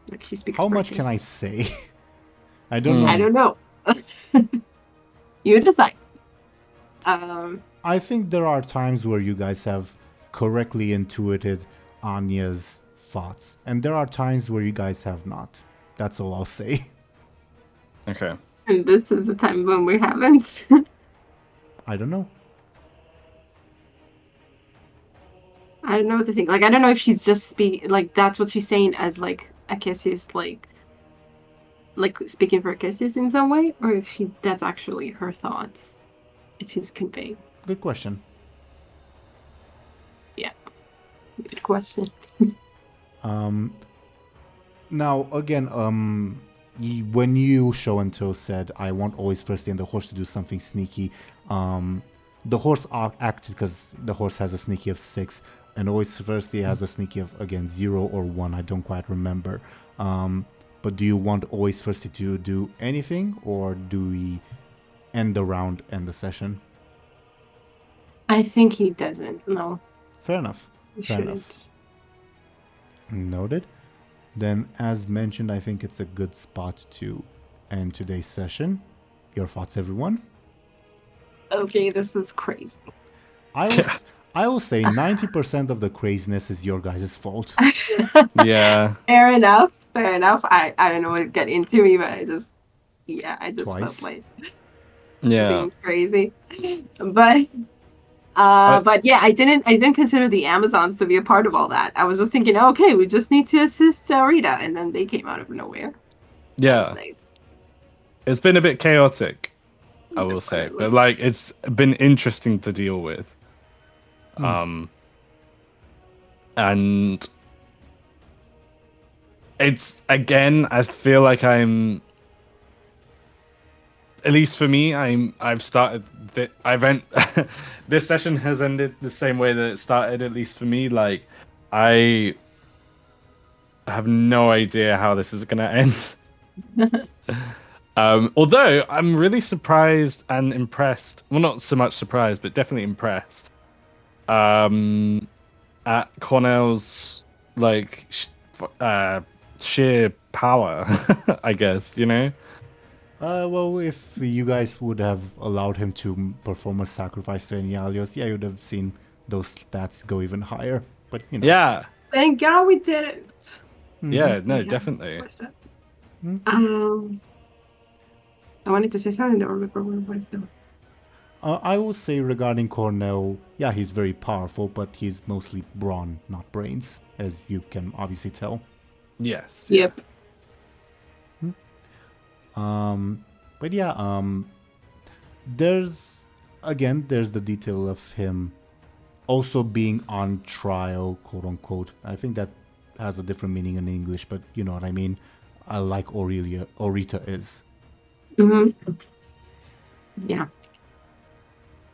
Like she speaks. how much Spanish. can I say? I don't know. I don't know. You decide. I think there are times where you guys have correctly intuited Anya's thoughts, and there are times where you guys have not. That's all I'll say. Okay. And this is the time when we haven't. I don't know. I don't know what to think. Like I don't know if she's just like that's what she's saying as like a Cassius like speaking for Cassius in some way, or if that's actually her thoughts that she's conveying. Good question. Yeah. Good question. Now, again, when you Show&Tell said, I want always first and the horse to do something sneaky, the horse acted because the horse has a sneaky of 6, and always firstly has a sneaky of, again, 0 or 1, I don't quite remember. But do you want always firstly to do anything, or do we end the round, end the session? I think he doesn't. No. Fair enough. He Fair shouldn't. enough. Noted. Then, as mentioned, I think it's a good spot to end today's session. Your thoughts, everyone? Okay, this is crazy. I will say 90% of the craziness is your guys' fault. Yeah. Fair enough. Fair enough. I don't know what to get into me, but I just Twice. felt like Yeah. being crazy. But yeah, I didn't consider the Amazons to be a part of all that. I was just thinking, okay, we just need to assist Rita, and then they came out of nowhere. Yeah. Nice. It's been a bit chaotic, I will say, Definitely. but like it's been interesting to deal with. And it's again, I feel like I'm, at least for me, I've started the event. This session has ended the same way that it started, at least for me. Like I have no idea how this is gonna end. Although I'm really surprised and impressed. Well, not so much surprised, but definitely impressed. At Cornell's like sheer power, I guess, you know. Well, if you guys would have allowed him to perform a sacrifice to any Alios, yeah, you would have seen those stats go even higher. But you know, Yeah, Thank God we didn't. yeah, no, Yeah, definitely. what's that? I wanted to say something. I don't remember what it was though. I will say regarding Cornell, yeah, he's very powerful, but he's mostly brawn, not brains, as you can obviously tell. Yes. Yep. But yeah, there's the detail of him also being on trial, quote unquote. I think that has a different meaning in English, but you know what I mean. Like Orita is. Mm-hmm. Yeah.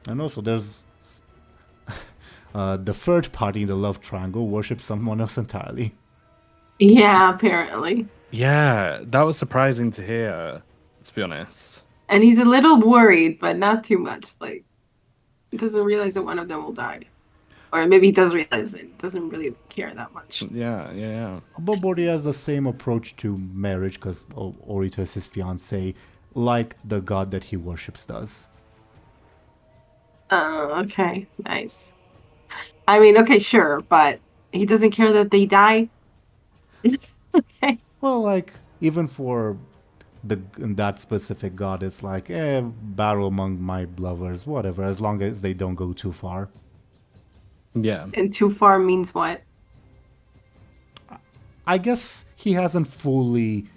And also there's the third party in the love triangle worships someone else entirely. Yeah, apparently. Yeah, that was surprising to hear, to be honest. And he's a little worried, but not too much. Like, he doesn't realize that one of them will die. Or maybe he does realize it. Doesn't really care that much. Yeah. But Bordy has the same approach to marriage because Orita is his fiancée, like the god that he worships does. Oh, okay. Nice. I mean, okay, sure, but he doesn't care that they die? Okay. Well, like, even for that specific god, it's like, battle among my lovers, whatever, as long as they don't go too far. Yeah. And too far means what? I guess he hasn't fully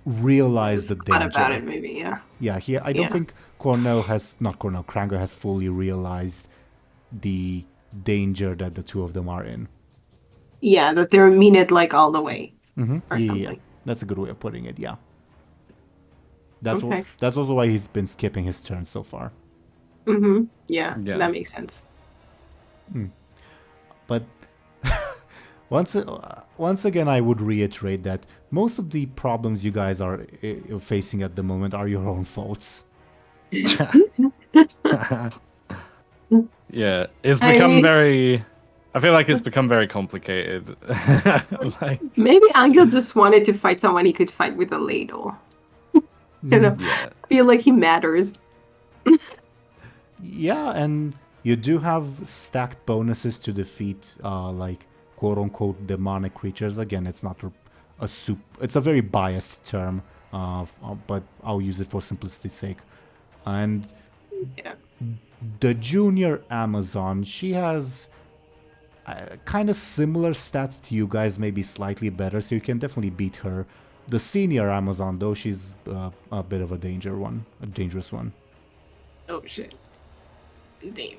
realized the danger. Thought about it, maybe, yeah. Yeah, I don't think Kranger has fully realized the danger that the two of them are in. Yeah, that they're mean it like all the way. Or Yeah, something. that's a good way of putting it. Yeah, Okay. that's also why he's been skipping his turn so far. Yeah, Yeah. that makes sense. But once again, I would reiterate that most of the problems you guys are facing at the moment are your own faults. Yeah, it's become very. I feel like it's become very complicated. Like, Maybe Anghel just wanted to fight someone he could fight with a ladle. You know, yeah, feel like he matters. Yeah, and you do have stacked bonuses to defeat, like quote-unquote demonic creatures. Again, it's not it's a very biased term, but I'll use it for simplicity's sake. And Yeah. the junior Amazon, she has kind of similar stats to you guys, maybe slightly better, so you can definitely beat her. The senior Amazon, though, she's a bit of a dangerous one. Oh shit. Damn.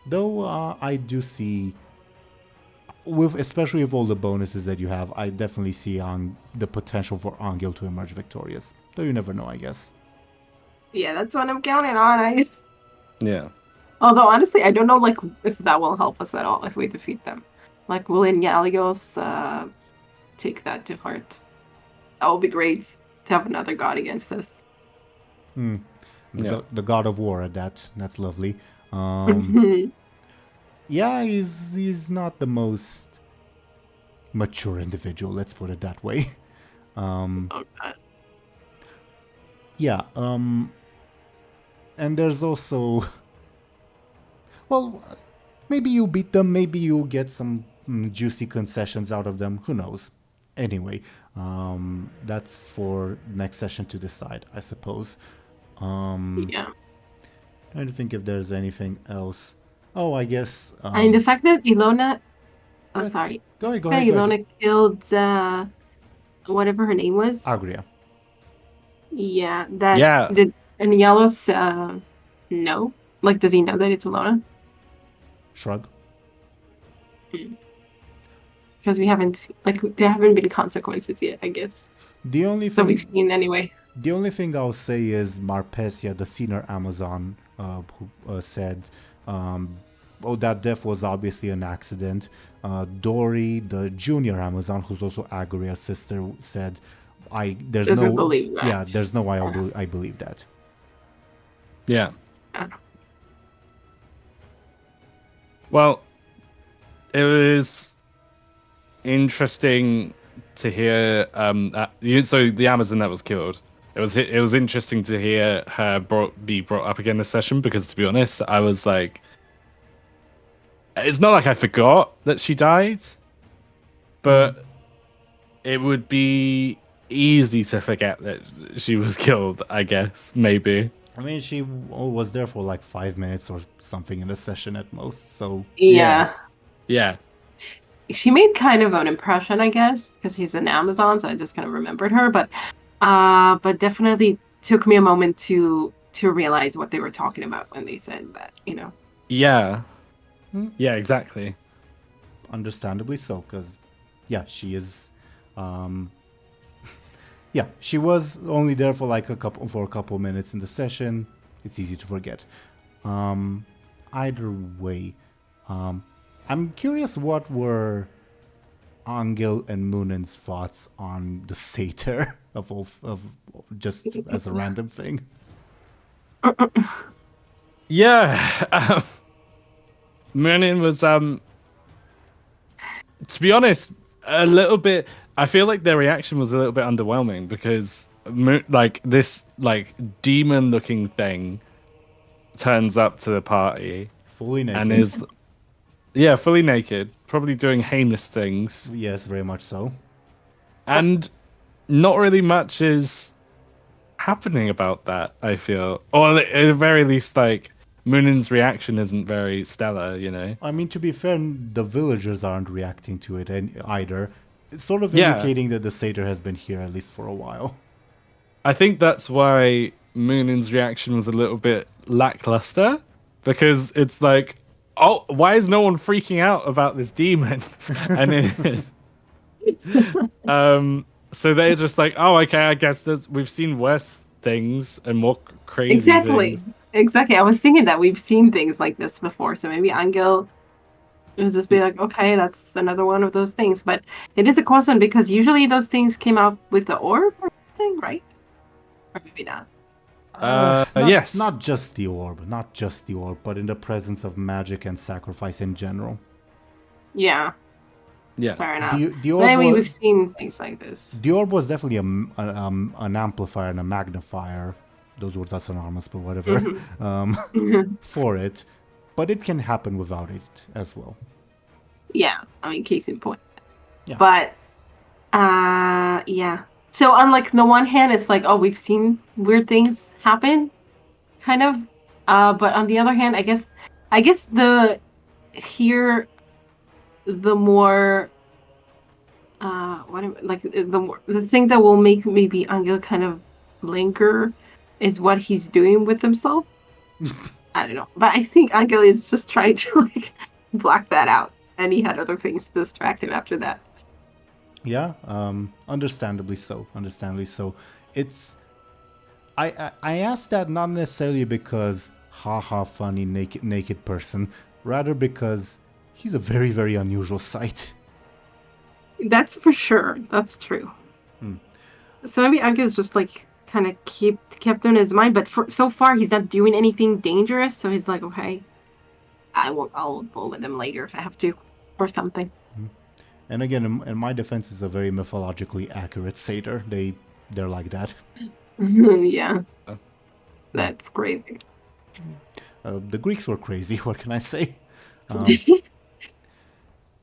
Though I do see, especially with all the bonuses that you have, I definitely see the potential for Anghel to emerge victorious. Though you never know, I guess. Yeah, that's what I'm counting on. yeah. Although honestly, I don't know like if that will help us at all if we defeat them. Like, will Inyalios take that to heart? That would be great to have another god against us. The god of war at that. That's lovely. Yeah, he's not the most mature individual, let's put it that way. Okay. Yeah, and there's also, well, maybe you beat them, maybe you get some juicy concessions out of them, who knows. Anyway, that's for next session to decide, I suppose. Yeah. Trying to think if there's anything else. Oh, I guess. I mean, the fact that Illona... Oh, ahead. sorry. Go ahead. That Illona killed whatever her name was. Agria. Yeah. That Yeah. Did Anyalos know? Like, does he know that it's Illona? Shrug. Because we haven't... Like, there haven't been consequences yet, I guess. The only That we've thing. seen anyway. The only thing I'll say is Marpesia, the senior Amazon, who said, "Oh, that death was obviously an accident." Dory, the junior Amazon, who's also Agria's sister, said, "There's Doesn't no, believe that. yeah, there's no way I believe that." Yeah. Yeah. Well, it was interesting to hear. So the Amazon that was killed. It was interesting to hear her be brought up again this session, because to be honest, I was like, it's not like I forgot that she died, but it would be easy to forget that she was killed, I guess, maybe. I mean, she was there for like 5 minutes or something in the session at most, so... Yeah. Yeah. She made kind of an impression, I guess, because she's an Amazon, so I just kind of remembered her, but definitely took me a moment to realize what they were talking about when they said that, you know. Yeah. Yeah, exactly. Understandably so, because, yeah, she is... yeah, she was only there for like a couple minutes in the session. It's easy to forget. Either way, I'm curious what were Anghel and Muninn's thoughts on the satyr of just as a random thing. Yeah. Muninn was to be honest, a little bit. I feel like their reaction was a little bit underwhelming, because like this demon-looking thing turns up to the party Fully naked. and is fully naked, probably doing heinous things. Yes, very much so. And not really much is happening about that, I feel. Or at the very least, like, Munin's reaction isn't very stellar, you know? I mean, to be fair, the villagers aren't reacting to it either. It's sort of Yeah. indicating that the satyr has been here at least for a while. I think that's why Munin's reaction was a little bit lackluster, because it's like, oh, why is no one freaking out about this demon? And then, so they're just like, oh, okay, I guess we've seen worse things and more crazy Exactly. things. Exactly. I was thinking that we've seen things like this before, so maybe Anghel will just be like, okay, that's another one of those things. But it is a question because usually those things came out with the orb or something, right? Or maybe not. Yes. Not just the orb, but in the presence of magic and sacrifice in general. Yeah, Yeah. fair enough. The orb Maybe was, we've seen things like this. the orb was definitely an amplifier and a magnifier. Those words are synonymous, but whatever. For it, but it can happen without it as well. Yeah, I mean, case in point. Yeah. But, yeah. So on like the one hand, it's like, oh, we've seen weird things happen, kind of. But on the other hand, I guess the more the thing that will make maybe Anghel kind of linger is what he's doing with himself. I don't know, but I think Anghel is just trying to like block that out, and he had other things to distract him after that. Yeah, understandably so. It's I asked that not necessarily because haha funny naked person, rather because he's a very, very unusual sight. That's for sure. That's true. So maybe Angel's just like kind of kept in his mind, but so far he's not doing anything dangerous. So he's like, okay, I'll bullet them later if I have to, or something. And again, in my defense, is a very mythologically accurate satyr. They're like that. Yeah, that's crazy. The Greeks were crazy. What can I say?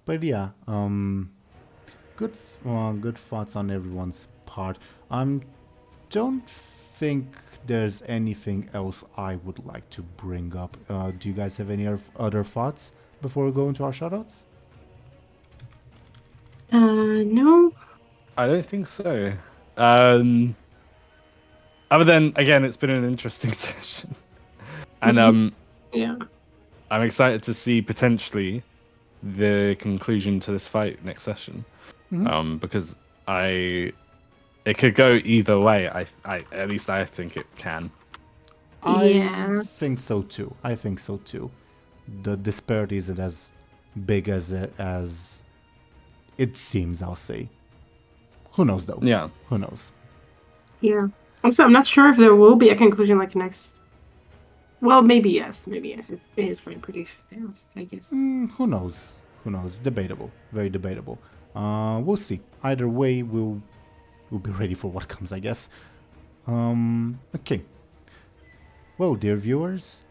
But yeah, good thoughts on everyone's part. Don't think there's anything else I would like to bring up. Do you guys have any other thoughts before we go into our shoutouts? No. I don't think so. Other than, again, it's been an interesting session. And Yeah. I'm excited to see potentially the conclusion to this fight next session. Because it could go either way. I at least I think it can. Yeah. I think so too. The disparity isn't as big as it seems, I'll say. Who knows though? Yeah. Who knows? Yeah. Also, I'm not sure if there will be a conclusion like next. Well, maybe yes. It is pretty fast, I guess. Who knows? Debatable. Very debatable. We'll see. Either way, we'll be ready for what comes, I guess. Okay. Well, dear viewers,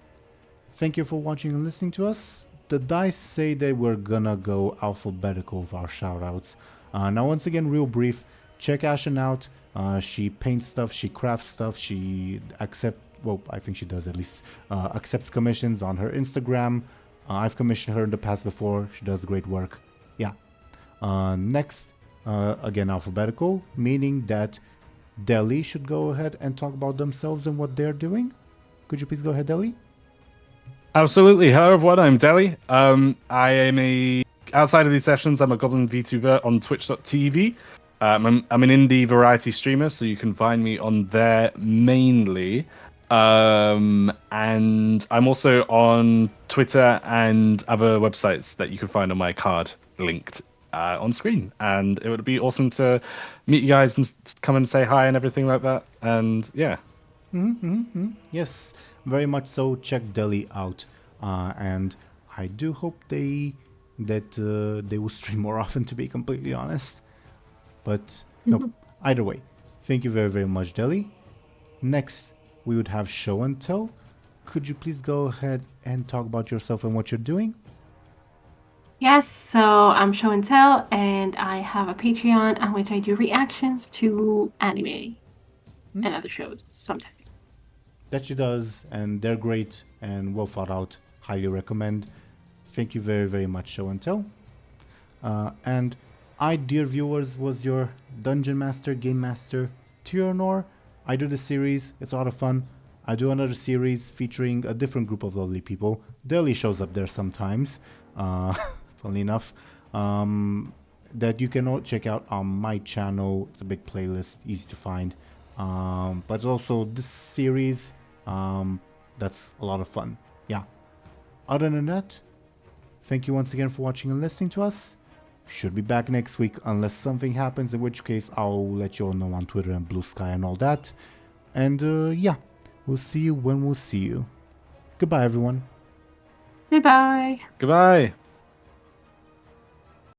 thank you for watching and listening to us. The dice say that we're gonna go alphabetical with our shoutouts. Now, once again, real brief. Check Ashen out. She paints stuff. She crafts stuff. She I think she does at least. Accepts commissions on her Instagram. I've commissioned her in the past before. She does great work. Yeah. Next, again, alphabetical, meaning that Dely should go ahead and talk about themselves and what they're doing. Could you please go ahead, Dely? Absolutely. Hello, everyone. I'm Dely. I am outside of these sessions, I'm a Goblin VTuber on Twitch.tv. I'm an indie variety streamer, so you can find me on there mainly. And I'm also on Twitter and other websites that you can find on my card linked on screen. And it would be awesome to meet you guys and come and say hi and everything like that. And yeah. Yes, very much so. Check Dely out. And I do hope they will stream more often, to be completely honest. But no, either way, thank you very, very much, Dely. Next, we would have Show&Tell. Could you please go ahead and talk about yourself and what you're doing? Yes, so I'm Show&Tell, and I have a Patreon on which I do reactions to anime and other shows sometimes. That she does, and they're great and well thought out. Highly recommend. Thank you very, very much, Show and Tell. And I, dear viewers, was your Dungeon Master, Game Master, Teeironor. I do this series, it's a lot of fun. I do another series featuring a different group of lovely people. Dely shows up there sometimes, funnily enough, that you can all check out on my channel. It's a big playlist, easy to find. But also this series, that's a lot of fun. Yeah. Other than that, thank you once again for watching and listening to us. Should be back next week unless something happens, in which case I'll let you all know on Twitter and Blue Sky and all that. And yeah, we'll see you when we'll see you. Goodbye, everyone. Goodbye. Goodbye.